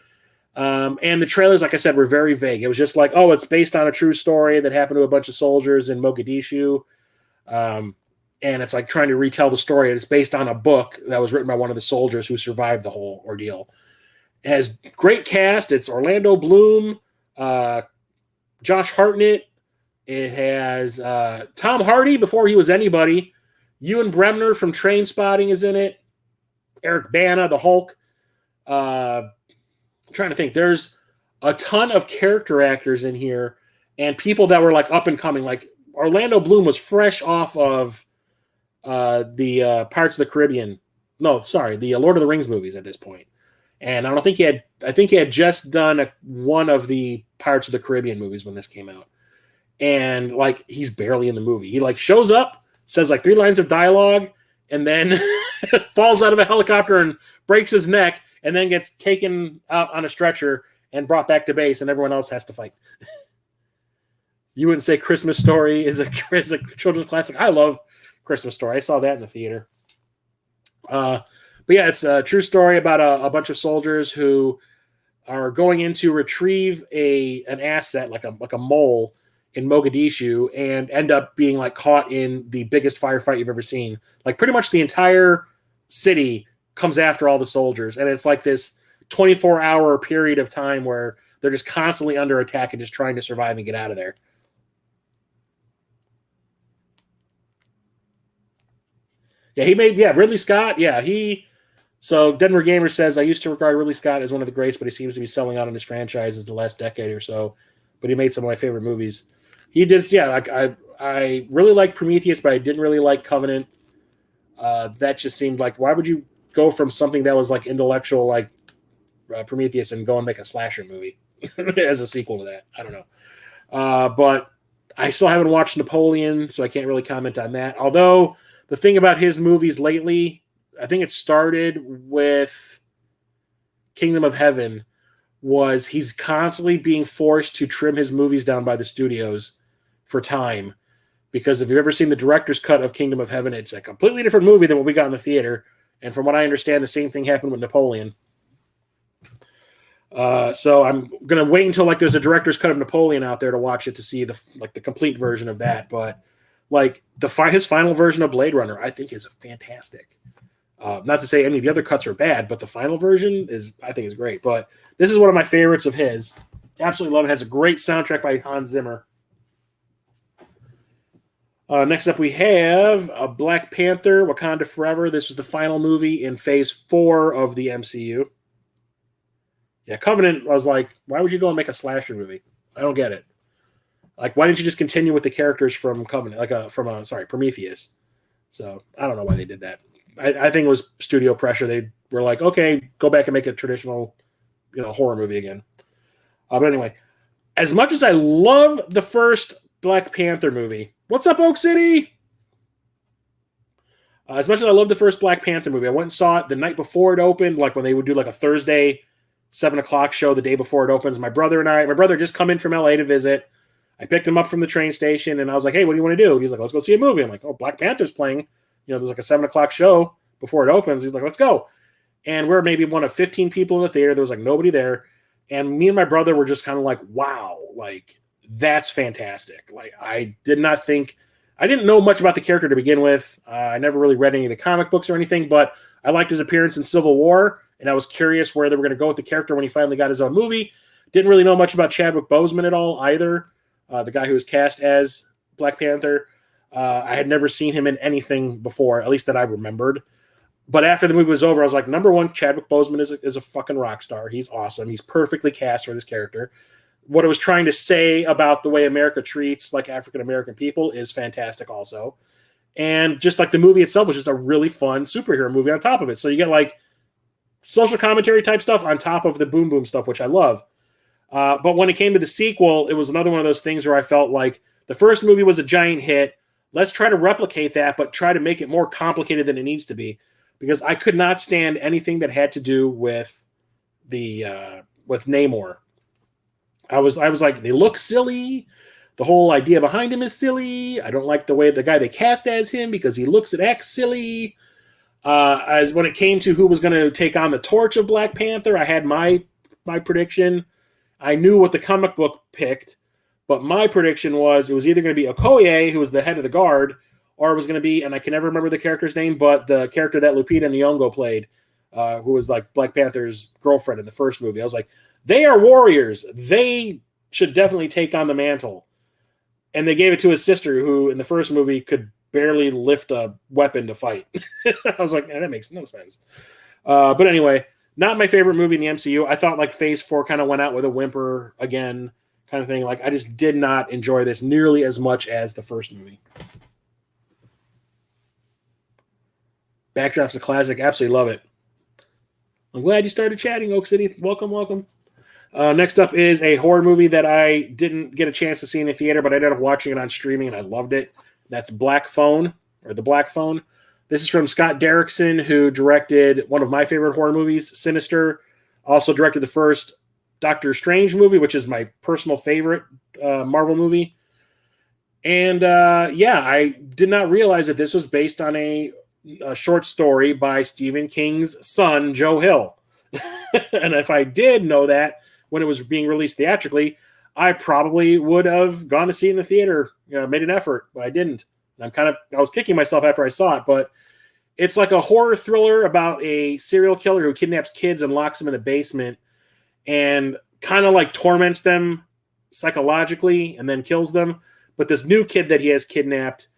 And the trailers, like I said, were very vague. It was just like, oh, it's based on a true story that happened to a bunch of soldiers in Mogadishu. And it's like trying to retell the story. It's based on a book that was written by one of the soldiers who survived the whole ordeal. It has great cast. It's Orlando Bloom, Josh Hartnett. It has Tom Hardy before he was anybody. Ewan Bremner from Trainspotting is in it. Eric Bana, the Hulk. I'm trying to think. There's a ton of character actors in here and people that were like up and coming. Like Orlando Bloom was fresh off of the Pirates of the Caribbean. No, sorry, the Lord of the Rings movies at this point. And I think he had just done one of the Pirates of the Caribbean movies when this came out. And like he's barely in the movie. He like shows up, says like 3 lines of dialogue, and then falls out of a helicopter and breaks his neck, and then gets taken out on a stretcher and brought back to base, and everyone else has to fight. You wouldn't say Christmas Story is a children's classic? I love Christmas Story. I saw that in the theater. But yeah, it's a true story about a bunch of soldiers who are going in to retrieve an asset, like a mole in Mogadishu, and end up being like caught in the biggest firefight you've ever seen. Like pretty much the entire city comes after all the soldiers, and it's like this 24-hour period of time where they're just constantly under attack and just trying to survive and get out of there. Yeah, Ridley Scott. Yeah, so Denver Gamer says, I used to regard Ridley Scott as one of the greats, but he seems to be selling out on his franchises the last decade or so. But he made some of my favorite movies. He did, yeah. Like I really liked Prometheus, but I didn't really like Covenant. That just seemed like, why would you go from something that was like intellectual, like Prometheus, and go and make a slasher movie as a sequel to that? I don't know. But I still haven't watched Napoleon, so I can't really comment on that. Although the thing about his movies lately, I think it started with Kingdom of Heaven, was he's constantly being forced to trim his movies down by the studios for time. Because if you've ever seen the director's cut of Kingdom of Heaven, it's a completely different movie than what we got in the theater. And from what I understand, the same thing happened with Napoleon. So I'm going to wait until like there's a director's cut of Napoleon out there to watch it to see the complete version of that. But like his final version of Blade Runner, I think is fantastic. Not to say any of the other cuts are bad, but the final version I think is great. But this is one of my favorites of his. Absolutely love it. It has a great soundtrack by Hans Zimmer. Next up, we have Black Panther, Wakanda Forever. This was the final movie in Phase 4 of the MCU. Yeah, Covenant, I was like, why would you go and make a slasher movie? I don't get it. Like, why didn't you just continue with the characters from Covenant, Prometheus? So, I don't know why they did that. I think it was studio pressure. They we're like, okay, go back and make a traditional, horror movie again. But anyway, as much as I love the first Black Panther movie, what's up, Oak City? As much as I love the first Black Panther movie, I went and saw it the night before it opened, like when they would do like a Thursday 7:00 show the day before it opens. My brother just come in from LA to visit. I picked him up from the train station and I was like, hey, what do you want to do? And he's like, let's go see a movie. I'm like, oh, Black Panther's playing. There's like a 7:00 show before it opens. He's like, let's go. And we're maybe one of 15 people in the theater. There was like nobody there. And me and my brother were just kind of like, wow, like that's fantastic. Like I didn't know much about the character to begin with. I never really read any of the comic books or anything, but I liked his appearance in Civil War. And I was curious where they were going to go with the character when he finally got his own movie. Didn't really know much about Chadwick Boseman at all either. The guy who was cast as Black Panther. I had never seen him in anything before, at least that I remembered. But after the movie was over, I was like, number one, Chadwick Boseman is a fucking rock star. He's awesome. He's perfectly cast for this character. What it was trying to say about the way America treats like African-American people is fantastic also. And just like the movie itself was just a really fun superhero movie on top of it. So you get like social commentary type stuff on top of the boom boom stuff, which I love. But when it came to the sequel, it was another one of those things where I felt like the first movie was a giant hit. Let's try to replicate that, but try to make it more complicated than it needs to be. Because I could not stand anything that had to do with with Namor. I was like, they look silly. The whole idea behind him is silly. I don't like the way the guy they cast as him because he looks and acts silly. As when it came to who was going to take on the torch of Black Panther, I had my prediction. I knew what the comic book picked, but my prediction was it was either going to be Okoye, who was the head of the guard, or it was going to be, and I can never remember the character's name, but the character that Lupita Nyong'o played, who was like Black Panther's girlfriend in the first movie. I was like, they are warriors. They should definitely take on the mantle. And they gave it to his sister, who in the first movie could barely lift a weapon to fight. I was like, that makes no sense. But anyway, not my favorite movie in the MCU. I thought like Phase 4 kind of went out with a whimper again, kind of thing. Like I just did not enjoy this nearly as much as the first movie. Backdraft's a classic. Absolutely love it. I'm glad you started chatting, Oak City. Welcome. Next up is a horror movie that I didn't get a chance to see in the theater, but I ended up watching it on streaming, and I loved it. That's Black Phone, or The Black Phone. This is from Scott Derrickson, who directed one of my favorite horror movies, Sinister. Also directed the first Doctor Strange movie, which is my personal favorite Marvel movie. And I did not realize that this was based on a short story by Stephen King's son, Joe Hill. And if I did know that when it was being released theatrically, I probably would have gone to see it in the theater, made an effort, but I didn't. And I was kicking myself after I saw it, but it's like a horror thriller about a serial killer who kidnaps kids and locks them in the basement and kind of like torments them psychologically and then kills them. But this new kid that he has kidnapped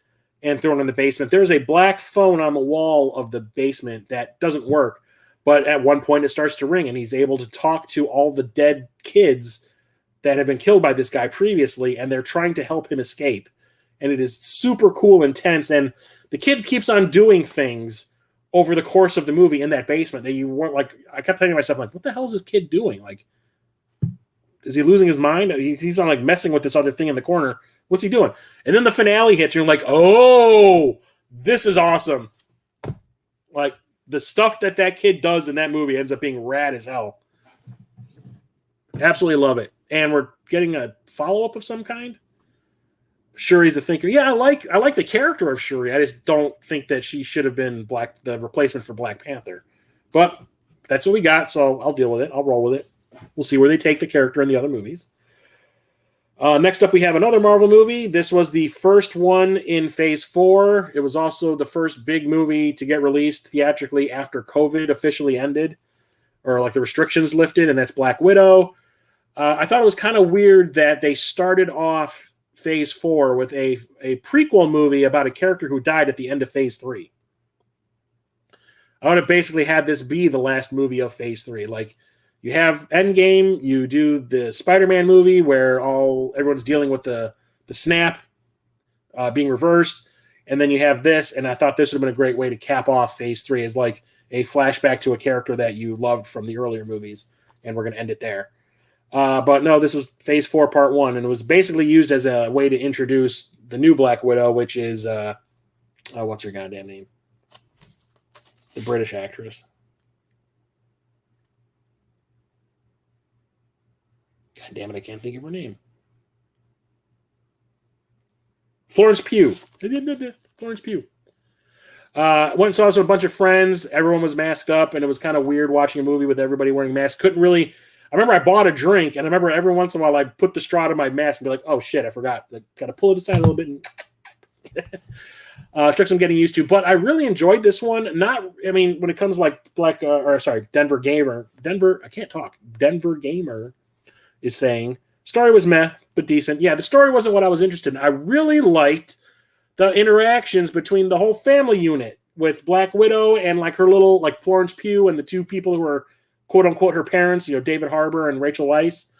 and thrown in the basement, there's a black phone on the wall of the basement that doesn't work. But at one point it starts to ring and he's able to talk to all the dead kids that have been killed by this guy previously, and they're trying to help him escape. And it is super cool, intense, and the kid keeps on doing things over the course of the movie in that basement that you weren't like. I kept telling myself, like, what the hell is this kid doing? Like, is he losing his mind? He's on like messing with this other thing in the corner. What's he doing? And then the finale hits, and you're like, oh, this is awesome. Like, the stuff that kid does in that movie ends up being rad as hell. Absolutely love it. And we're getting a follow-up of some kind. Shuri's a thinker. Yeah, I like the character of Shuri. I just don't think that she should have been the replacement for Black Panther. But that's what we got, so I'll deal with it. I'll roll with it. We'll see where they take the character in the other movies. Next up, we have another Marvel movie. This was the first one in Phase 4. It was also the first big movie to get released theatrically after COVID officially ended, or like the restrictions lifted, and that's Black Widow. I thought it was kind of weird that they started off Phase 4 with a prequel movie about a character who died at the end of Phase 3. I would have basically had this be the last movie of Phase 3. Like, you have Endgame, you do the Spider-Man movie where everyone's dealing with the snap being reversed, and then you have this, and I thought this would have been a great way to cap off Phase 3 as like a flashback to a character that you loved from the earlier movies, and we're going to end it there. But no, this was Phase 4, Part 1, and it was basically used as a way to introduce the new Black Widow, which is, what's her goddamn name? The British actress. God damn it, I can't think of her name. Florence Pugh. Florence Pugh. Went and saw this with a bunch of friends. Everyone was masked up, and it was kind of weird watching a movie with everybody wearing masks. Couldn't really... I remember I bought a drink, and I remember every once in a while I'd put the straw to my mask and be like, oh, shit, I forgot. Like, got to pull it aside a little bit. And took some getting used to. But I really enjoyed this one. When it comes to like Denver Gamer. Denver Gamer is saying, story was meh, but decent. Yeah, the story wasn't what I was interested in. I really liked the interactions between the whole family unit with Black Widow and like her little, like Florence Pugh and the two people who were quote unquote her parents, David Harbour and Rachel Weisz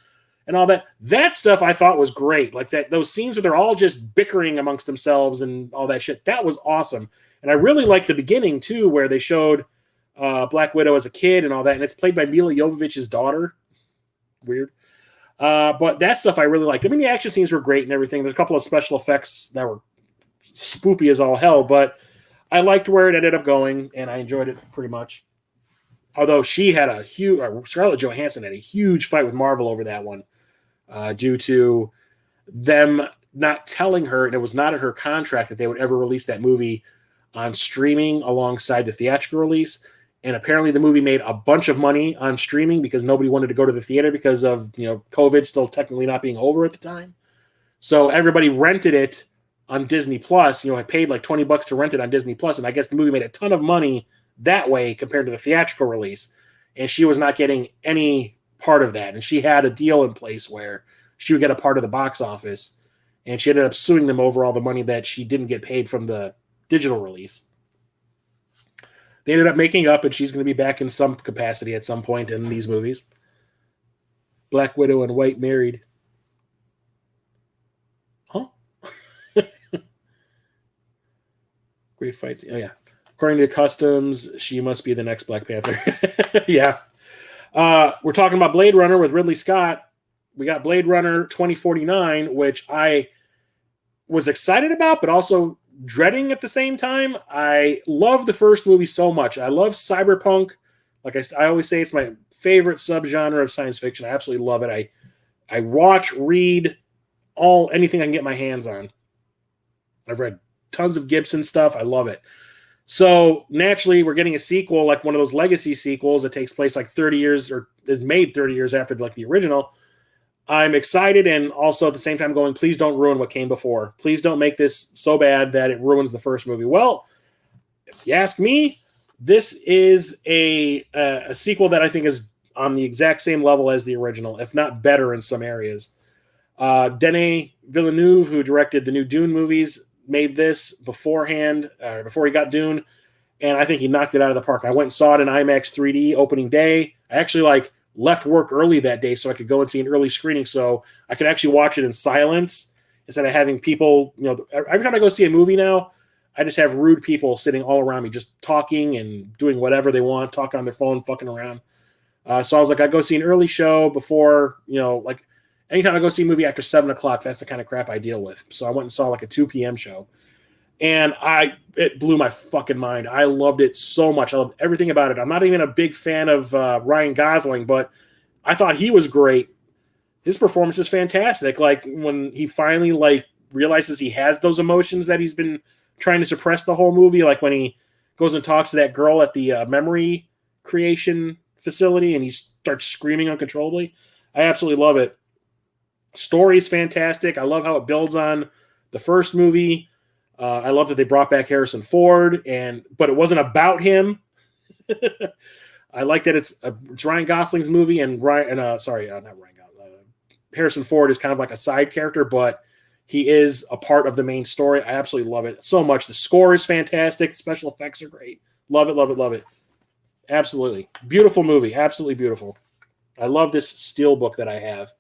and all that. That stuff I thought was great. Like those scenes where they're all just bickering amongst themselves and all that shit. That was awesome. And I really liked the beginning too, where they showed Black Widow as a kid and all that. And it's played by Mila Jovovich's daughter. Weird. But that stuff I really liked. I mean, the action scenes were great and everything. There's a couple of special effects that were spoopy as all hell, but I liked where it ended up going, and I enjoyed it pretty much. Although Scarlett Johansson had a huge fight with Marvel over that one, due to them not telling her, and it was not in her contract, that they would ever release that movie on streaming alongside the theatrical release. And apparently the movie made a bunch of money on streaming because nobody wanted to go to the theater because of, COVID still technically not being over at the time. So everybody rented it on Disney Plus. I paid like $20 to rent it on Disney Plus, and I guess the movie made a ton of money that way compared to the theatrical release. And she was not getting any part of that. And she had a deal in place where she would get a part of the box office, and she ended up suing them over all the money that she didn't get paid from the digital release. They ended up making up, and she's going to be back in some capacity at some point in these movies. Black Widow and White married. Huh? Great fights. Oh, yeah. According to customs, she must be the next Black Panther. Yeah. We're talking about Blade Runner with Ridley Scott. We got Blade Runner 2049, which I was excited about, but also dreading at the same time. I love the first movie so much. I love cyberpunk. Like I always say, it's my favorite subgenre of science fiction. I absolutely love it. I watch, read anything I can get my hands on. I've read tons of Gibson stuff. I love it. So naturally, we're getting a sequel, like one of those legacy sequels that takes place like 30 years or is made 30 years after like the original. I'm excited, and also at the same time going, please don't ruin what came before. Please don't make this so bad that it ruins the first movie. Well, if you ask me, this is a sequel that I think is on the exact same level as the original, if not better in some areas. Denis Villeneuve, who directed the new Dune movies, made this before he got Dune, and I think he knocked it out of the park. I went and saw it in IMAX 3D opening day. I actually left work early that day so I could go and see an early screening, so I could actually watch it in silence instead of having people, every time I go see a movie now, I just have rude people sitting all around me just talking and doing whatever they want, talking on their phone, fucking around. So I was like, I'd go see an early show before, anytime I go see a movie after 7 o'clock, that's the kind of crap I deal with. So I went and saw a 2 p.m. show, and it blew my fucking mind. I loved it so much. I loved everything about it. I'm not even a big fan of Ryan Gosling, but I thought he was great. His performance is fantastic. Like when he finally realizes he has those emotions that he's been trying to suppress the whole movie. Like when he goes and talks to that girl at the memory creation facility and he starts screaming uncontrollably. I absolutely love it. Story's fantastic. I love how it builds on the first movie. I love that they brought back Harrison Ford, but it wasn't about him. I like that it's Ryan Gosling's movie, and Harrison Ford is kind of like a side character, but he is a part of the main story. I absolutely love it so much. The score is fantastic. The special effects are great. Love it, love it, love it. Absolutely. Beautiful movie. Absolutely beautiful. I love this steelbook that I have.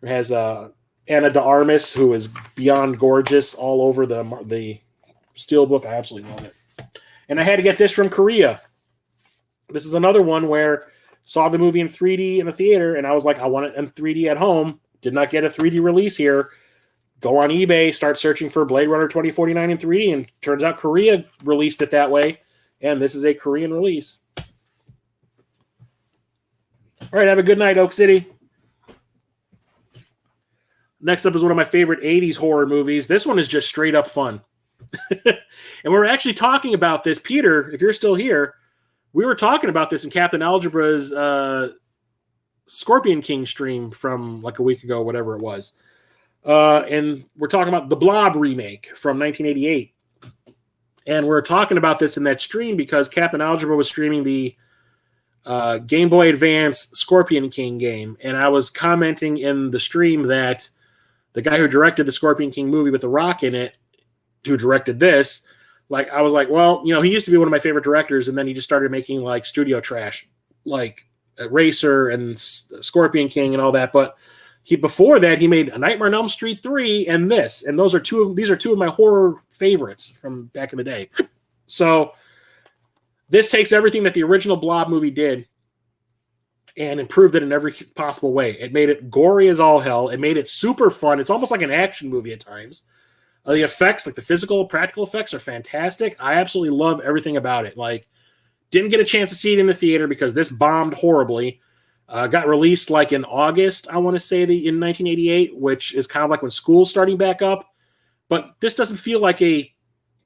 It has Anna de Armas, who is beyond gorgeous, all over the steelbook. I absolutely love it. And I had to get this from Korea. This is another one where saw the movie in 3D in the theater, and I was like, I want it in 3D at home. Did not get a 3D release here. Go on eBay, start searching for Blade Runner 2049 in 3D, and turns out Korea released it that way, and this is a Korean release. All right, have a good night, Oak City. Next up is one of my favorite 80s horror movies. This one is just straight up fun. And we're actually talking about this. Peter, if you're still here, we were talking about this in Captain Algebra's Scorpion King stream from like a week ago, whatever it was. And we're talking about the Blob remake from 1988. And we're talking about this in that stream because Captain Algebra was streaming the Game Boy Advance Scorpion King game. And I was commenting in the stream that the guy who directed the Scorpion King movie with The Rock in it, who directed this, like, I was like, well, you know, he used to be one of my favorite directors, and then he just started making like studio trash, like Racer and Scorpion King and all that. But before that, he made A Nightmare on Elm Street 3 and this, and these are two of my horror favorites from back in the day. So this takes everything that the original Blob movie did and improved it in every possible way. It made it gory as all hell. It made it super fun. It's almost like an action movie at times. The effects, like the physical, practical effects, are fantastic. I absolutely love everything about it. Like, didn't get a chance to see it in the theater because this bombed horribly. Got released like in August, I want to say, in 1988, which is kind of like when school's starting back up. But this doesn't feel like a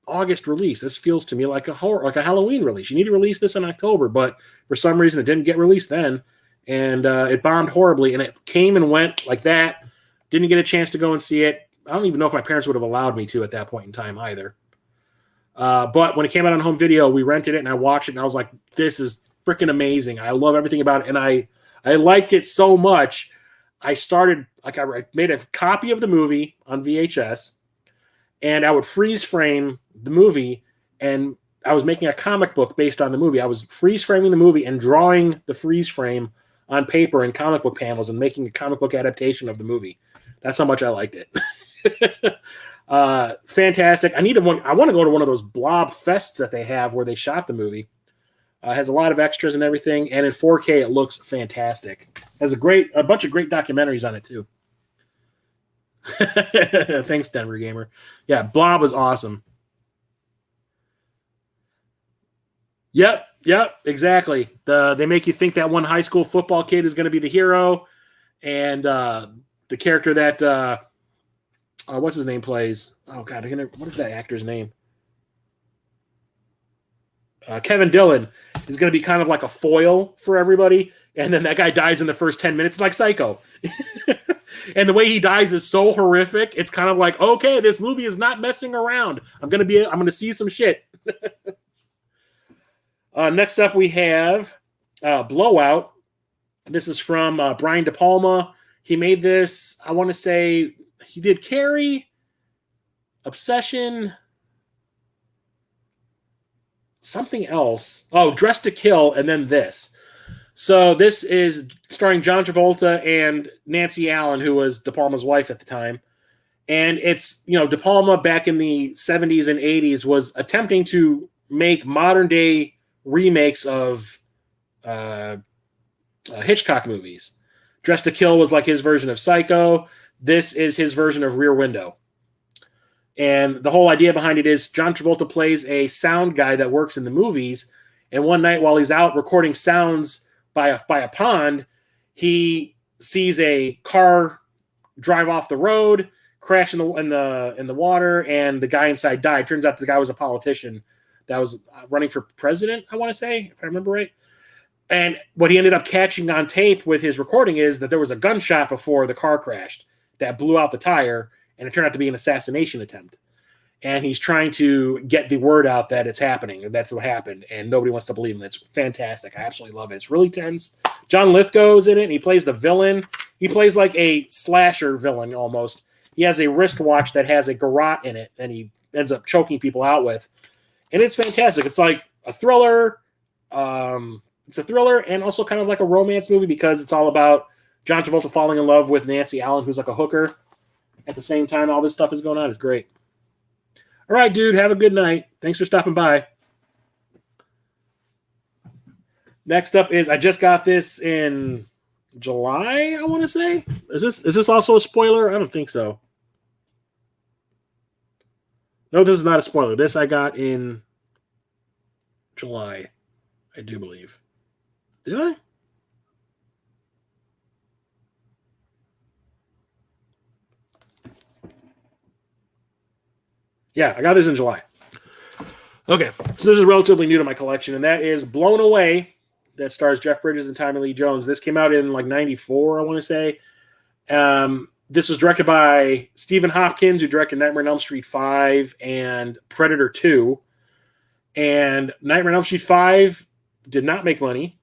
August release. This feels to me like a Halloween release. You need to release this in October, but for some reason it didn't get released then, and it bombed horribly. And it came and went like that. Didn't get a chance to go and see it. I don't even know if my parents would have allowed me to at that point in time either. But when it came out on home video, we rented it and I watched it and I was like, this is freaking amazing. I love everything about it. And I liked it so much. I made a copy of the movie on VHS and I would freeze frame the movie, and I was making a comic book based on the movie. I was freeze framing the movie and drawing the freeze frame on paper in comic book panels and making a comic book adaptation of the movie. That's how much I liked it. Fantastic. I want to go to one of those Blob fests that they have where they shot the movie. Has a lot of extras and everything, and in 4K it looks fantastic. Has a bunch of great documentaries on it too. Thanks, Denver Gamer. Yeah, Blob was awesome. Yep, exactly. They make you think that one high school football kid is going to be the hero, and the character that what's his name plays. Oh God, what is that actor's name? Kevin Dillon is going to be kind of like a foil for everybody, and then that guy dies in the first 10 minutes, like Psycho. And the way he dies is so horrific. It's kind of like, okay, this movie is not messing around. I'm going to see some shit. Next up, we have Blowout. This is from Brian De Palma. He made this, I want to say, he did Carrie, Obsession, something else. Oh, Dressed to Kill, and then this. So this is starring John Travolta and Nancy Allen, who was De Palma's wife at the time. And it's, De Palma back in the 70s and 80s was attempting to make modern day remakes of Hitchcock movies. Dressed to Kill was like his version of Psycho. This is his version of Rear Window. And the whole idea behind it is John Travolta plays a sound guy that works in the movies. And one night while he's out recording sounds by a pond, he sees a car drive off the road, crash in the water, and the guy inside died. Turns out the guy was a politician that was running for president, I want to say, if I remember right. And what he ended up catching on tape with his recording is that there was a gunshot before the car crashed that blew out the tire, and it turned out to be an assassination attempt. And he's trying to get the word out that it's happening, and that's what happened, and nobody wants to believe him. It's fantastic. I absolutely love it. It's really tense. John Lithgow's in it, and he plays the villain. He plays like a slasher villain almost. He has a wristwatch that has a garrote in it, and he ends up choking people out with. And it's fantastic. It's like a thriller. It's a thriller and also kind of like a romance movie because it's all about John Travolta falling in love with Nancy Allen, who's like a hooker. At the same time, all this stuff is going on. It's great. All right, dude. Have a good night. Thanks for stopping by. Next up is I just got this in July, I want to say. Is this also a spoiler? I don't think so. No, this is not a spoiler. This I got in July, I do believe. Did I? Yeah, I got this in July. Okay, so this is relatively new to my collection, and that is Blown Away, that stars Jeff Bridges and Tommy Lee Jones. This came out in like 94, I want to say. This was directed by Stephen Hopkins, who directed Nightmare on Elm Street 5 and Predator 2. And Nightmare on Elm Street 5 did not make money,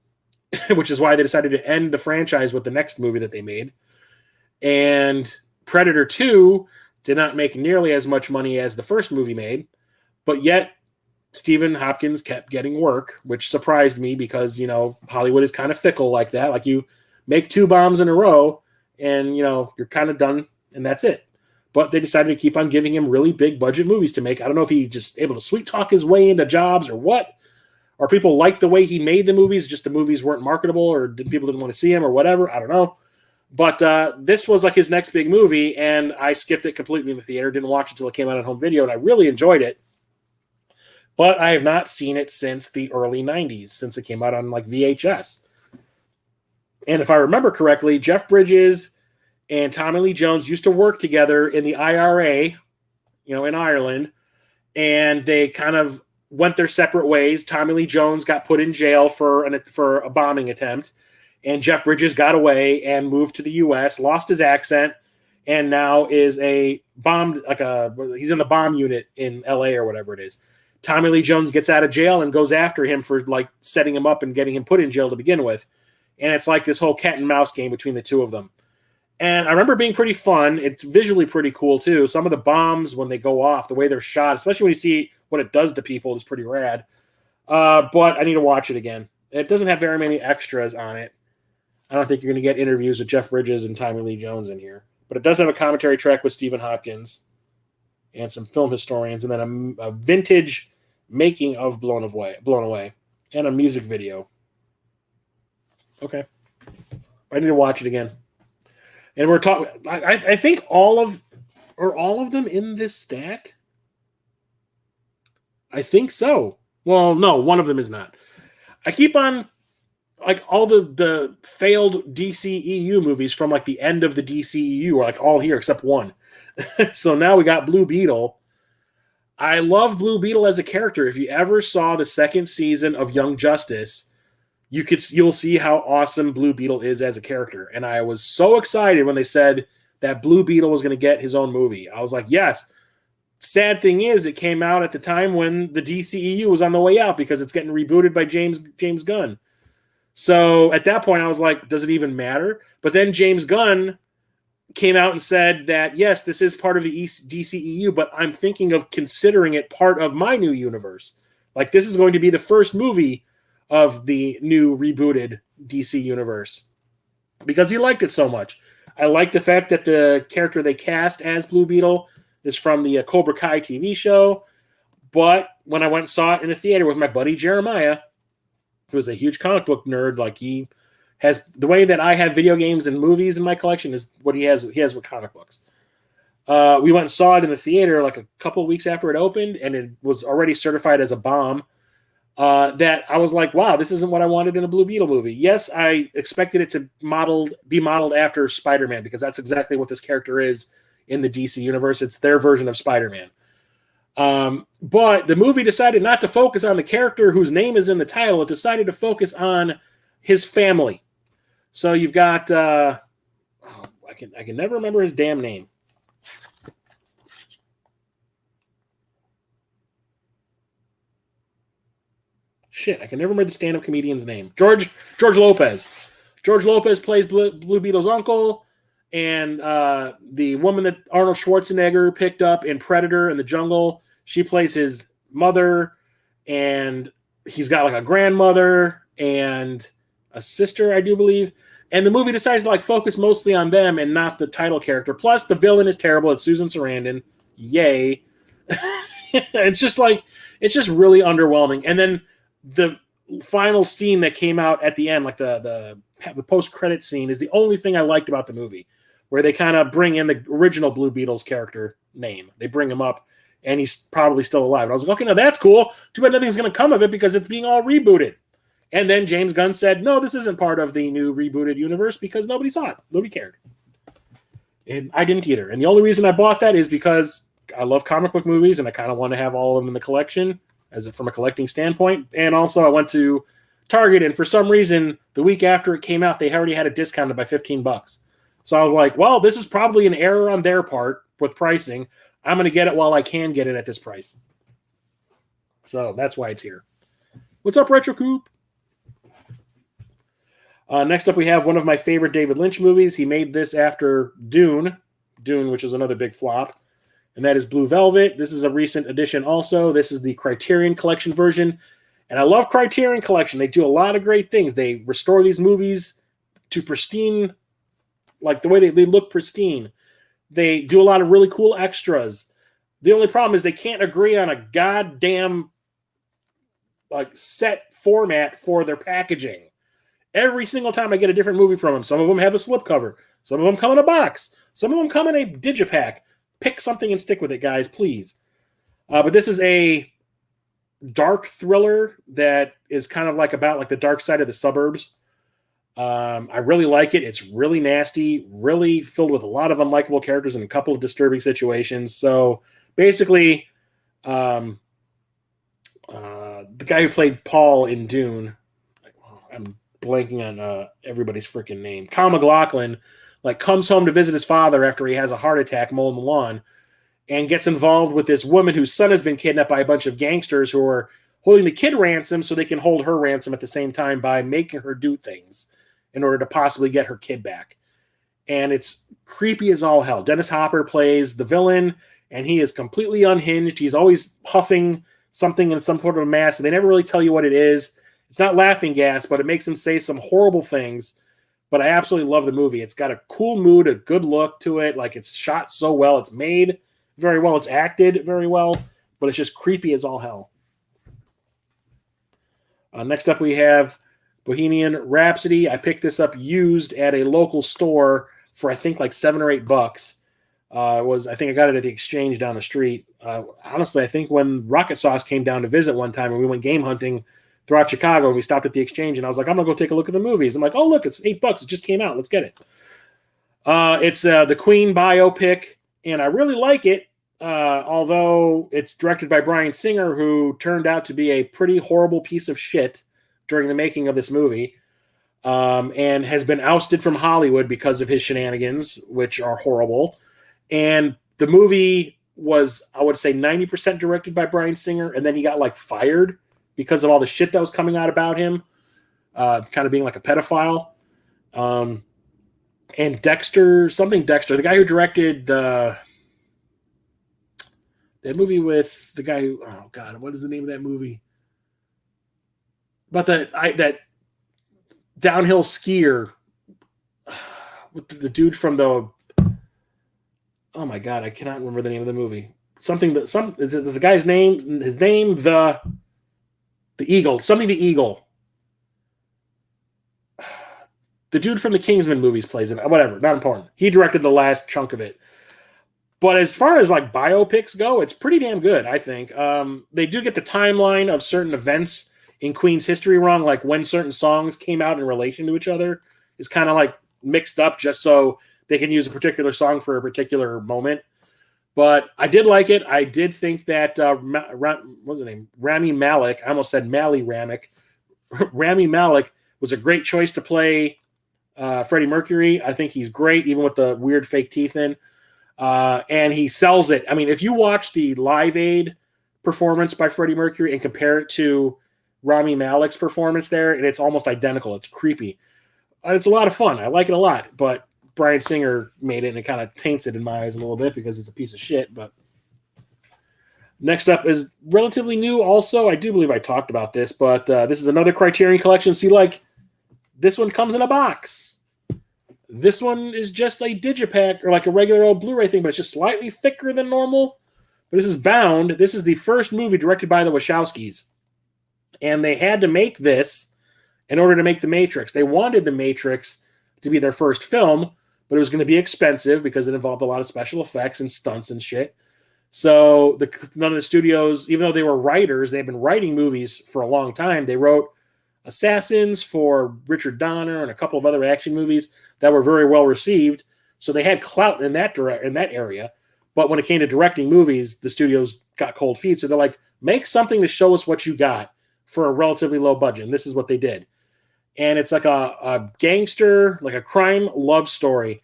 which is why they decided to end the franchise with the next movie that they made. And Predator 2 did not make nearly as much money as the first movie made, but yet Stephen Hopkins kept getting work, which surprised me because, Hollywood is kind of fickle like that. Like, you make 2 bombs in a row and, you're kind of done and that's it. But they decided to keep on giving him really big budget movies to make. I don't know if he just able to sweet talk his way into jobs or what, or people liked the way he made the movies, just the movies weren't marketable or people didn't want to see him or whatever. I don't know. But this was like his next big movie, and I skipped it completely in the theater, didn't watch it until it came out on home video, and I really enjoyed it. But I have not seen it since the early 90s, since it came out on like VHS. And if I remember correctly, Jeff Bridges and Tommy Lee Jones used to work together in the IRA, in Ireland, and they kind of went their separate ways. Tommy Lee Jones got put in jail for a bombing attempt, and Jeff Bridges got away and moved to the U.S., lost his accent, and now is he's in the bomb unit in L.A. or whatever it is. Tommy Lee Jones gets out of jail and goes after him for like setting him up and getting him put in jail to begin with. And it's like this whole cat and mouse game between the two of them. And I remember being pretty fun. It's visually pretty cool too. Some of the bombs, when they go off, the way they're shot, especially when you see what it does to people, is pretty rad. But I need to watch it again. It doesn't have very many extras on it. I don't think you're going to get interviews with Jeff Bridges and Tommy Lee Jones in here. But it does have a commentary track with Stephen Hopkins and some film historians, and then a vintage making of Blown Away, and a music video. Okay. I need to watch it again. And we're talking, I think all of them in this stack? I think so. Well, no, one of them is not. I keep on, like, all the failed DCEU movies from, like, the end of the DCEU are, like, all here except one. So now we got Blue Beetle. I love Blue Beetle as a character. If you ever saw the second season of Young Justice, you'll see how awesome Blue Beetle is as a character. And I was so excited when they said that Blue Beetle was going to get his own movie. I was like, yes. Sad thing is, it came out at the time when the DCEU was on the way out because it's getting rebooted by James Gunn. So at that point, I was like, does it even matter? But then James Gunn came out and said that, yes, this is part of the DCEU, but I'm thinking of considering it part of my new universe. Like, this is going to be the first movie of the new rebooted DC universe because he liked it so much. I like the fact that the character they cast as Blue Beetle is from the Cobra Kai TV show. But when I went and saw it in the theater with my buddy Jeremiah, who is a huge comic book nerd, like he has the way that I have video games and movies in my collection is what he has with comic books. We went and saw it in the theater like a couple of weeks after it opened, and it was already certified as a bomb. That I was like, wow, this isn't what I wanted in a Blue Beetle movie. Yes, I expected it to be modeled after Spider-Man because that's exactly what this character is in the DC universe. It's their version of Spider-Man. But the movie decided not to focus on the character whose name is in the title. It decided to focus on his family. So you've got I can never remember his damn name. Shit, I can never remember the stand-up comedian's name. George Lopez. George Lopez plays Blue Beetle's uncle, and the woman that Arnold Schwarzenegger picked up in Predator in the Jungle, she plays his mother, and he's got like a grandmother and a sister, I do believe. And the movie decides to like focus mostly on them and not the title character. Plus, the villain is terrible. It's Susan Sarandon. Yay. It's just really underwhelming. And then the final scene that came out at the end, like the post-credit scene, is the only thing I liked about the movie, where they kind of bring in the original Blue Beetle's character name. They bring him up, and he's probably still alive. And I was like, okay, now that's cool. Too bad nothing's going to come of it because it's being all rebooted. And then James Gunn said, no, this isn't part of the new rebooted universe because nobody saw it. Nobody cared. And I didn't either. And the only reason I bought that is because I love comic book movies and I kind of want to have all of them in the collection from a collecting standpoint. And also I went to Target, and for some reason, the week after it came out, they already had it discounted by $15. So I was like, well, this is probably an error on their part with pricing. I'm going to get it while I can get it at this price. So that's why it's here. What's up, Retro Coop? Next up, we have one of my favorite David Lynch movies. He made this after Dune, which is another big flop, and that is Blue Velvet. This is a recent addition also. This is the Criterion Collection version, and I love Criterion Collection. They do a lot of great things. They restore these movies to pristine, like the way they look pristine. They do a lot of really cool extras. The only problem is they can't agree on a goddamn set format for their packaging. Every single time I get a different movie from them, some of them have a slipcover. Some of them come in a box. Some of them come in a digipack. Pick something and stick with it, guys, please. But this is a dark thriller that is kind of about the dark side of the suburbs. I really like it. It's really nasty, really filled with a lot of unlikable characters and a couple of disturbing situations. So basically, the guy who played Paul in Dune, I'm blanking on everybody's freaking name. Kyle MacLachlan comes home to visit his father after he has a heart attack mowing the lawn, and gets involved with this woman whose son has been kidnapped by a bunch of gangsters who are holding the kid ransom so they can hold her ransom at the same time by making her do things in order to possibly get her kid back. And it's creepy as all hell. Dennis Hopper plays the villain, and he is completely unhinged. He's always huffing something in some sort of a mask, and they never really tell you what it is. It's not laughing gas, but it makes him say some horrible things. But I absolutely love the movie. It's got a cool mood, a good look to it. It's shot so well. It's made very well. It's acted very well. But it's just creepy as all hell. Next up, we have Bohemian Rhapsody. I picked this up used at a local store for, I think, $7 or $8. I think I got it at the Exchange down the street. Honestly, I think when Rocket Sauce came down to visit one time and we went game hunting throughout Chicago, and we stopped at the Exchange, and I was like, I'm going to go take a look at the movies. I'm like, oh, look, it's $8. It just came out. Let's get it. It's the Queen biopic, and I really like it, although it's directed by Bryan Singer, who turned out to be a pretty horrible piece of shit during the making of this movie, and has been ousted from Hollywood because of his shenanigans, which are horrible. And the movie was, I would say, 90% directed by Bryan Singer, and then he got fired because of all the shit that was coming out about him, kind of being like a pedophile. And Dexter, the guy who directed that movie with the guy who, oh God, what is the name of that movie? About that downhill skier with the dude from the, oh my God, I cannot remember the name of the movie. There's the guy's name, the Eagle, the Eagle. The dude from the Kingsman movies plays it. Whatever, not important. He directed the last chunk of it. But as far as biopics go, it's pretty damn good, I think. They do get the timeline of certain events in Queen's history wrong, like when certain songs came out in relation to each other is kind of mixed up just so they can use a particular song for a particular moment. But I did like it. I did think that, what was her name? Rami Malek. I almost said Mally Ramick. Rami Malek was a great choice to play Freddie Mercury. I think he's great, even with the weird fake teeth in. And he sells it. I mean, if you watch the Live Aid performance by Freddie Mercury and compare it to Rami Malek's performance there, and it's almost identical. It's creepy. It's a lot of fun. I like it a lot, but Bryan Singer made it, and it kind of taints it in my eyes a little bit because it's a piece of shit. But next up is relatively new also. I do believe I talked about this, but this is another Criterion Collection. See, this one comes in a box. This one is just a digipack or a regular old Blu-ray thing, but it's just slightly thicker than normal. But this is bound. This is the first movie directed by the Wachowskis. And they had to make this in order to make The Matrix. They wanted The Matrix to be their first film, but it was going to be expensive because it involved a lot of special effects and stunts and shit. So none of the studios, even though they were writers, they've been writing movies for a long time. They wrote Assassins for Richard Donner and a couple of other action movies that were very well received. So they had clout in that area. But when it came to directing movies, the studios got cold feet. So they're like, make something to show us what you got for a relatively low budget. And this is what they did. And it's like a gangster, like a crime love story.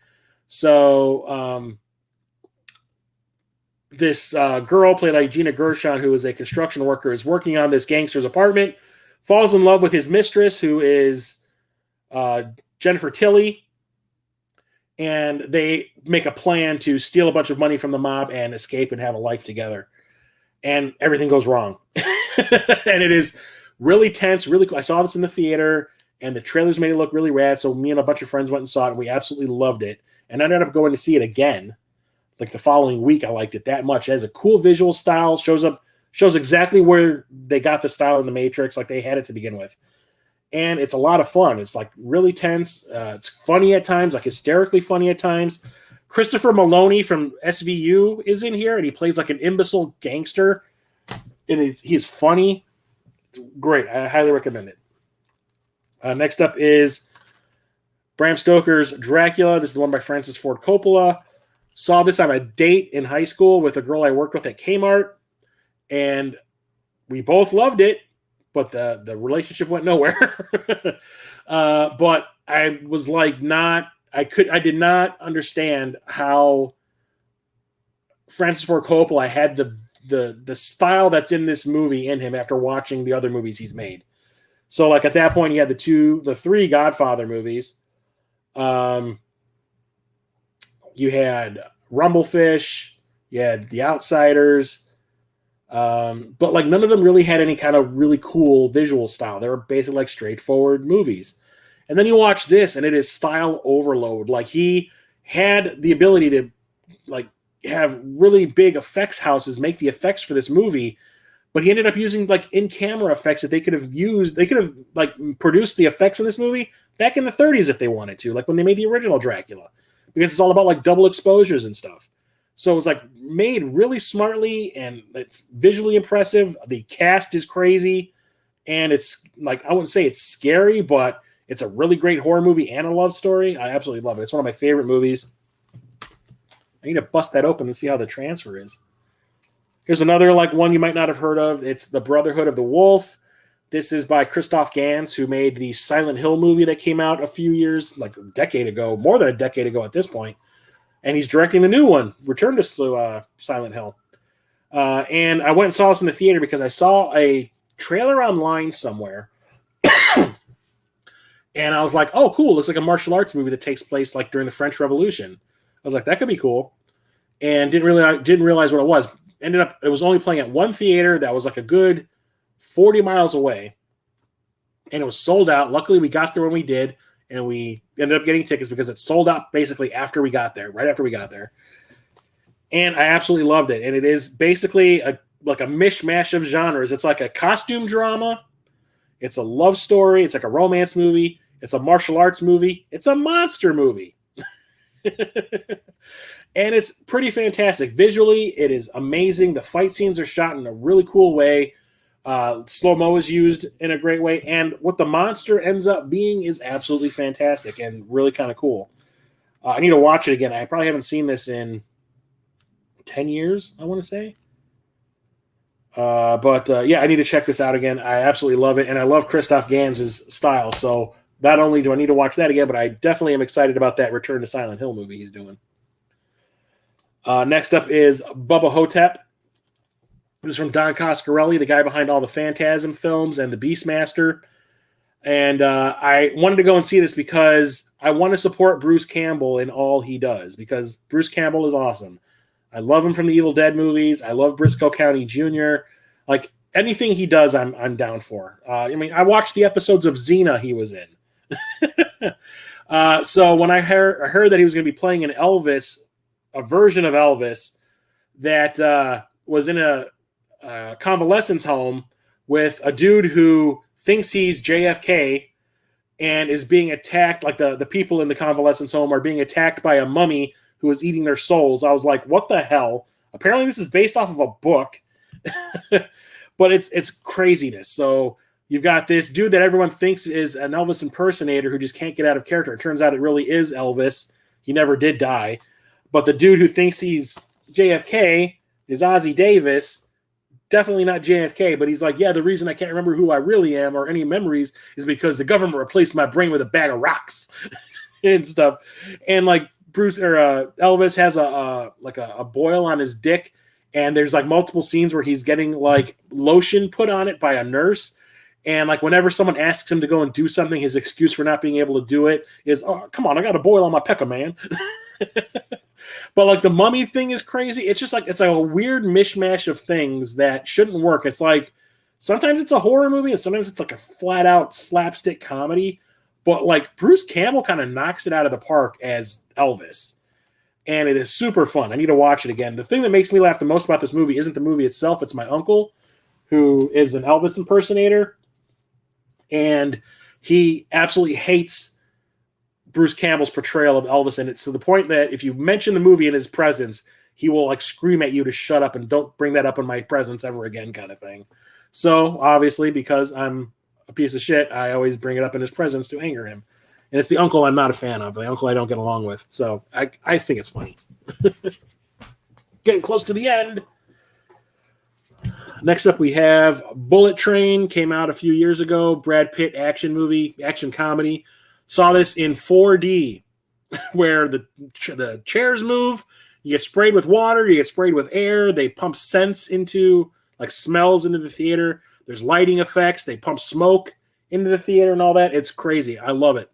So this girl played by Gina Gershon, who is a construction worker, is working on this gangster's apartment, falls in love with his mistress, who is Jennifer Tilly, and they make a plan to steal a bunch of money from the mob and escape and have a life together. And everything goes wrong. And it is really tense, really cool. I saw this in the theater, and the trailers made it look really rad, so me and a bunch of friends went and saw it, and we absolutely loved it. And I ended up going to see it again. Like the following week, I liked it that much. It has a cool visual style, shows exactly where they got the style in The Matrix, like they had it to begin with. And it's a lot of fun. It's like really tense. It's funny at times, like hysterically funny at times. Christopher Maloney from SVU is in here, and he plays like an imbecile gangster. And he's funny. It's great. I highly recommend it. Next up is Bram Stoker's Dracula. This is the one by Francis Ford Coppola. Saw this on a date in high school with a girl I worked with at Kmart, and we both loved it, but the relationship went nowhere. But I was like, I did not understand how Francis Ford Coppola had the style that's in this movie in him after watching the other movies he's made. So like at that point, he had the three Godfather movies. You had Rumblefish, you had The Outsiders, but like none of them really had any kind of really cool visual style. They were basically like straightforward movies. And then you watch this, and it is style overload. Like he had the ability to like have really big effects houses make the effects for this movie, but he ended up using like in-camera effects that they could have used. They could have like produced the effects in this movie back in the 30s if they wanted to, like when they made the original Dracula, because it's all about like double exposures and stuff. So it was like made really smartly, and it's visually impressive. The cast is crazy, and it's like, I wouldn't say it's scary, but it's a really great horror movie and a love story. I absolutely love it. It's one of my favorite movies. I need to bust that open and see how the transfer is. Here's another like one you might not have heard of. It's The Brotherhood of the Wolf. This is by Christoph Gans, who made the Silent Hill movie that came out a few years, like a decade ago, more than a decade ago at this point. And he's directing the new one, Return to Silent Hill. And I went and saw this in the theater because I saw a trailer online somewhere. And I was like, oh, cool. Looks like a martial arts movie that takes place like during the French Revolution. I was like, that could be cool. And didn't realize what it was. It was only playing at one theater that was like a good 40 miles away. And it was sold out. Luckily, we got there when we did. And we ended up getting tickets because it sold out basically after we got there, right after we got there. And I absolutely loved it. And it is basically like a mishmash of genres. It's like a costume drama. It's a love story. It's like a romance movie. It's a martial arts movie. It's a monster movie. And it's pretty fantastic. Visually, it is amazing. The fight scenes are shot in a really cool way. Slow-mo is used in a great way. And what the monster ends up being is absolutely fantastic and really kind of cool. I need to watch it again. I probably haven't seen this in 10 years, I want to say. But I need to check this out again. I absolutely love it. And I love Christoph Gans' style. So not only do I need to watch that again, but I definitely am excited about that Return to Silent Hill movie he's doing. Next up is Bubba Hotep. This is from Don Coscarelli, the guy behind all the Phantasm films and the Beastmaster. And I wanted to go and see this because I want to support Bruce Campbell in all he does, because Bruce Campbell is awesome. I love him from the Evil Dead movies. I love Briscoe County Jr. Like anything he does, I'm down for. I watched the episodes of Xena he was in. So when I heard that he was going to be playing an Elvis, a version of Elvis that was in a convalescence home, with a dude who thinks he's JFK and is being attacked, like the people in the convalescence home are being attacked by a mummy who is eating their souls. I was like, what the hell? Apparently this is based off of a book, but it's craziness. So you've got this dude that everyone thinks is an Elvis impersonator who just can't get out of character. It turns out it really is Elvis. He never did die. But the dude who thinks he's JFK is Ozzie Davis. Definitely not JFK, but he's like, yeah, the reason I can't remember who I really am or any memories is because the government replaced my brain with a bag of rocks and stuff. And like Elvis has a boil on his dick, and there's like multiple scenes where he's getting like lotion put on it by a nurse. And like whenever someone asks him to go and do something, his excuse for not being able to do it is, oh, come on, I got a boil on my pecker, man. But like the mummy thing is crazy. It's just like, it's like a weird mishmash of things that shouldn't work. It's like, sometimes it's a horror movie and sometimes it's like a flat out slapstick comedy. But like Bruce Campbell kind of knocks it out of the park as Elvis. And it is super fun. I need to watch it again. The thing that makes me laugh the most about this movie isn't the movie itself. It's my uncle, who is an Elvis impersonator. And he absolutely hates Bruce Campbell's portrayal of Elvis in it, to the point that if you mention the movie in his presence, he will like scream at you to shut up and don't bring that up in my presence ever again, kind of thing. So obviously, because I'm a piece of shit, I always bring it up in his presence to anger him. And it's the uncle I'm not a fan of, the uncle I don't get along with. So I think it's funny. Getting close to the end. Next up, we have Bullet Train. Came out a few years ago. Brad Pitt action movie, action comedy. Saw this in 4D, where the chairs move. You get sprayed with water. You get sprayed with air. They pump scents into, like smells into the theater. There's lighting effects. They pump smoke into the theater and all that. It's crazy. I love it.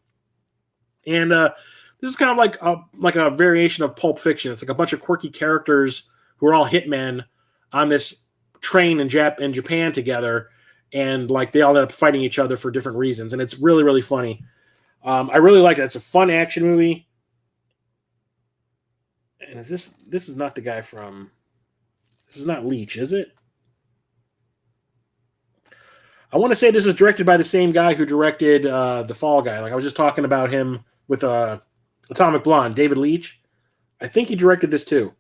And this is kind of like a variation of Pulp Fiction. It's like a bunch of quirky characters who are all hitmen on this train in Japan together, and like they all end up fighting each other for different reasons. And it's really, really funny. I really like it. It's a fun action movie. And this is not the guy from, this is not Leach, is it? I want to say this is directed by the same guy who directed The Fall Guy. Like I was just talking about him with Atomic Blonde, David Leach. I think he directed this too.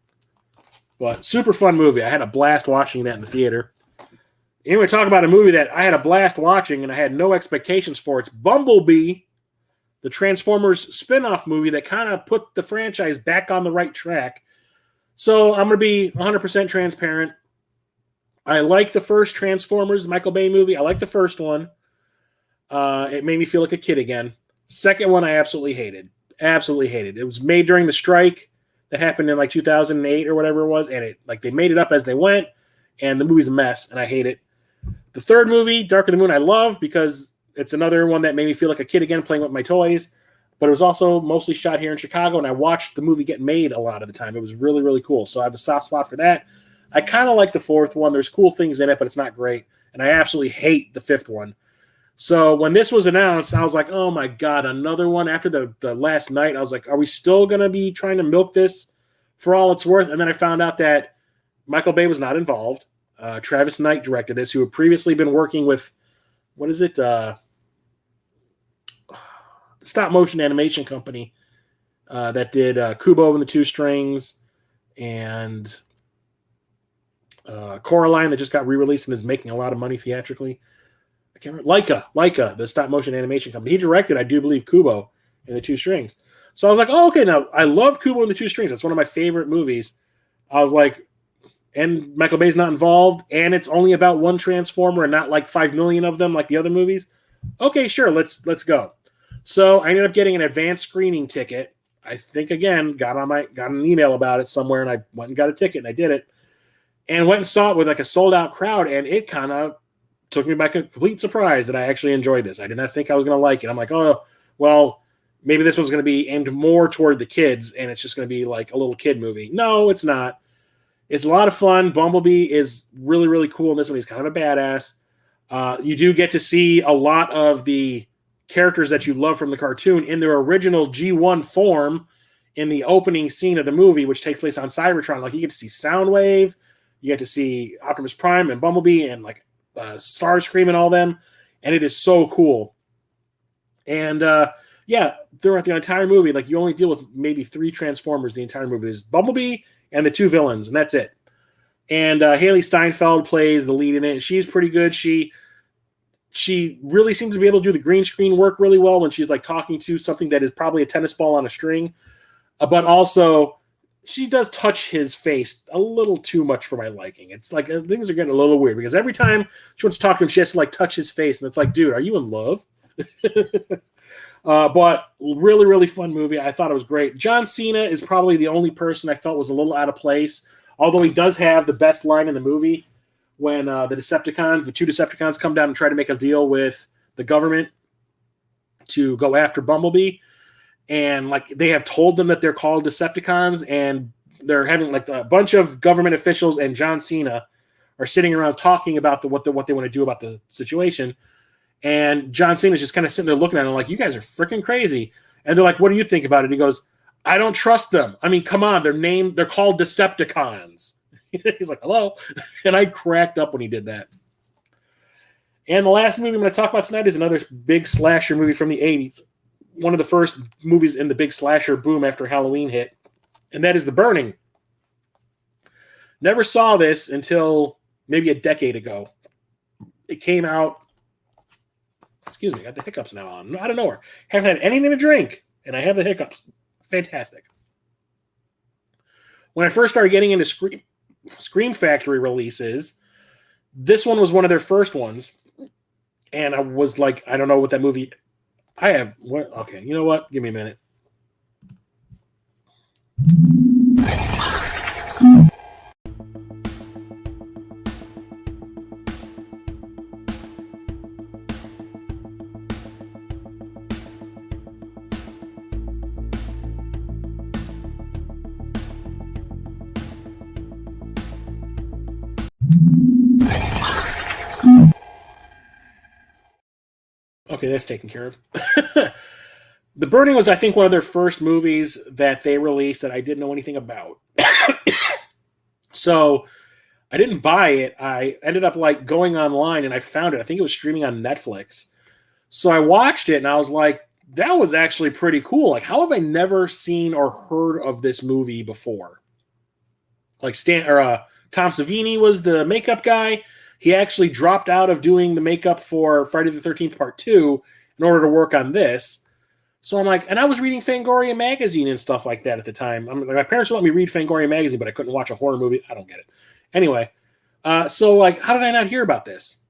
But super fun movie. I had a blast watching that in the theater. Anyway, talk about a movie that I had a blast watching and I had no expectations for. It's Bumblebee, the Transformers spin-off movie that kind of put the franchise back on the right track. So I'm going to be 100% transparent. I like the first Transformers Michael Bay movie. I like the first one. It made me feel like a kid again. Second one I absolutely hated. Absolutely hated. It was made during the strike that happened in like 2008 or whatever it was, and it like they made it up as they went, and the movie's a mess, and I hate it. The third movie, Dark of the Moon, I love because it's another one that made me feel like a kid again playing with my toys, but it was also mostly shot here in Chicago, and I watched the movie get made a lot of the time. It was really, really cool. So I have a soft spot for that. I kind of like the fourth one. There's cool things in it, but it's not great. And I absolutely hate the fifth one. So when this was announced, I was like, oh my God, another one after the last night. I was like, are we still going to be trying to milk this for all it's worth? And then I found out that Michael Bay was not involved. Travis Knight directed this, who had previously been working with, what is it? Stop motion animation company that did Kubo and the Two Strings and Coraline that just got re-released and is making a lot of money theatrically. I can't remember. Leica, the stop motion animation company. He directed, I do believe, Kubo and the Two Strings. So I was like, oh, okay, now I love Kubo and the Two Strings. That's one of my favorite movies. I was like, and Michael Bay's not involved, and it's only about one Transformer and not like 5 million of them like the other movies. Okay, sure, let's go. So I ended up getting an advanced screening ticket. I think again got an email about it somewhere, and I went and got a ticket, and I did it, and went and saw it with like a sold out crowd, and it kind of took me by complete surprise that I actually enjoyed this. I did not think I was going to like it. I'm like, oh well, maybe this one's going to be aimed more toward the kids, and it's just going to be like a little kid movie. No, it's not. It's a lot of fun. Bumblebee is really, really cool in this one. He's kind of a badass. You do get to see a lot of the characters that you love from the cartoon in their original G1 form in the opening scene of the movie, which takes place on Cybertron. Like you get to see Soundwave, you get to see Optimus Prime and Bumblebee and like Starscream and all them, and it is so cool. And yeah, throughout the entire movie, like you only deal with maybe 3 Transformers the entire movie. There's Bumblebee and the 2 villains, and that's it. And Haley Steinfeld plays the lead in it. She's pretty good. She really seems to be able to do the green screen work really well when she's like talking to something that is probably a tennis ball on a string. But also, she does touch his face a little too much for my liking. It's like things are getting a little weird because every time she wants to talk to him, she has to like touch his face. And it's like, dude, are you in love? But really, really fun movie. I thought it was great. John Cena is probably the only person I felt was a little out of place, although he does have the best line in the movie when the 2 Decepticons come down and try to make a deal with the government to go after Bumblebee. And like they have told them that they're called Decepticons, and they're having like a bunch of government officials and John Cena are sitting around talking about what they want to do about the situation. And John Cena's just kind of sitting there looking at him like, you guys are freaking crazy. And they're like, what do you think about it? He goes, I don't trust them. I mean, come on, they're called Decepticons. He's like, hello. And I cracked up when he did that. And the last movie I'm going to talk about tonight is another big slasher movie from the 80s. One of the first movies in the big slasher boom after Halloween hit. And that is The Burning. Never saw this until maybe a decade ago. It came out. Excuse me, I got the hiccups now on. Out of nowhere. Haven't had anything to drink, and I have the hiccups. Fantastic. When I first started getting into Scream Factory releases, this one was one of their first ones. And I was like, I don't know what that movie... Okay, you know what? Give me a minute. Okay, that's taken care of. The Burning was, I think, one of their first movies that they released that I didn't know anything about. So I didn't buy it. I ended up like going online and I found it. I think it was streaming on Netflix. So I watched it and I was like, that was actually pretty cool. Like, how have I never seen or heard of this movie before? Like Tom Savini was the makeup guy. He actually dropped out of doing the makeup for Friday the 13th Part 2 in order to work on this. So I'm like, and I was reading Fangoria magazine and stuff like that at the time. My parents let me read Fangoria magazine, but I couldn't watch a horror movie. I don't get it. Anyway, so like, how did I not hear about this?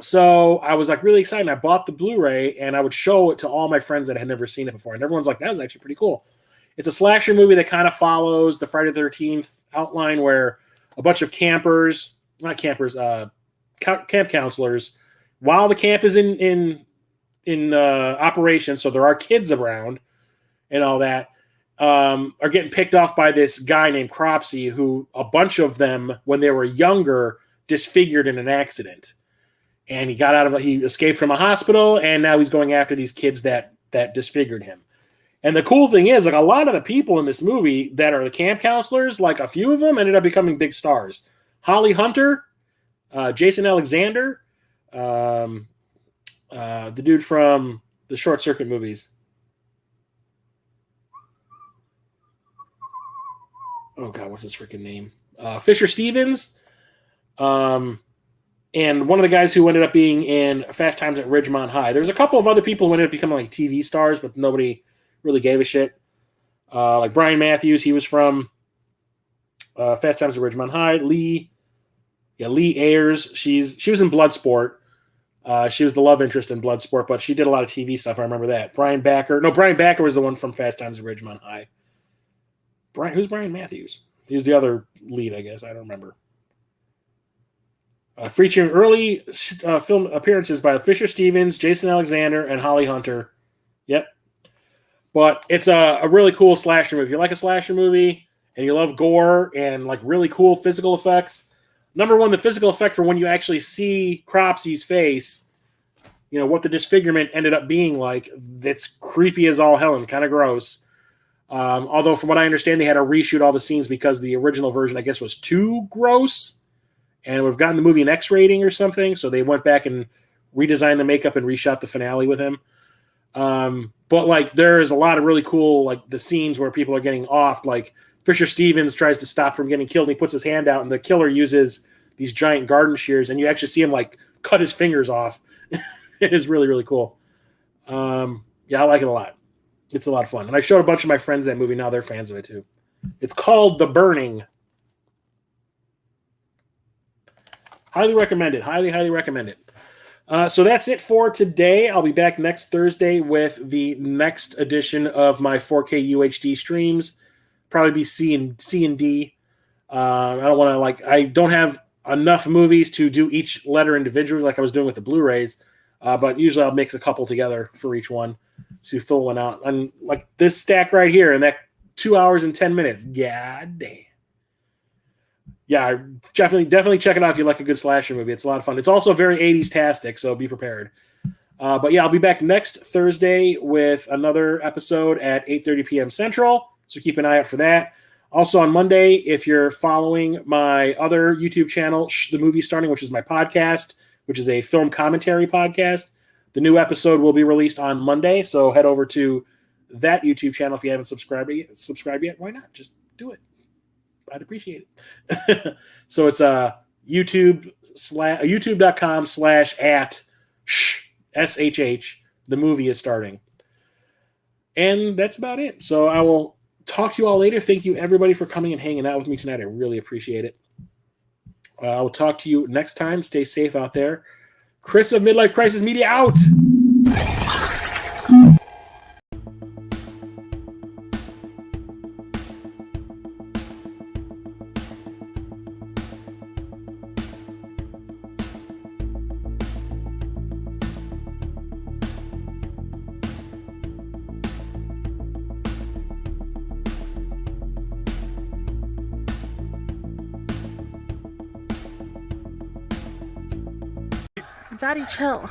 So I was like really excited. I bought the Blu-ray and I would show it to all my friends that had never seen it before. And everyone's like, that was actually pretty cool. It's a slasher movie that kind of follows the Friday the 13th outline where a bunch of camp counselors, while the camp is in operation, so there are kids around and all that, are getting picked off by this guy named Cropsey, who a bunch of them, when they were younger, disfigured in an accident. And he escaped from a hospital, and now he's going after these kids that disfigured him. And the cool thing is, like, a lot of the people in this movie that are the camp counselors, like a few of them ended up becoming big stars. Holly Hunter, Jason Alexander, the dude from the Short Circuit movies. Oh God, what's his freaking name? Fisher Stevens, and one of the guys who ended up being in Fast Times at Ridgemont High. There's a couple of other people who ended up becoming like TV stars, but nobody really gave a shit. Like Brian Matthews, he was from Fast Times at Ridgemont High. Lee Ayers, she was in Bloodsport. She was the love interest in Bloodsport, but she did a lot of TV stuff. I remember that. Brian Backer was the one from Fast Times at Ridgemont High. Who's Brian Matthews? He was the other lead, I guess. I don't remember. Featuring early film appearances by Fisher Stevens, Jason Alexander, and Holly Hunter. Yep. But it's a really cool slasher movie. If you like a slasher movie and you love gore and like really cool physical effects, number one, the physical effect for when you actually see Cropsey's face, you know, what the disfigurement ended up being like, that's creepy as all hell and kind of gross. Although from what I understand, they had to reshoot all the scenes because the original version, I guess, was too gross. and it would have gotten the movie an X rating or something. So they went back and redesigned the makeup and reshot the finale with him. But like there is a lot of really cool like the scenes where people are getting off. Like Fisher Stevens tries to stop from getting killed, and he puts his hand out, and the killer uses these giant garden shears, and you actually see him like cut his fingers off. It is really, really cool. Yeah, I like it a lot. It's a lot of fun. And I showed a bunch of my friends that movie. Now they're fans of it too. It's called The Burning. Highly recommend it. Highly, highly recommend it. So that's it for today. I'll be back next Thursday with the next edition of my 4K UHD streams. Probably be C and D. I don't want to I don't have enough movies to do each letter individually like I was doing with the Blu-rays. But usually I'll mix a couple together for each one to fill one out. And like this stack right here, and that 2 hours and 10 minutes. God damn. Yeah, definitely check it out if you like a good slasher movie. It's a lot of fun. It's also very 80s-tastic, so be prepared. But yeah, I'll be back next Thursday with another episode at 8:30 p.m. Central, so keep an eye out for that. Also on Monday, if you're following my other YouTube channel, The Movie Starting, which is my podcast, which is a film commentary podcast, the new episode will be released on Monday, so head over to that YouTube channel if you haven't subscribed yet. Why not? Just do it. I'd appreciate it. So it's youtube.com/@SHH. The movie is starting. And that's about it. So I will talk to you all later. Thank you, everybody, for coming and hanging out with me tonight. I really appreciate it. I will talk to you next time. Stay safe out there. Chris of Midlife Crisis Media out. Daddy, chill.